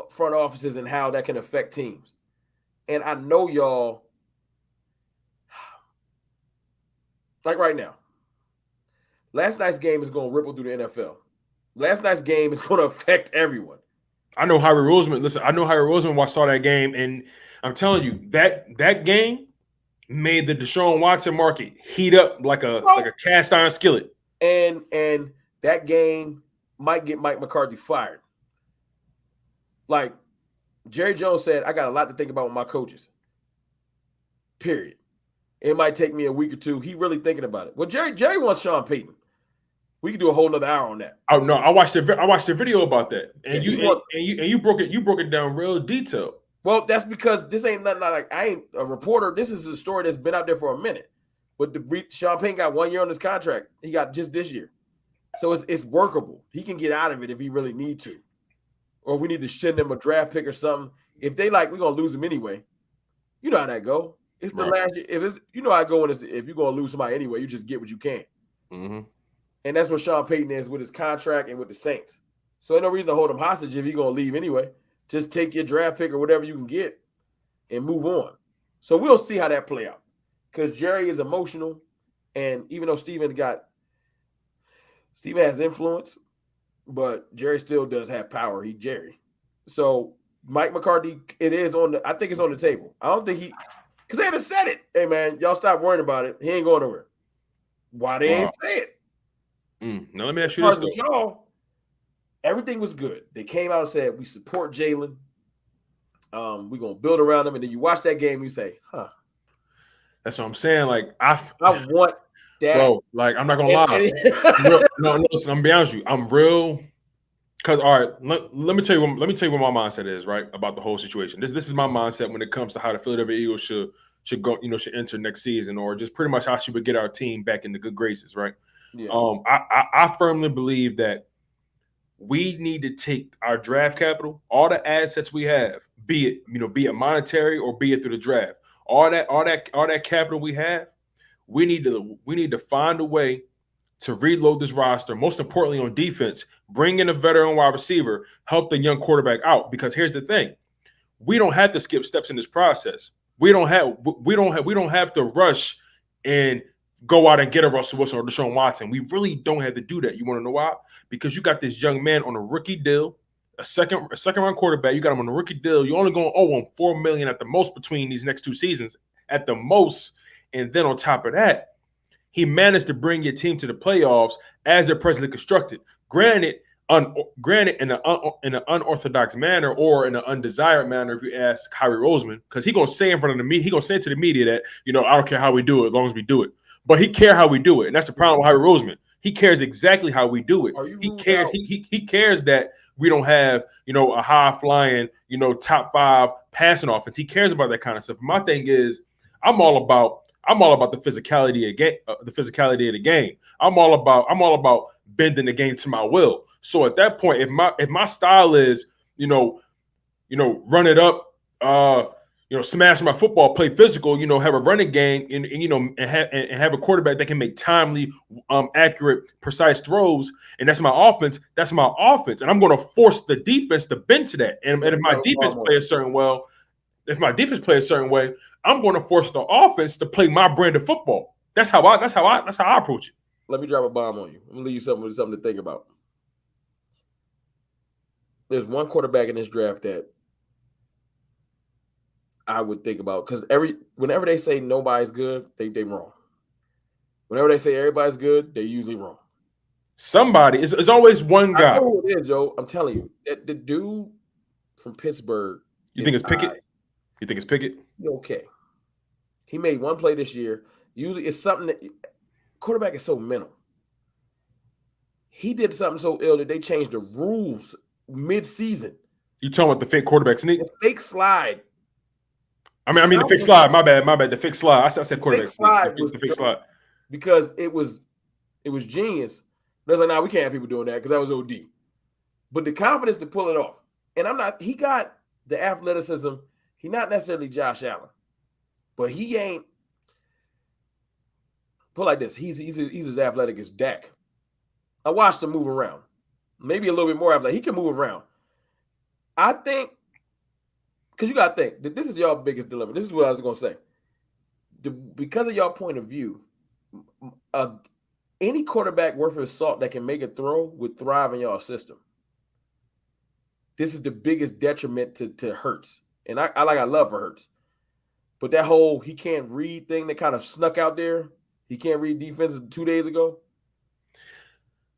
Speaker 2: front offices and how that can affect teams. And I know y'all, like right now, last night's game is going to ripple through the NFL. Last night's game is going to affect everyone.
Speaker 1: I know Harry Roseman. Listen, I know Harry Roseman saw that game, and I'm telling you that game made the Deshaun Watson market heat up like a cast iron skillet.
Speaker 2: And that game might get Mike McCarthy fired. Like Jerry Jones said, I got a lot to think about with my coaches. Period. It might take me a week or two. He really thinking about it. Well, Jerry wants Sean Payton. We can do a whole nother hour on that.
Speaker 1: Oh no, I watched the video about that, and you broke it down real detailed.
Speaker 2: Well, that's because this ain't nothing like I ain't a reporter. This is a story that's been out there for a minute. But Sean Payton got 1 year on his contract. He got just this year, so it's workable. He can get out of it if he really need to, or we need to send him a draft pick or something. If they we're gonna lose him anyway. You know how that go. It's the last year. If how I go when if you're gonna lose somebody anyway, you just get what you can.
Speaker 1: Mm-hmm.
Speaker 2: And that's what Sean Payton is with his contract and with the Saints. So ain't no reason to hold him hostage if you're going to leave anyway. Just take your draft pick or whatever you can get and move on. So we'll see how that play out. Because Jerry is emotional. And even though Steven has influence, but Jerry still does have power. He's Jerry. So Mike McCarthy, I think it's on the table. I don't think because they haven't said it. Hey, man, y'all stop worrying about it. He ain't going nowhere. Why they ain't say it?
Speaker 1: Now let me ask you this.
Speaker 2: Y'all, everything was good. They came out and said, we support Jalen. We're going to build around him. And then you watch that game, and you say, huh.
Speaker 1: That's what I'm saying. Like, I
Speaker 2: want that.
Speaker 1: Bro, like, I'm not going to lie. No, listen, I'm going to be honest with you. I'm real. Because, all right, let me tell you what my mindset is, right, about the whole situation. This is my mindset when it comes to how the Philadelphia Eagles should go, should enter next season, or just pretty much how she would get our team back into good graces, right? Yeah. I firmly believe that we need to take our draft capital, all the assets we have, be it monetary or be it through the draft, all that capital we have, we need to find a way to reload this roster. Most importantly, on defense, bring in a veteran wide receiver, help the young quarterback out. Because here's the thing: we don't have to skip steps in this process. We don't have to rush and go out and get a Russell Wilson or Deshaun Watson. We really don't have to do that. You want to know why? Because you got this young man on a rookie deal, a second round quarterback. You got him on a rookie deal. You're only going to owe him $4 million at the most between these next two seasons, at the most. And then on top of that, he managed to bring your team to the playoffs as they're presently constructed. Granted, in an unorthodox manner or in an undesired manner, if you ask Harry Roseman, because he's gonna say in front of the media, he's gonna say to the media that I don't care how we do it as long as we do it. But he cares how we do it, and that's the problem with Harry Roseman. He cares exactly how we do it. He cares. He cares that we don't have a high flying top 5 passing offense. He cares about that kind of stuff. My thing is, I'm all about the physicality of the game. I'm all about bending the game to my will. So at that point, if my style is run it up, smash my football, play physical, have a running game, and have a quarterback that can make timely, accurate, precise throws, and that's my offense. That's my offense, and I'm going to force the defense to bend to that. And if my defense play a certain way, I'm going to force the offense to play my brand of football. That's how I approach it.
Speaker 2: Let me drop a bomb on you. I'm gonna leave you with something to think about. There's one quarterback in this draft that I would think about, because whenever they say nobody's good, they wrong. Whenever they say everybody's good, they're usually wrong.
Speaker 1: Somebody is always one guy.
Speaker 2: I know who it is, Joe. I'm telling you, the dude from Pittsburgh.
Speaker 1: You think it's Pickett? You think it's Pickett?
Speaker 2: Okay. He made one play this year. Usually it's something that quarterback is so mental. He did something so ill that they changed the rules mid-season.
Speaker 1: You talking about the fake quarterback sneak?
Speaker 2: The fake slide.
Speaker 1: I mean the fake slide. My bad. The fake slide. I said quarterback
Speaker 2: slide.
Speaker 1: The fake slide.
Speaker 2: Because it was genius. They was like, nah, we can't have people doing that because that was OD. But the confidence to pull it off. And he got the athleticism. He's not necessarily Josh Allen. But he ain't, put like this, he's as athletic as Dak. I watched him move around. Maybe a little bit more athletic. He can move around. I think, because you got to think, this is y'all biggest dilemma. This is what I was going to say. Because of y'all point of view, any quarterback worth his salt that can make a throw would thrive in y'all system. This is the biggest detriment to Hurts. And I love for Hurts. But that whole he can't read thing that kind of snuck out there, he can't read defense 2 days ago.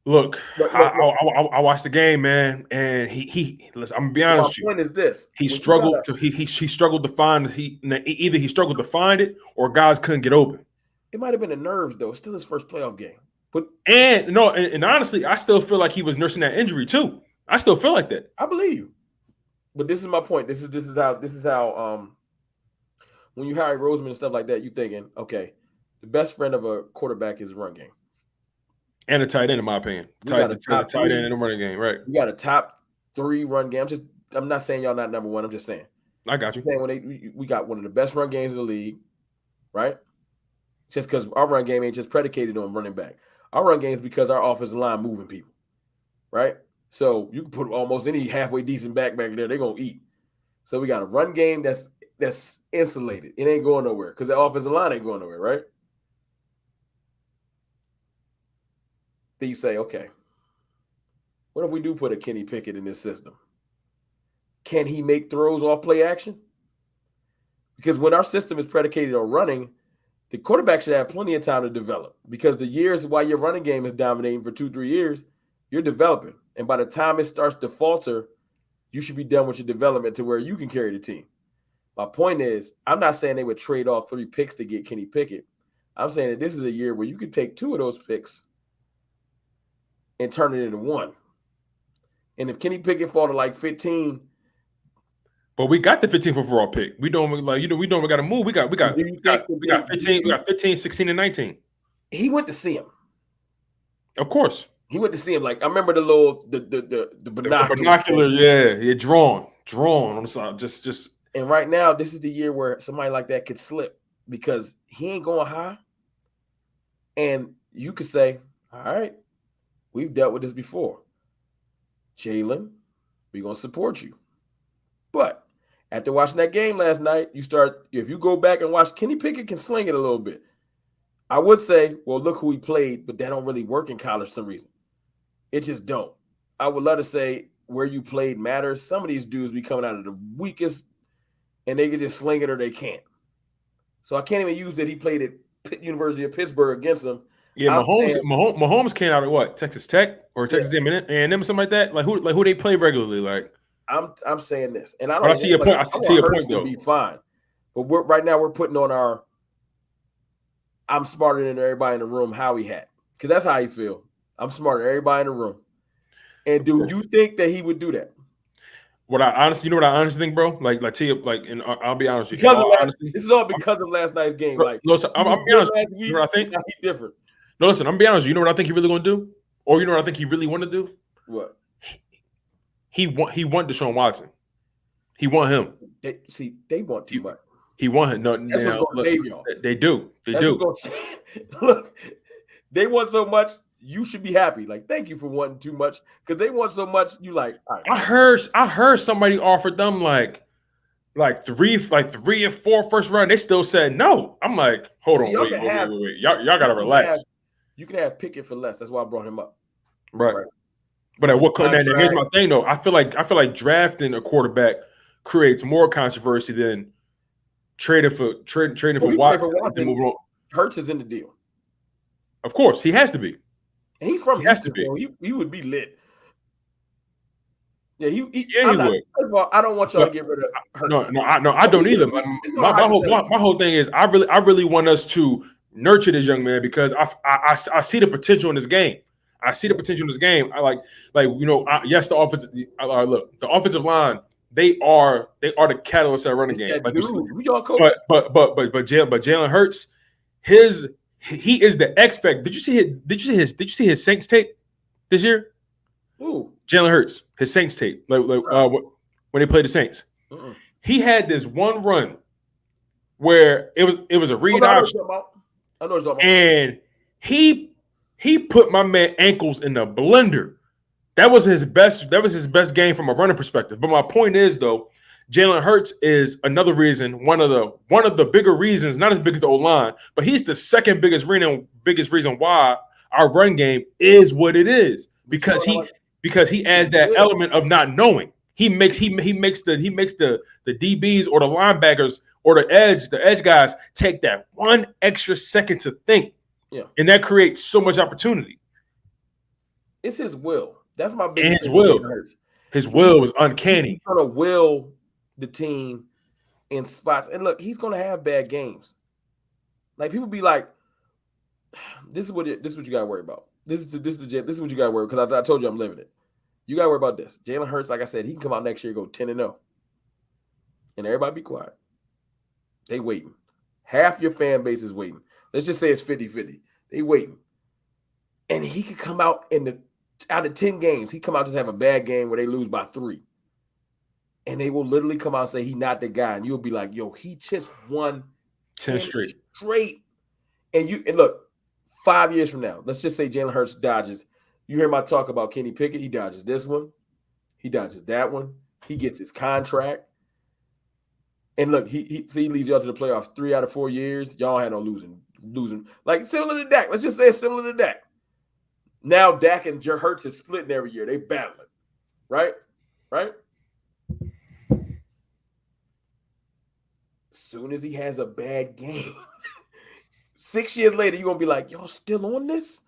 Speaker 1: Look, I watched the game, man, and listen, I'm gonna be honest with you.
Speaker 2: My point is this:
Speaker 1: he struggled to find either he struggled to find it or guys couldn't get open.
Speaker 2: It might have been the nerves, though. It's still his first playoff game.
Speaker 1: And honestly, I still feel like he was nursing that injury too. I still feel like that.
Speaker 2: I believe you, but this is my point. This is how when you hire Roseman and stuff like that, you thinking, okay, the best friend of a quarterback is run game.
Speaker 1: And a tight end, in my opinion. Tight end in the running game, right?
Speaker 2: You got a top 3 run game. I'm not saying y'all not number 1. I'm just saying.
Speaker 1: I got you.
Speaker 2: We got one of the best run games in the league, right? Just because our run game ain't just predicated on running back. Our run game is because our offensive line moving people, right? So you can put almost any halfway decent back there, they're gonna eat. So we got a run game that's insulated. It ain't going nowhere because the offensive line ain't going nowhere, right? Then you say, okay, what if we do put a Kenny Pickett in this system? Can he make throws off play action? Because when our system is predicated on running, the quarterback should have plenty of time to develop. Because the years while your running game is dominating for 2-3 years, you're developing. And by the time it starts to falter, you should be done with your development to where you can carry the team. My point is, I'm not saying they would trade off 3 picks to get Kenny Pickett. I'm saying that this is a year where you could take 2 of those picks and turn it into 1. And if Kenny Pickett fall to like 15,
Speaker 1: but we got the 15th overall pick. We don't we got to move. We got 15, 16, and 19.
Speaker 2: He went to see him.
Speaker 1: Of course.
Speaker 2: He went to see him. Like I remember the little the
Speaker 1: binocular, yeah, drawn on the side. Just
Speaker 2: and right now, this is the year where somebody like that could slip because he ain't going high. And you could say, all right, we've dealt with this before. Jalen, we're going to support you. But after watching that game last night, if you go back and watch, Kenny Pickett can sling it a little bit. I would say, well, look who he played, but that don't really work in college for some reason. It just don't. I would love to say where you played matters. Some of these dudes be coming out of the weakest, and they can just sling it or they can't. So I can't even use that he played at University of Pittsburgh against them.
Speaker 1: Yeah, Mahomes came out of what? Texas Tech or Texas A&M, something like that. Like who they play regularly. Like
Speaker 2: I'm saying this, and I
Speaker 1: see your point. I see your point though.
Speaker 2: Be fine, but right now we're putting on our I'm smarter than everybody in the room Howie hat because that's how you feel. I'm smarter than everybody in the room. And do you think that he would do that?
Speaker 1: What I honestly think, bro. Like and I'll be honest with
Speaker 2: you. This is all because of last night's game.
Speaker 1: Bro, like, listen, I'll be honest. You know what I think?
Speaker 2: He's different.
Speaker 1: No, listen. I'm gonna be honest. You know what I think he really gonna do, or you know what I think he really want to do?
Speaker 2: What?
Speaker 1: He want Deshaun Watson. He want him.
Speaker 2: They want too much.
Speaker 1: He want him. No,
Speaker 2: that's what's going to save y'all.
Speaker 1: They do.
Speaker 2: Look, they want so much. You should be happy. Like, thank you for wanting too much because they want so much. You like. Right.
Speaker 1: I heard somebody offered them like 3 and 4 first round. They still said no. I'm like, hold on, wait. Y'all gotta relax.
Speaker 2: You can have Pickett for less. That's why I brought him up.
Speaker 1: Right. But at what? Here's my thing though. I feel like drafting a quarterback creates more controversy than trading for Watson.
Speaker 2: Hurts is in the deal.
Speaker 1: Of course, he has to be.
Speaker 2: And he's from Houston. He would be lit. Yeah, he would. First of all, I don't want y'all to get rid of Hurts. No,
Speaker 1: I don't either. My whole thing is I really want us to nurture this young man because I see the potential in this game. I see the potential in this game. Yes, the offensive line. They are the catalyst of running game. Like
Speaker 2: who y'all coach?
Speaker 1: But Jalen Hurts, he is the X factor. Did you see his Saints tape this year?
Speaker 2: Ooh.
Speaker 1: Jalen Hurts, his Saints tape, when they played the Saints.
Speaker 2: Uh-uh.
Speaker 1: He had this one run where it was a read option, and he put my man ankles in the blender. That was his best game from a running perspective. But my point is though, Jalen Hurts is another reason, one of the bigger reasons, not as big as the O-line, but he's the second biggest reason why our run game is what it is. Because he adds that element of not knowing. He makes the DBs or the linebackers or the edge guys take that one extra second to think.
Speaker 2: Yeah.
Speaker 1: And that creates so much opportunity.
Speaker 2: It's his will. That's my biggest
Speaker 1: thing. His will was uncanny.
Speaker 2: He's gonna will the team in spots. And look, he's gonna have bad games. Like people be like, this is what you gotta worry about. This is what you gotta worry about, because I told you I'm living it. You gotta worry about this. Jalen Hurts, like I said, he can come out next year and go 10-0. And everybody be quiet. They waiting. Half your fan base is waiting. Let's just say it's 50-50. They waiting. And he could come out out of 10 games, he come out just have a bad game where they lose by 3. And they will literally come out and say he's not the guy. And you'll be like, yo, he just won
Speaker 1: 10 straight.
Speaker 2: And look, 5 years from now, let's just say Jalen Hurts dodges. You hear my talk about Kenny Pickett, he dodges this one. He dodges that one. He gets his contract. And look, he leads y'all to the playoffs 3 out of 4 years. Y'all had no losing. Like similar to Dak. Let's just say it's similar to Dak. Now Dak and Hurts is splitting every year. They battling. Right? Right? As soon as he has a bad game, 6 years later, you're going to be like, y'all still on this?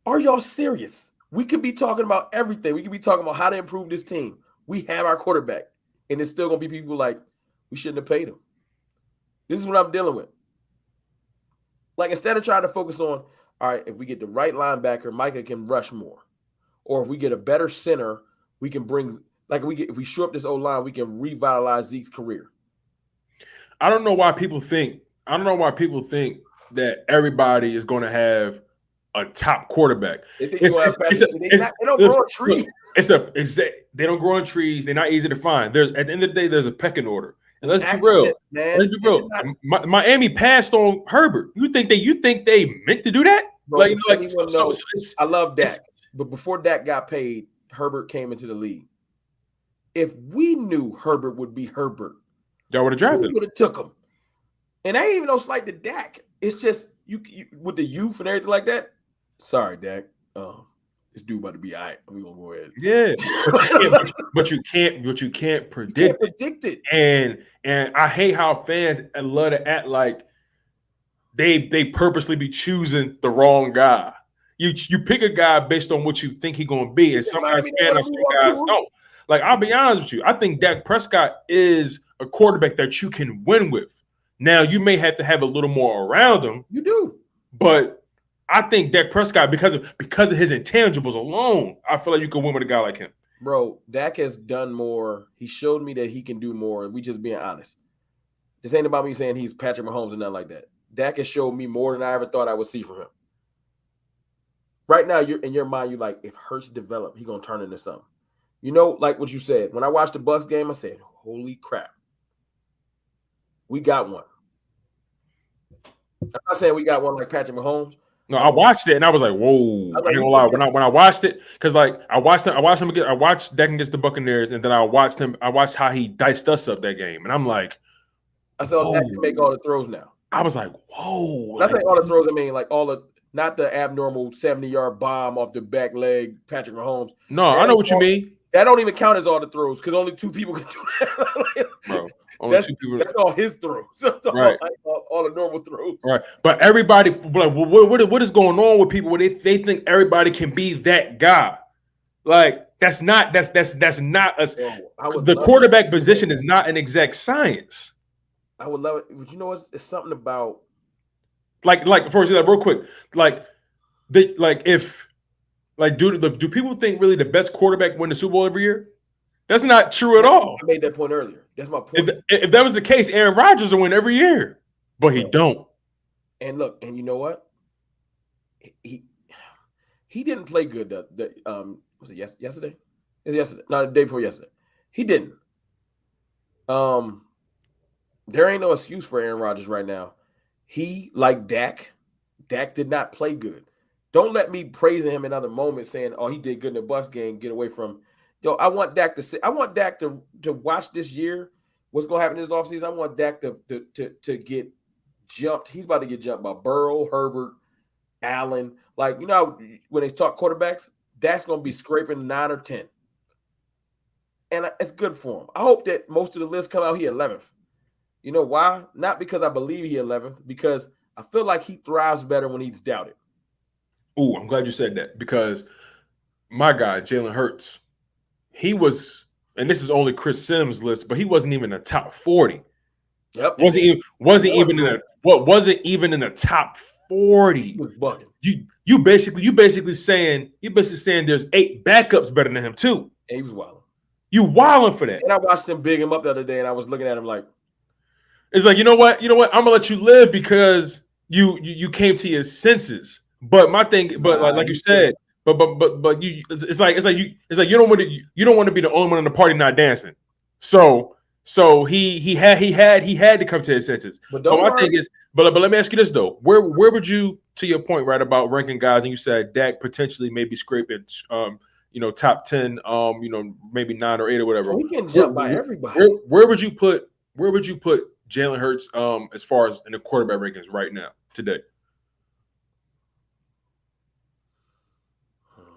Speaker 2: Are y'all serious? We could be talking about everything. We could be talking about how to improve this team. We have our quarterback. And there's still going to be people like, we shouldn't have paid him. This is what I'm dealing with. Like, instead of trying to focus on, all right, if we get the right linebacker, Micah can rush more. Or if we get a better center, we can bring, like if we shore up this O-line, we can revitalize Zeke's career.
Speaker 1: I don't know why people think that everybody is going to have a top quarterback. They don't grow on trees. They don't grow on trees. They're not easy to find. At the end of the day, there's a pecking order. And let's be real. Man. Let's be real. Miami passed on Herbert. You think they meant to do that?
Speaker 2: Bro, I love Dak. But before Dak got paid, Herbert came into the league. If we knew Herbert would be Herbert,
Speaker 1: y'all would have drafted him.
Speaker 2: Would have took him. And I ain't even no slight to Dak. It's just you with the youth and everything like that. Sorry, Dak. This dude about to be all right. We're gonna go ahead.
Speaker 1: Yeah, but you can't predict
Speaker 2: it.
Speaker 1: And I hate how fans love to act like they purposely be choosing the wrong guy. You pick a guy based on what you think he's gonna be, and some guys can, and some guys don't. Like, I'll be honest with you, I think Dak Prescott is a quarterback that you can win with. Now, you may have to have a little more around him.
Speaker 2: You do,
Speaker 1: but I think Dak Prescott, because of his intangibles alone, I feel like you can win with a guy like him.
Speaker 2: Bro, Dak has done more. He showed me that he can do more. We just being honest. This ain't about me saying he's Patrick Mahomes and nothing like that. Dak has showed me more than I ever thought I would see from him. Right now, you're in your mind, you're like, if Hurts develop, he's gonna turn into something. You know, like what you said. When I watched the Bucs game, I said, holy crap. We got one. I'm not saying we got one like Patrick Mahomes.
Speaker 1: No, I watched it and I was like, "Whoa!" I ain't gonna lie. When I watched it, because like I watched Dak against the Buccaneers, and then I watched how he diced us up that game, and I'm like,
Speaker 2: I saw Dak can make all the throws now.
Speaker 1: I was like, "Whoa!"
Speaker 2: That's like all the throws. I mean, like not the abnormal 70-yard bomb off the back leg, Patrick Mahomes.
Speaker 1: No, I know what you mean.
Speaker 2: That don't even count as all the throws because only 2 people can do that.
Speaker 1: Bro.
Speaker 2: That's all his throws.
Speaker 1: Right.
Speaker 2: all the normal throws.
Speaker 1: Right. But everybody, like, what is going on with people where they think everybody can be that guy? Like, that's not us. The quarterback position is not an exact science.
Speaker 2: I would love it. But you know what? It's something about
Speaker 1: like for example, real quick, do people think really the best quarterback win the Super Bowl every year? That's not true at all.
Speaker 2: I made that point earlier. That's my point.
Speaker 1: If that was the case, Aaron Rodgers would win every year, but he don't.
Speaker 2: And look, and you know what? He didn't play good. Was it yesterday? It was yesterday. No, the day before yesterday. He didn't. There ain't no excuse for Aaron Rodgers right now. He, like Dak did not play good. Don't let me praising him in other moments saying, "Oh, he did good in the Bucs game." Get away from I want Dak to watch this year. What's going to happen this offseason? I want Dak to get jumped. He's about to get jumped by Burrow, Herbert, Allen. Like, when they talk quarterbacks, Dak's going to be scraping 9 or 10. And it's good for him. I hope that most of the list come out here 11th. You know why? Not because I believe he 11th, because I feel like he thrives better when he's doubted.
Speaker 1: Oh, I'm glad you said that, because my guy, Jalen Hurts, he was, and this is only Chris Sims' list, but he wasn't even in the top 40.
Speaker 2: Yep.
Speaker 1: Wasn't even in the top 40.
Speaker 2: He was bugging.
Speaker 1: You basically saying there's 8 backups better than him too.
Speaker 2: And he was wilding.
Speaker 1: You wilding for that.
Speaker 2: And I watched him big him up the other day, and I was looking at him like,
Speaker 1: it's like, you know what? I'm gonna let you live because you came to your senses. But my thing, but like you said, but you, it's like you don't want to be the only one in the party not dancing. So he had to come to his senses. But my thing is, but let me ask you this though: where would you, to your point, right, about ranking guys, and you said Dak potentially maybe scraping top 10, maybe 9 or 8 or whatever.
Speaker 2: We can jump by everybody.
Speaker 1: Where would you put Jalen Hurts as far as in the quarterback rankings right now today?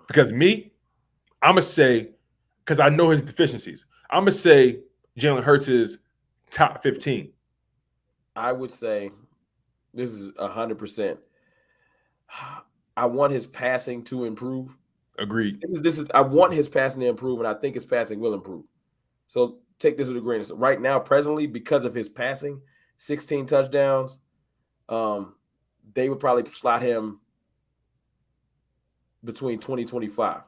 Speaker 1: Because I'm gonna say, because I know his deficiencies, I'm gonna say Jalen Hurts is top 15.
Speaker 2: I would say this is 100%. I want his passing to improve.
Speaker 1: Agreed.
Speaker 2: I want his passing to improve, and I think his passing will improve. So take this with a grain of salt. Right now, presently, because of his passing, 16 touchdowns, they would probably slot him between 20 and 25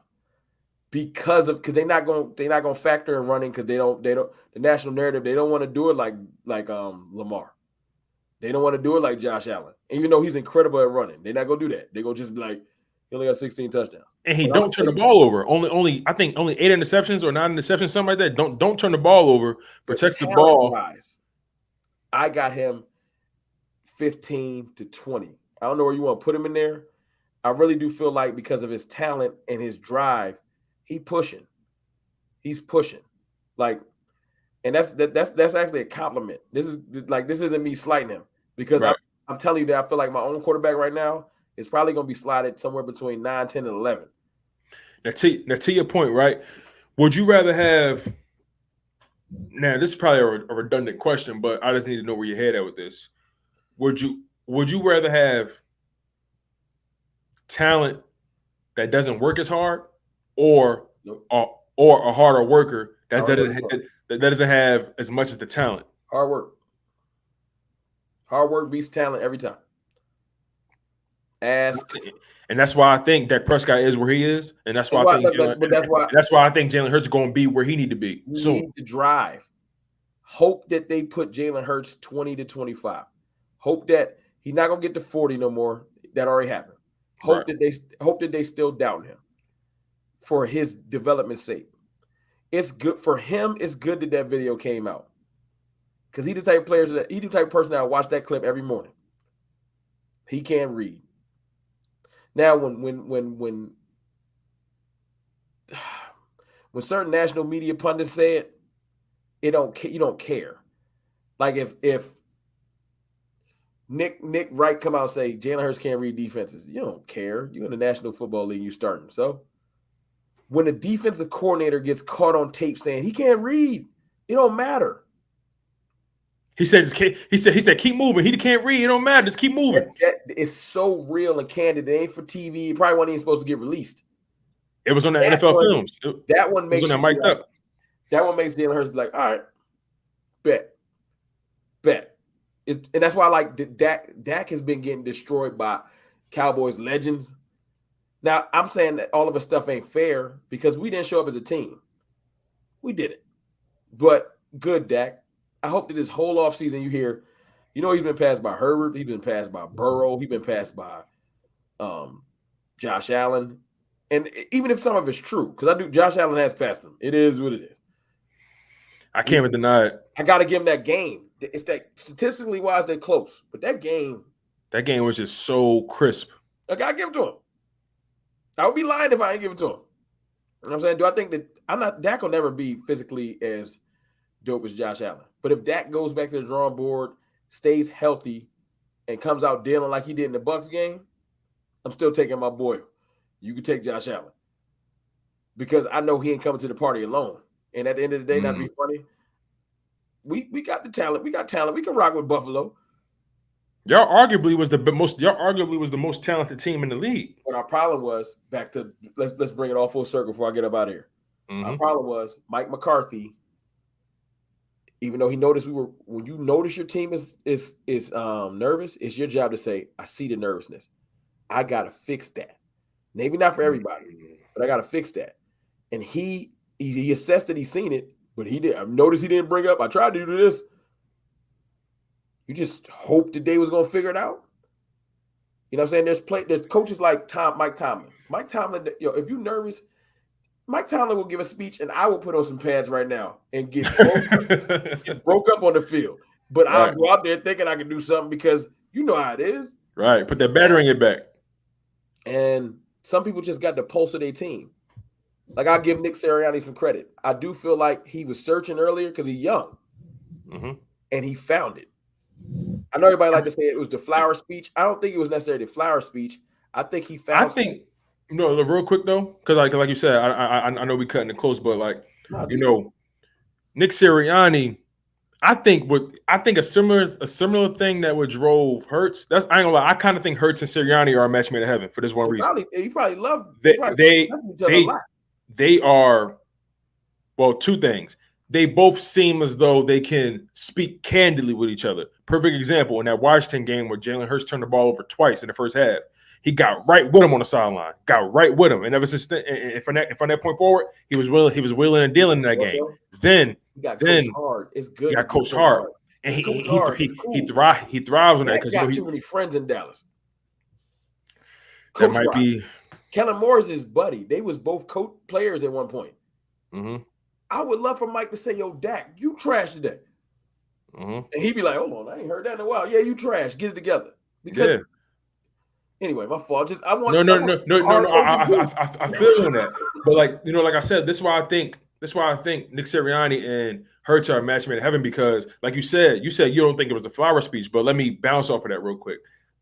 Speaker 2: because they're not going to factor in running, because they don't the national narrative, they don't want to do it like Lamar. They don't want to do it like Josh Allen. And even though he's incredible at running, they're not going to do that. They're going to just be like, he only got 16 touchdowns.
Speaker 1: And he don't turn the ball over. I think only 8 interceptions or 9 interceptions, something like that. Don't turn the ball over. Protect the ball.
Speaker 2: Wise, I got him 15 to 20. I don't know where you want to put him in there. I really do feel like because of his talent and his drive, he's pushing. Like, and that's actually a compliment. This isn't me slighting him, because
Speaker 1: right.
Speaker 2: I'm telling you that I feel like my own quarterback right now is probably going to be slotted somewhere between 9, 10, and 11.
Speaker 1: Now to your point, right? Would you rather have? Now, this is probably a redundant question, but I just need to know where your head at with this. Would you rather have talent that doesn't work as hard, or a harder worker that doesn't have as much as the talent?
Speaker 2: Hard work beats talent every time.
Speaker 1: And that's why I think Dak Prescott is where he is, and that's why I think Jalen Hurts is going to be where he need to be soon.
Speaker 2: Need to drive. Hope that they put Jalen Hurts 20 to 25. Hope that he's not going to get to 40 no more. That already happened. Hope that they still doubt him for his development's sake. It's good for him. It's good that video came out, because he's the type of person that watch that clip every morning. He can't read. Now, when certain national media pundits say it, you don't care. Like if Nick Wright come out and say Jalen Hurts can't read defenses, you don't care. You're in the National Football League, you starting. So when the defensive coordinator gets caught on tape saying he can't read, it don't matter.
Speaker 1: He said keep moving. He can't read. It don't matter. Just keep moving.
Speaker 2: It's so real and candid. It ain't for TV. It probably wasn't even supposed to get released.
Speaker 1: It was on the NFL films.
Speaker 2: That one makes
Speaker 1: mic'd up.
Speaker 2: That one makes Jalen Hurts be like, all right, bet. And that's why I like Dak has been getting destroyed by Cowboys legends. Now, I'm saying that all of his stuff ain't fair because we didn't show up as a team. We did it. But good, Dak. I hope that this whole offseason you hear, he's been passed by Herbert, he's been passed by Burrow, he's been passed by Josh Allen. And even if some of it's true, because Josh Allen has passed him. It is what it is.
Speaker 1: I can't even deny it.
Speaker 2: I got to give him that game. It's that statistically wise, they're close. But that game
Speaker 1: was just so crisp.
Speaker 2: I got to give it to him. I would be lying if I didn't give it to him. You know what I'm saying? Do I think that Dak will never be physically as dope as Josh Allen? But if Dak goes back to the drawing board, stays healthy, and comes out dealing like he did in the Bucs game, I'm still taking my boy. You can take Josh Allen because I know he ain't coming to the party alone. And at the end of the day, that'd be funny. We got the talent. We got talent. We can rock with Buffalo.
Speaker 1: Y'all arguably was the most talented team in the league.
Speaker 2: But our problem was back to let's bring it all full circle before I get up out of here. Our problem was Mike McCarthy. Even though he noticed when you notice your team is nervous, it's your job to say, I see the nervousness. I gotta fix that. Maybe not for everybody, but I gotta fix that. And he assessed that he's seen it, but he did. I noticed he didn't bring up. I tried to do this. You just hope that they was gonna figure it out. You know what I'm saying? There's coaches like Mike Tomlin. Mike Tomlin, if you're nervous, Mike Tomlin will give a speech, and I will put on some pads right now and get broke up on the field. But right. I'll go out there thinking I can do something because you know how it is.
Speaker 1: Right. Put that battery in your back.
Speaker 2: And some people just got the pulse of their team. Like, I'll give Nick Sirianni some credit. I do feel like he was searching earlier because he's young. And he found it. I know everybody like to say it was the flower speech. I don't think it was necessarily the flower speech. I think he found
Speaker 1: real quick though, because like you said, I know we cutting it close, but Nick Sirianni, I think a similar thing that would drove Hurts. I ain't gonna lie, I kind of think Hurts and Sirianni are a match made in heaven for this one reason.
Speaker 2: You probably love
Speaker 1: they are, well, two things. They both seem as though they can speak candidly with each other. Perfect example in that Washington game where Jalen Hurts turned the ball over twice in the first half. He got right with him on the sideline. Got right with him, and ever since then, and from that point forward, he was willing and dealing in that game. Then
Speaker 2: he got coached hard. It's good.
Speaker 1: He got coached hard, and he thrives on that because
Speaker 2: got too many friends in Dallas.
Speaker 1: That might be.
Speaker 2: Kellen Moore is his buddy. They was both players at one point. I would love for Mike to say, "Yo, Dak, you trash today," and he'd be like, "Hold on, I ain't heard that in a while." Yeah, you trash. Get it together. Because anyway, my fault. I want
Speaker 1: no. I feel you on that, but like I said, this is why I think Nick Sirianni and Hurts are a match made in heaven because, like you said you don't think it was the flower speech, but let me bounce off of that real quick.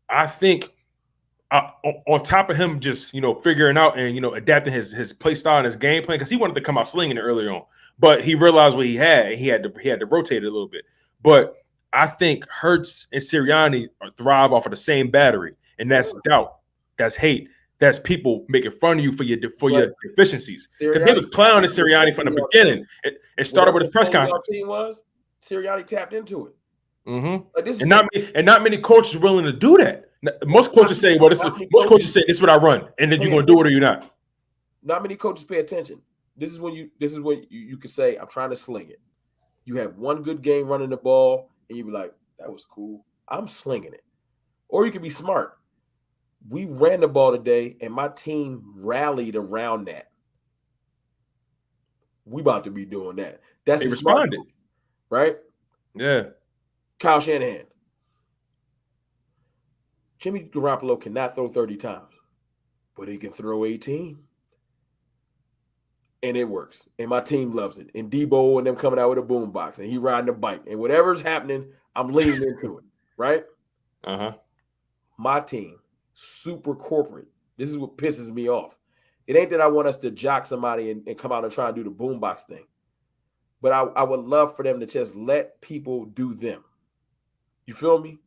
Speaker 1: I think on top of him just figuring out and adapting his play style and his game plan because he wanted to come out slinging it earlier on. But he realized what he had, and he had to rotate it a little bit. But I think Hurts and Sirianni thrive off of the same battery, and that's doubt, that's hate, that's people making fun of you for your deficiencies. Because he was clowning Sirianni from the beginning. It started with his press conference.
Speaker 2: Team was Sirianni tapped into it.
Speaker 1: Not many coaches are willing to do that. Most coaches say, "Well, this is what I run," and then you're gonna do it or you're not.
Speaker 2: Not many coaches pay attention. This is when you can say, I'm trying to sling it. You have one good game running the ball, and you be like, that was cool. I'm slinging it. Or you can be smart. We ran the ball today, and my team rallied around that. We about to be doing that. That's
Speaker 1: they responded.
Speaker 2: Smart, right?
Speaker 1: Yeah.
Speaker 2: Kyle Shanahan. Jimmy Garoppolo cannot throw 30 times, but he can throw 18. And it works. And my team loves it. And Debo and them coming out with a boombox, and he riding a bike. And whatever's happening, I'm leaning into it, right? My team, super corporate. This is what pisses me off. It ain't that I want us to jock somebody and come out and try and do the boombox thing. But I would love for them to just let people do them. You feel me?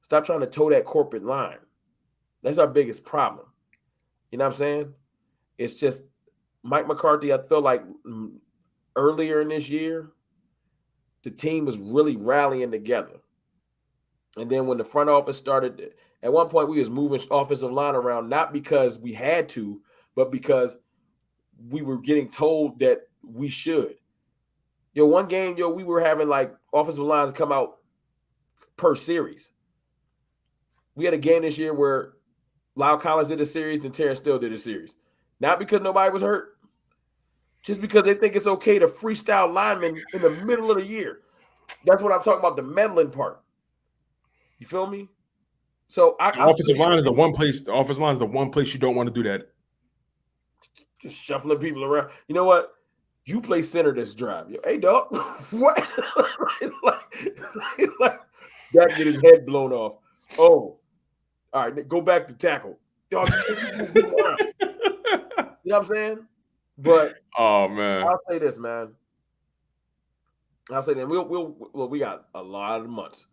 Speaker 2: Stop trying to toe that corporate line. That's our biggest problem. You know what I'm saying? It's just Mike McCarthy, I feel like earlier in this year, the team was really rallying together. And then when the front office started, at one point we was moving offensive line around, not because we had to, but because we were getting told that we should. One game, we were having like offensive lines come out per series. We had a game this year where Lyle Collins did a series and Terrence Steele did a series. Not because nobody was hurt, just because they think it's okay to freestyle linemen in the middle of the year. That's what I'm talking about, the meddling part. You feel me? So
Speaker 1: the offensive line is the one place you don't want to do that.
Speaker 2: just shuffling people around. You know what? You play center this drive. Hey, dog, what? like that get his head blown off. Oh, all right, go back to tackle. Dog, you know what I'm saying? But
Speaker 1: oh man,
Speaker 2: I'll say this, man. I'll say that we got a lot of months,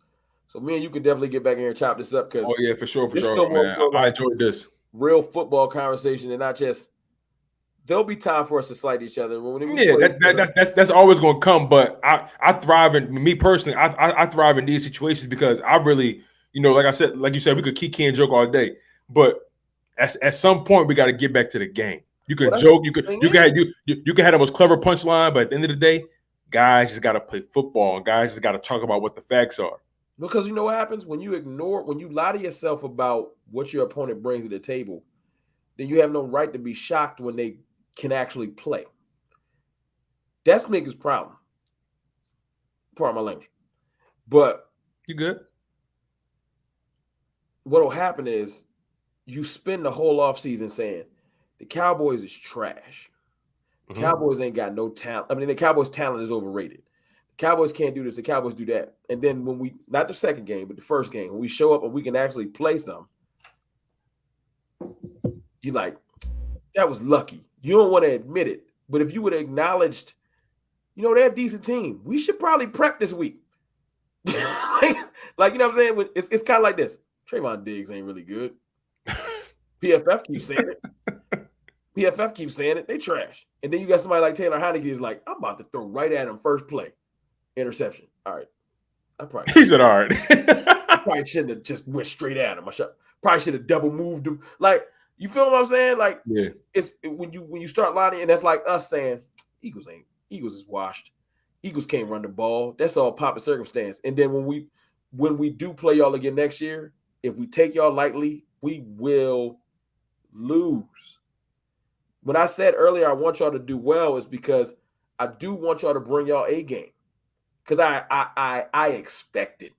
Speaker 2: so me and you can definitely get back in here and chop this up because
Speaker 1: oh yeah, for sure,
Speaker 2: man.
Speaker 1: I enjoyed this
Speaker 2: real football conversation and not just. There'll be time for us to slight each other.
Speaker 1: That's always going to come. But I thrive in me personally. I thrive in these situations because I really, like I said, like you said, we could kiki and joke all day, but at some point we got to get back to the game. You can joke, you can have the most clever punchline, but at the end of the day, guys just got to play football, and guys just got to talk about what the facts are.
Speaker 2: Because you know what happens when you lie to yourself about what your opponent brings to the table, then you have no right to be shocked when they can actually play. That's niggas' problem. Pardon my language. But
Speaker 1: you good?
Speaker 2: What'll happen is you spend the whole offseason saying the Cowboys is trash. The Cowboys ain't got no talent. I mean, the Cowboys' talent is overrated. The Cowboys can't do this. The Cowboys do that. And then when we, not the second game, but the first game, when we show up and we can actually play some, you're like, that was lucky. You don't want to admit it. But if you would have acknowledged, they're a decent team, we should probably prep this week. like, you know what I'm saying? It's kind of like this. Trayvon Diggs ain't really good. PFF keeps saying it. They trash. And then you got somebody like Taylor Heineke is like, I'm about to throw right at him first play. Interception. All right.
Speaker 1: He said, all right.
Speaker 2: I probably shouldn't have just went straight at him. Probably should have double moved him. Like, you feel what I'm saying? Like,
Speaker 1: yeah.
Speaker 2: It's when you start lining, and that's like us saying, Eagles is washed. Eagles can't run the ball. That's all pop and circumstance. And then when we do play y'all again next year, if we take y'all lightly, we will lose. When I said earlier I want y'all to do well, is because I do want y'all to bring y'all A game. Because I expect it.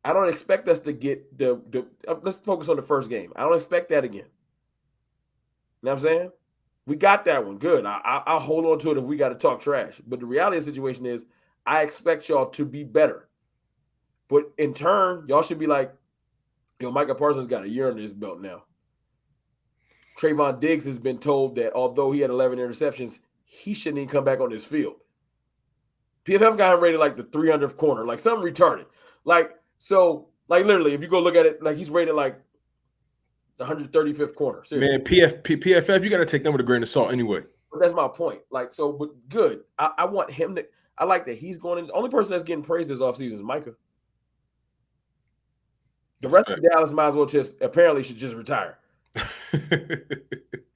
Speaker 2: I don't expect us to get the let's focus on the first game. I don't expect that again. You know what I'm saying? We got that one. Good. I'll hold on to it if we got to talk trash. But the reality of the situation is I expect y'all to be better. But in turn, y'all should be like, Micah Parsons got a year under his belt now. Trayvon Diggs has been told that although he had 11 interceptions, he shouldn't even come back on this field. PFF got him rated like the 300th corner, like something retarded. So literally, if you go look at it, like he's rated like the 135th corner.
Speaker 1: Seriously. Man, PFF, you got to take them with a grain of salt anyway.
Speaker 2: But that's my point. But good. I want him to. I like that he's going in. The only person that's getting praised this offseason is Micah. The rest of Dallas might as well should just retire.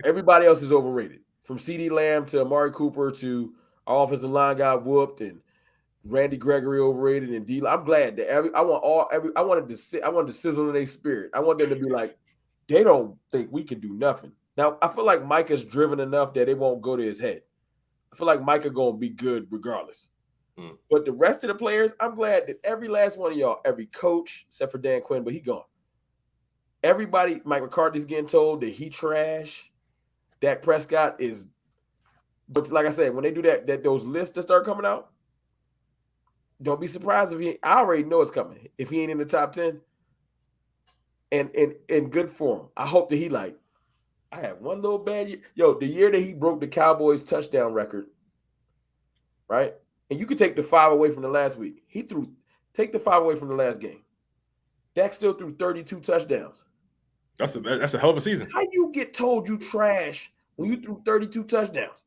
Speaker 2: Everybody else is overrated. From CeeDee Lamb to Amari Cooper to our offensive line got whooped and Randy Gregory overrated and D. I'm glad that I wanted to sizzle in their spirit. I want them to be like, they don't think we can do nothing. Now, I feel like Micah's driven enough that it won't go to his head. I feel like Micah going to be good regardless. But the rest of the players, I'm glad that every last one of y'all, every coach, except for Dan Quinn, but he gone. Everybody, Mike McCarthy's getting told that he trash. Dak Prescott is, but like I said, when they do that those lists that start coming out, don't be surprised if I already know it's coming. If he ain't in the top 10, and in good form. I hope that he I had one little bad year. The year that he broke the Cowboys touchdown record, right? And you could take the 5 away from the last week. Take the 5 away from the last game. Dak still threw 32 touchdowns.
Speaker 1: That's a hell of a season.
Speaker 2: How you get told you trash when you threw 32 touchdowns?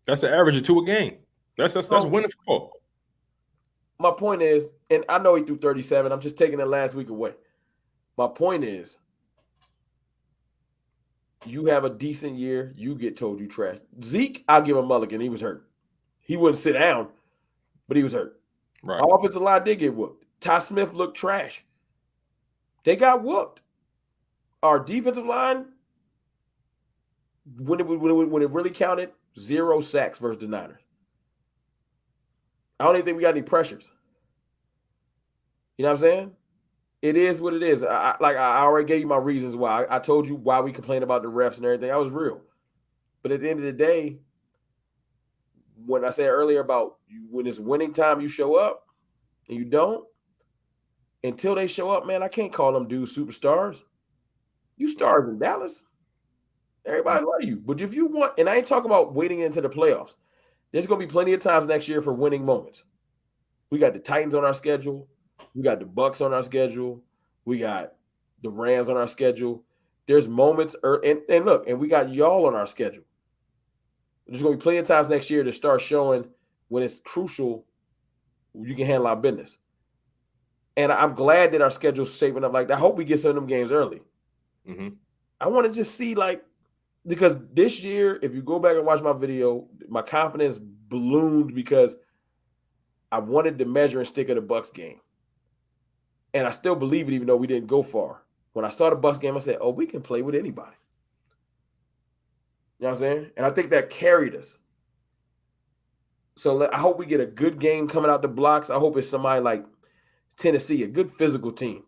Speaker 1: That's the average of 2 a game. That's winning football.
Speaker 2: My point is, and I know he threw 37. I'm just taking the last week away. My point is, you have a decent year, you get told you trash. Zeke, I'll give him mulligan. He was hurt. He wouldn't sit down, but he was hurt.
Speaker 1: Right.
Speaker 2: Our offensive line did get whooped. Ty Smith looked trash. They got whooped. Our defensive line, when it really counted, 0 sacks versus the Niners. I don't even think we got any pressures. You know what I'm saying? It is what it is. I already gave you my reasons why. I told you why we complain about the refs and everything. I was real. But at the end of the day, when I said earlier about when it's winning time, you show up and you don't, until they show up, man, I can't call them dudes superstars. You stars in Dallas. Everybody love you. But if you want, and I ain't talking about waiting into the playoffs, there's going to be plenty of times next year for winning moments. We got the Titans on our schedule. We got the Bucks on our schedule. We got the Rams on our schedule. There's moments, and look, and we got y'all on our schedule. There's going to be plenty of times next year to start showing when it's crucial, you can handle our business. And I'm glad that our schedule's shaping up like that. I hope we get some of them games early.
Speaker 1: Mm-hmm.
Speaker 2: I want to just see, like, because this year, if you go back and watch my video, my confidence ballooned because I wanted the measure and stick of the Bucks game. And I still believe it, even though we didn't go far. When I saw the Bucks game, I said, oh, we can play with anybody. You know what I'm saying? And I think that carried us. So I hope we get a good game coming out the blocks. I hope it's somebody like Tennessee, a good physical team.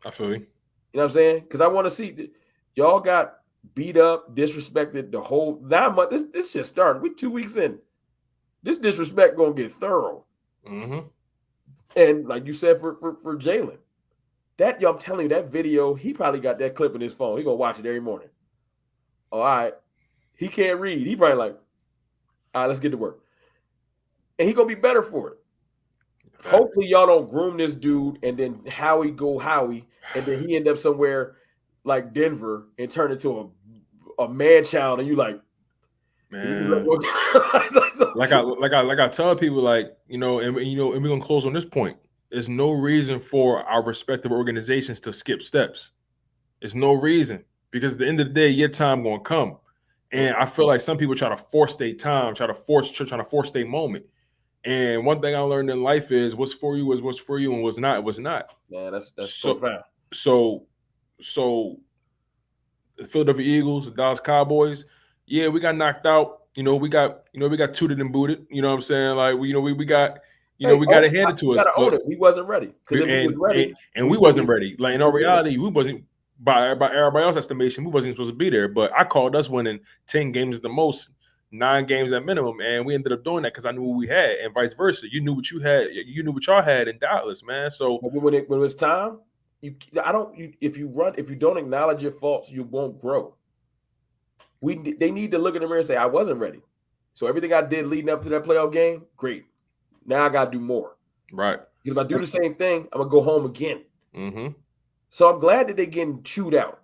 Speaker 1: I feel you.
Speaker 2: You know what I'm saying? Because I want to see y'all got beat up, disrespected the whole 9 months. This just started. We 2 weeks in. This disrespect gonna get thorough.
Speaker 1: Mm-hmm.
Speaker 2: And like you said for Jalen, I'm telling you, that video, he probably got that clip in his phone. He gonna watch it every morning. All right. He can't read. He probably like, all right, let's get to work. And he gonna be better for it. Hopefully y'all don't groom this dude and then Howie, and then he end up somewhere like Denver and turn into a man child, and you like,
Speaker 1: man. like I tell people, like, and we're gonna close on this point. There's no reason for our respective organizations to skip steps. There's no reason, because at the end of the day, your time gonna come. And I feel like some people try to force their time, trying to force their moment. And one thing I learned in life is what's for you is what's for you, and what's not, it was not.
Speaker 2: Yeah, that's so profound.
Speaker 1: So the Philadelphia Eagles, the Dallas Cowboys, yeah, we got knocked out. We got tooted and booted. You know what I'm saying? Like we got we got it handed to us.
Speaker 2: Own it. We wasn't ready. Because we was ready,
Speaker 1: and we wasn't ready. Like in all reality, we wasn't, by everybody else's estimation, we wasn't supposed to be there. But I called us winning 10 games at the most, 9 games at minimum, and we ended up doing that because I knew what we had, and vice versa. You knew what you had. You knew what y'all had in Dallas, man. So
Speaker 2: when it was time, if you don't acknowledge your faults, you won't grow. They need to look in the mirror and say, I wasn't ready. So everything I did leading up to that playoff game, great. Now I got to do more.
Speaker 1: Right.
Speaker 2: Because if I do the same thing, I'm going to go home again.
Speaker 1: Mm-hmm.
Speaker 2: So I'm glad that they're getting chewed out.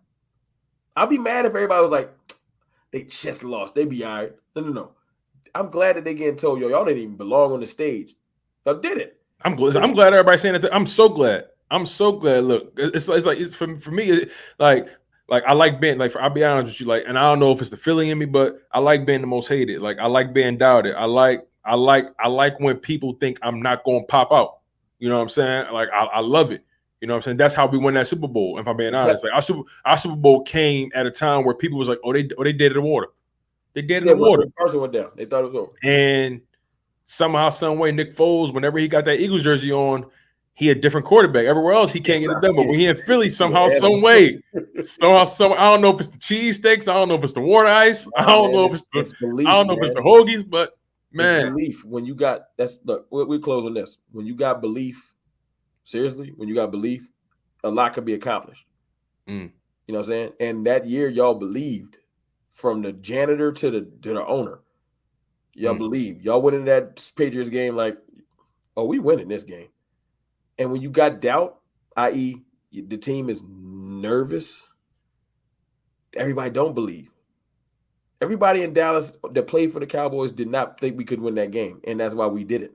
Speaker 2: I'll be mad if everybody was like, they just lost. They be all right. No. I'm glad that they're getting told, y'all didn't even belong on the stage. Y'all did it.
Speaker 1: I'm glad everybody's saying that. I'm so glad. Look, it's like for me, like I like being, like, I'll be honest with you, like, and I don't know if it's the feeling in me, but I like being the most hated. Like, I like being doubted. I like when people think I'm not going to pop out. You know what I'm saying? Like, I love it. You know what I'm saying? That's how we won that Super Bowl. If I'm being honest, like our Super Bowl came at a time where people was like, they dead in the water. They dead in the water.
Speaker 2: Carson went down. They thought it was over.
Speaker 1: And somehow, some way, Nick Foles, whenever he got that Eagles jersey on, he a different quarterback. Everywhere else, he can't get it done. But when he in Philly, somehow, some way, I don't know if it's the cheesesteaks, I don't know if it's the water ice, I don't know if it's the hoagies, but man,
Speaker 2: it's belief. When you got look, we close on this. When you got belief, seriously, when you got belief, a lot could be accomplished. You know what I'm saying? And that year, y'all believed, from the janitor to the owner. Y'all believed. Y'all went into that Patriots game like, oh, we winning this game. And when you got doubt, i.e., the team is nervous, everybody don't believe. Everybody in Dallas that played for the Cowboys did not think we could win that game, and that's why we did it.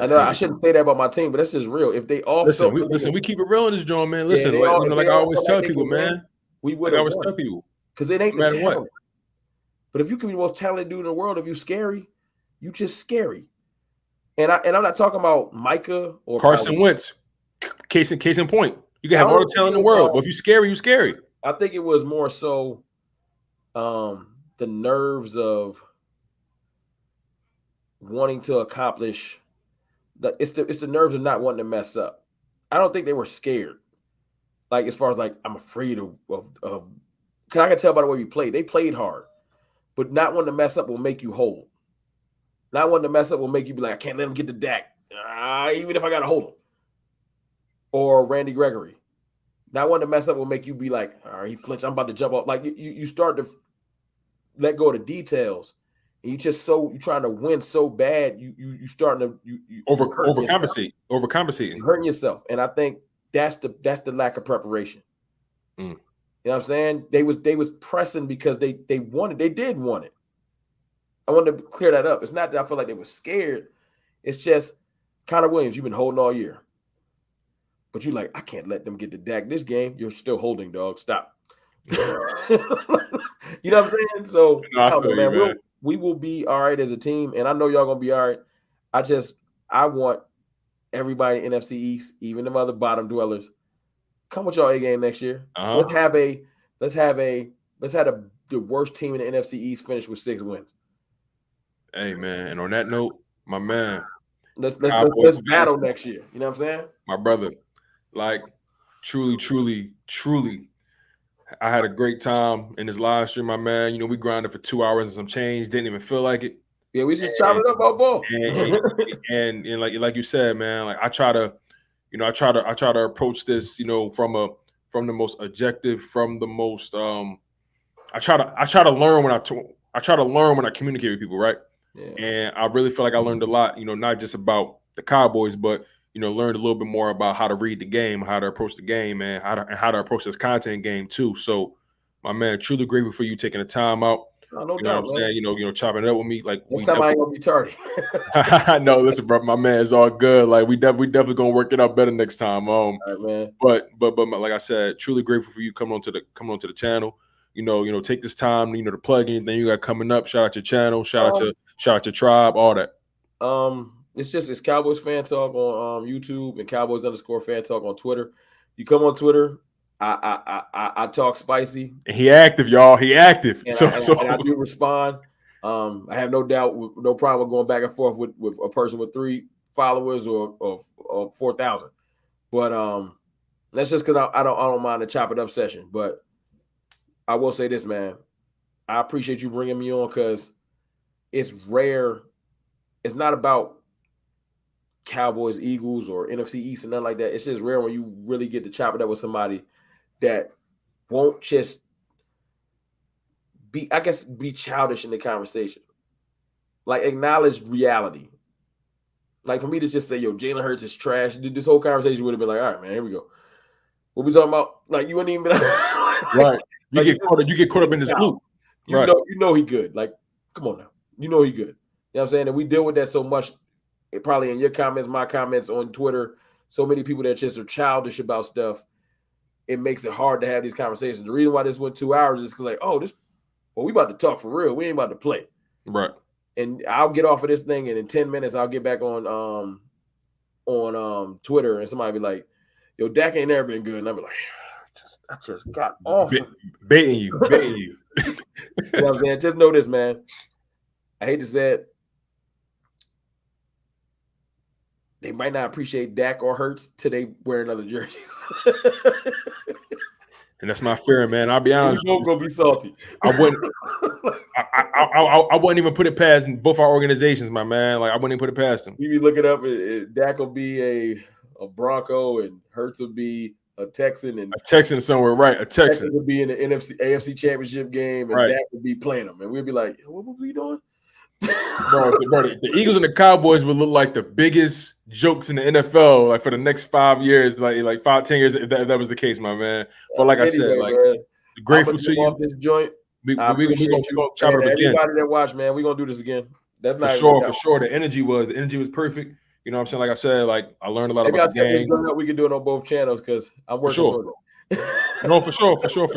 Speaker 2: I know I shouldn't say that about my team, but that's just real. If they all
Speaker 1: we keep it real in this joint, man. Listen, like I always tell people, man.
Speaker 2: We would always tell people, because it ain't the talent. But if you can be the most talented dude in the world, if you scary, you just scary. And I'm not talking about Micah or
Speaker 1: Carson Wentz. Case in point. You can have all the talent in the world, but if you're scary, you're scary.
Speaker 2: I think it was more so the nerves of wanting to accomplish. It's the nerves of not wanting to mess up. I don't think they were scared. Like, as far as like, I'm afraid of because I can tell by the way we played. They played hard, but not wanting to mess up will make you whole. Not wanting to mess up will make you be like, I can't let him get the Dak, even if I gotta hold him. Or Randy Gregory. Not wanting to mess up will make you be like, all right, he flinched. I'm about to jump off. Like you start to let go of the details, and you're trying to win so bad. You starting to you
Speaker 1: overcompensate.
Speaker 2: You're hurting yourself, and I think that's the lack of preparation. You know what I'm saying? They was pressing because they did want it. I wanted to clear that up. It's not that I feel like they were scared. It's just Connor Williams, you've been holding all year. But you're like, I can't let them get the Dak this game. You're still holding, dog. Stop. You know what I'm saying? So, I don't know, man. We will be all right as a team, and I know y'all going to be all right. I want everybody in NFC East, even them other bottom dwellers, come with y'all A game next year. Let's have the worst team in the NFC East finish with 6 wins.
Speaker 1: Hey, man, and on that note, my man,
Speaker 2: let's battle next year. You know what I'm saying?
Speaker 1: My brother, like truly, I had a great time in this live stream, my man. You know, we grinded for 2 hours and some change. Didn't even feel like it.
Speaker 2: Yeah, we just chopped it up our ball.
Speaker 1: And like you said, man, like I try to approach this, you know, from the most objective, from the most I try to learn when I communicate with people, right? Yeah. And I really feel like I learned a lot, you know, not just about the Cowboys, but you know, learned a little bit more about how to read the game, how to approach the game, and how to approach this content game too. So, my man, truly grateful for you taking the time out.
Speaker 2: No
Speaker 1: you know
Speaker 2: doubt,
Speaker 1: what I'm saying? You know, chopping it up with me. Like
Speaker 2: next time I ain't gonna be tardy.
Speaker 1: No, listen, bro, my man, it's all good. Like we definitely gonna work it out better next time.
Speaker 2: All right, man.
Speaker 1: But like I said, truly grateful for you coming onto the channel. You know, take this time, you know, to plug anything you got coming up. Shout out your channel, shout out your tribe, all that.
Speaker 2: It's Cowboys Fan Talk on YouTube and Cowboys_Fan Talk on Twitter. You come on Twitter, I talk spicy.
Speaker 1: And he active, y'all. He active.
Speaker 2: And I do respond. I have no problem with going back and forth with a person with 3 followers or 4,000. But that's just because I don't mind the chop it up session. But I will say this, man. I appreciate you bringing me on because it's rare. It's not about Cowboys, Eagles, or NFC East and nothing like that. It's just rare when you really get to chop it up with somebody that won't just be childish in the conversation. Like, acknowledge reality. Like, for me to just say, yo, Jalen Hurts is trash, this whole conversation would have been like, all right, man, here we go. What we talking about? Like, you wouldn't even be like,
Speaker 1: right. You get caught up in this loop.
Speaker 2: You know he good. Like, come on now. You know he good. You know what I'm saying? And we deal with that so much, probably in your comments, my comments on Twitter, so many people that just are childish about stuff. It makes it hard to have these conversations. The reason why this went 2 hours is like, we about to talk for real. We ain't about to play.
Speaker 1: Right.
Speaker 2: And I'll get off of this thing, and in 10 minutes, I'll get back on Twitter, and somebody be like, yo, Dak ain't never been good. And I'll be like, I just got off.
Speaker 1: Baiting you.
Speaker 2: You know what I'm saying? Just know this, man. I hate to say it. They might not appreciate Dak or Hurts till they wear another jersey.
Speaker 1: And that's my fear, man. I'll be honest.
Speaker 2: We're gonna be salty.
Speaker 1: I wouldn't even put it past both our organizations, my man. Like, I wouldn't even put it past them.
Speaker 2: You be looking up, Dak will be a Bronco, and Hurts will be a Texan, and
Speaker 1: a Texan somewhere, right? A Texan
Speaker 2: would be in the AFC Championship game, and Dak would be playing them, and we'd be like, what were we doing?
Speaker 1: Bro, the Eagles and the Cowboys would look like the biggest jokes in the NFL, like for the next 5 years, like 5, 10 years, if that was the case, my man. But like I said, like, grateful to you.
Speaker 2: Off this joint.
Speaker 1: We gonna chop it up again.
Speaker 2: Everybody that watch, man, we gonna do this again. That's not
Speaker 1: for sure. The energy was perfect. You know what I'm saying? Like I said, like I learned a lot about the game.
Speaker 2: We can do it on both channels because I'm working towards it.
Speaker 1: No, for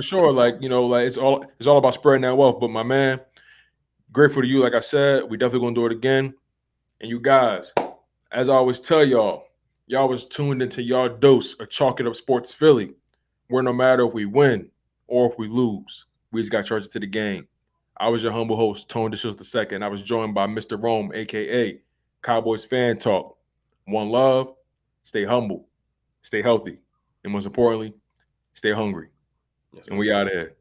Speaker 1: sure. Like, you know, like it's all about spreading that wealth. But my man, grateful to you. Like I said, we definitely gonna do it again. And you guys, as I always tell y'all was tuned into y'all dose of Chalk It Up Sports Philly, where no matter if we win or if we lose, we just got charged to the game. I was your humble host, Tone DeShields II. I was joined by Mr. Rome, aka Cowboys Fan Talk. One love, stay humble, stay healthy, and most importantly, stay hungry. Yes, and we out of here.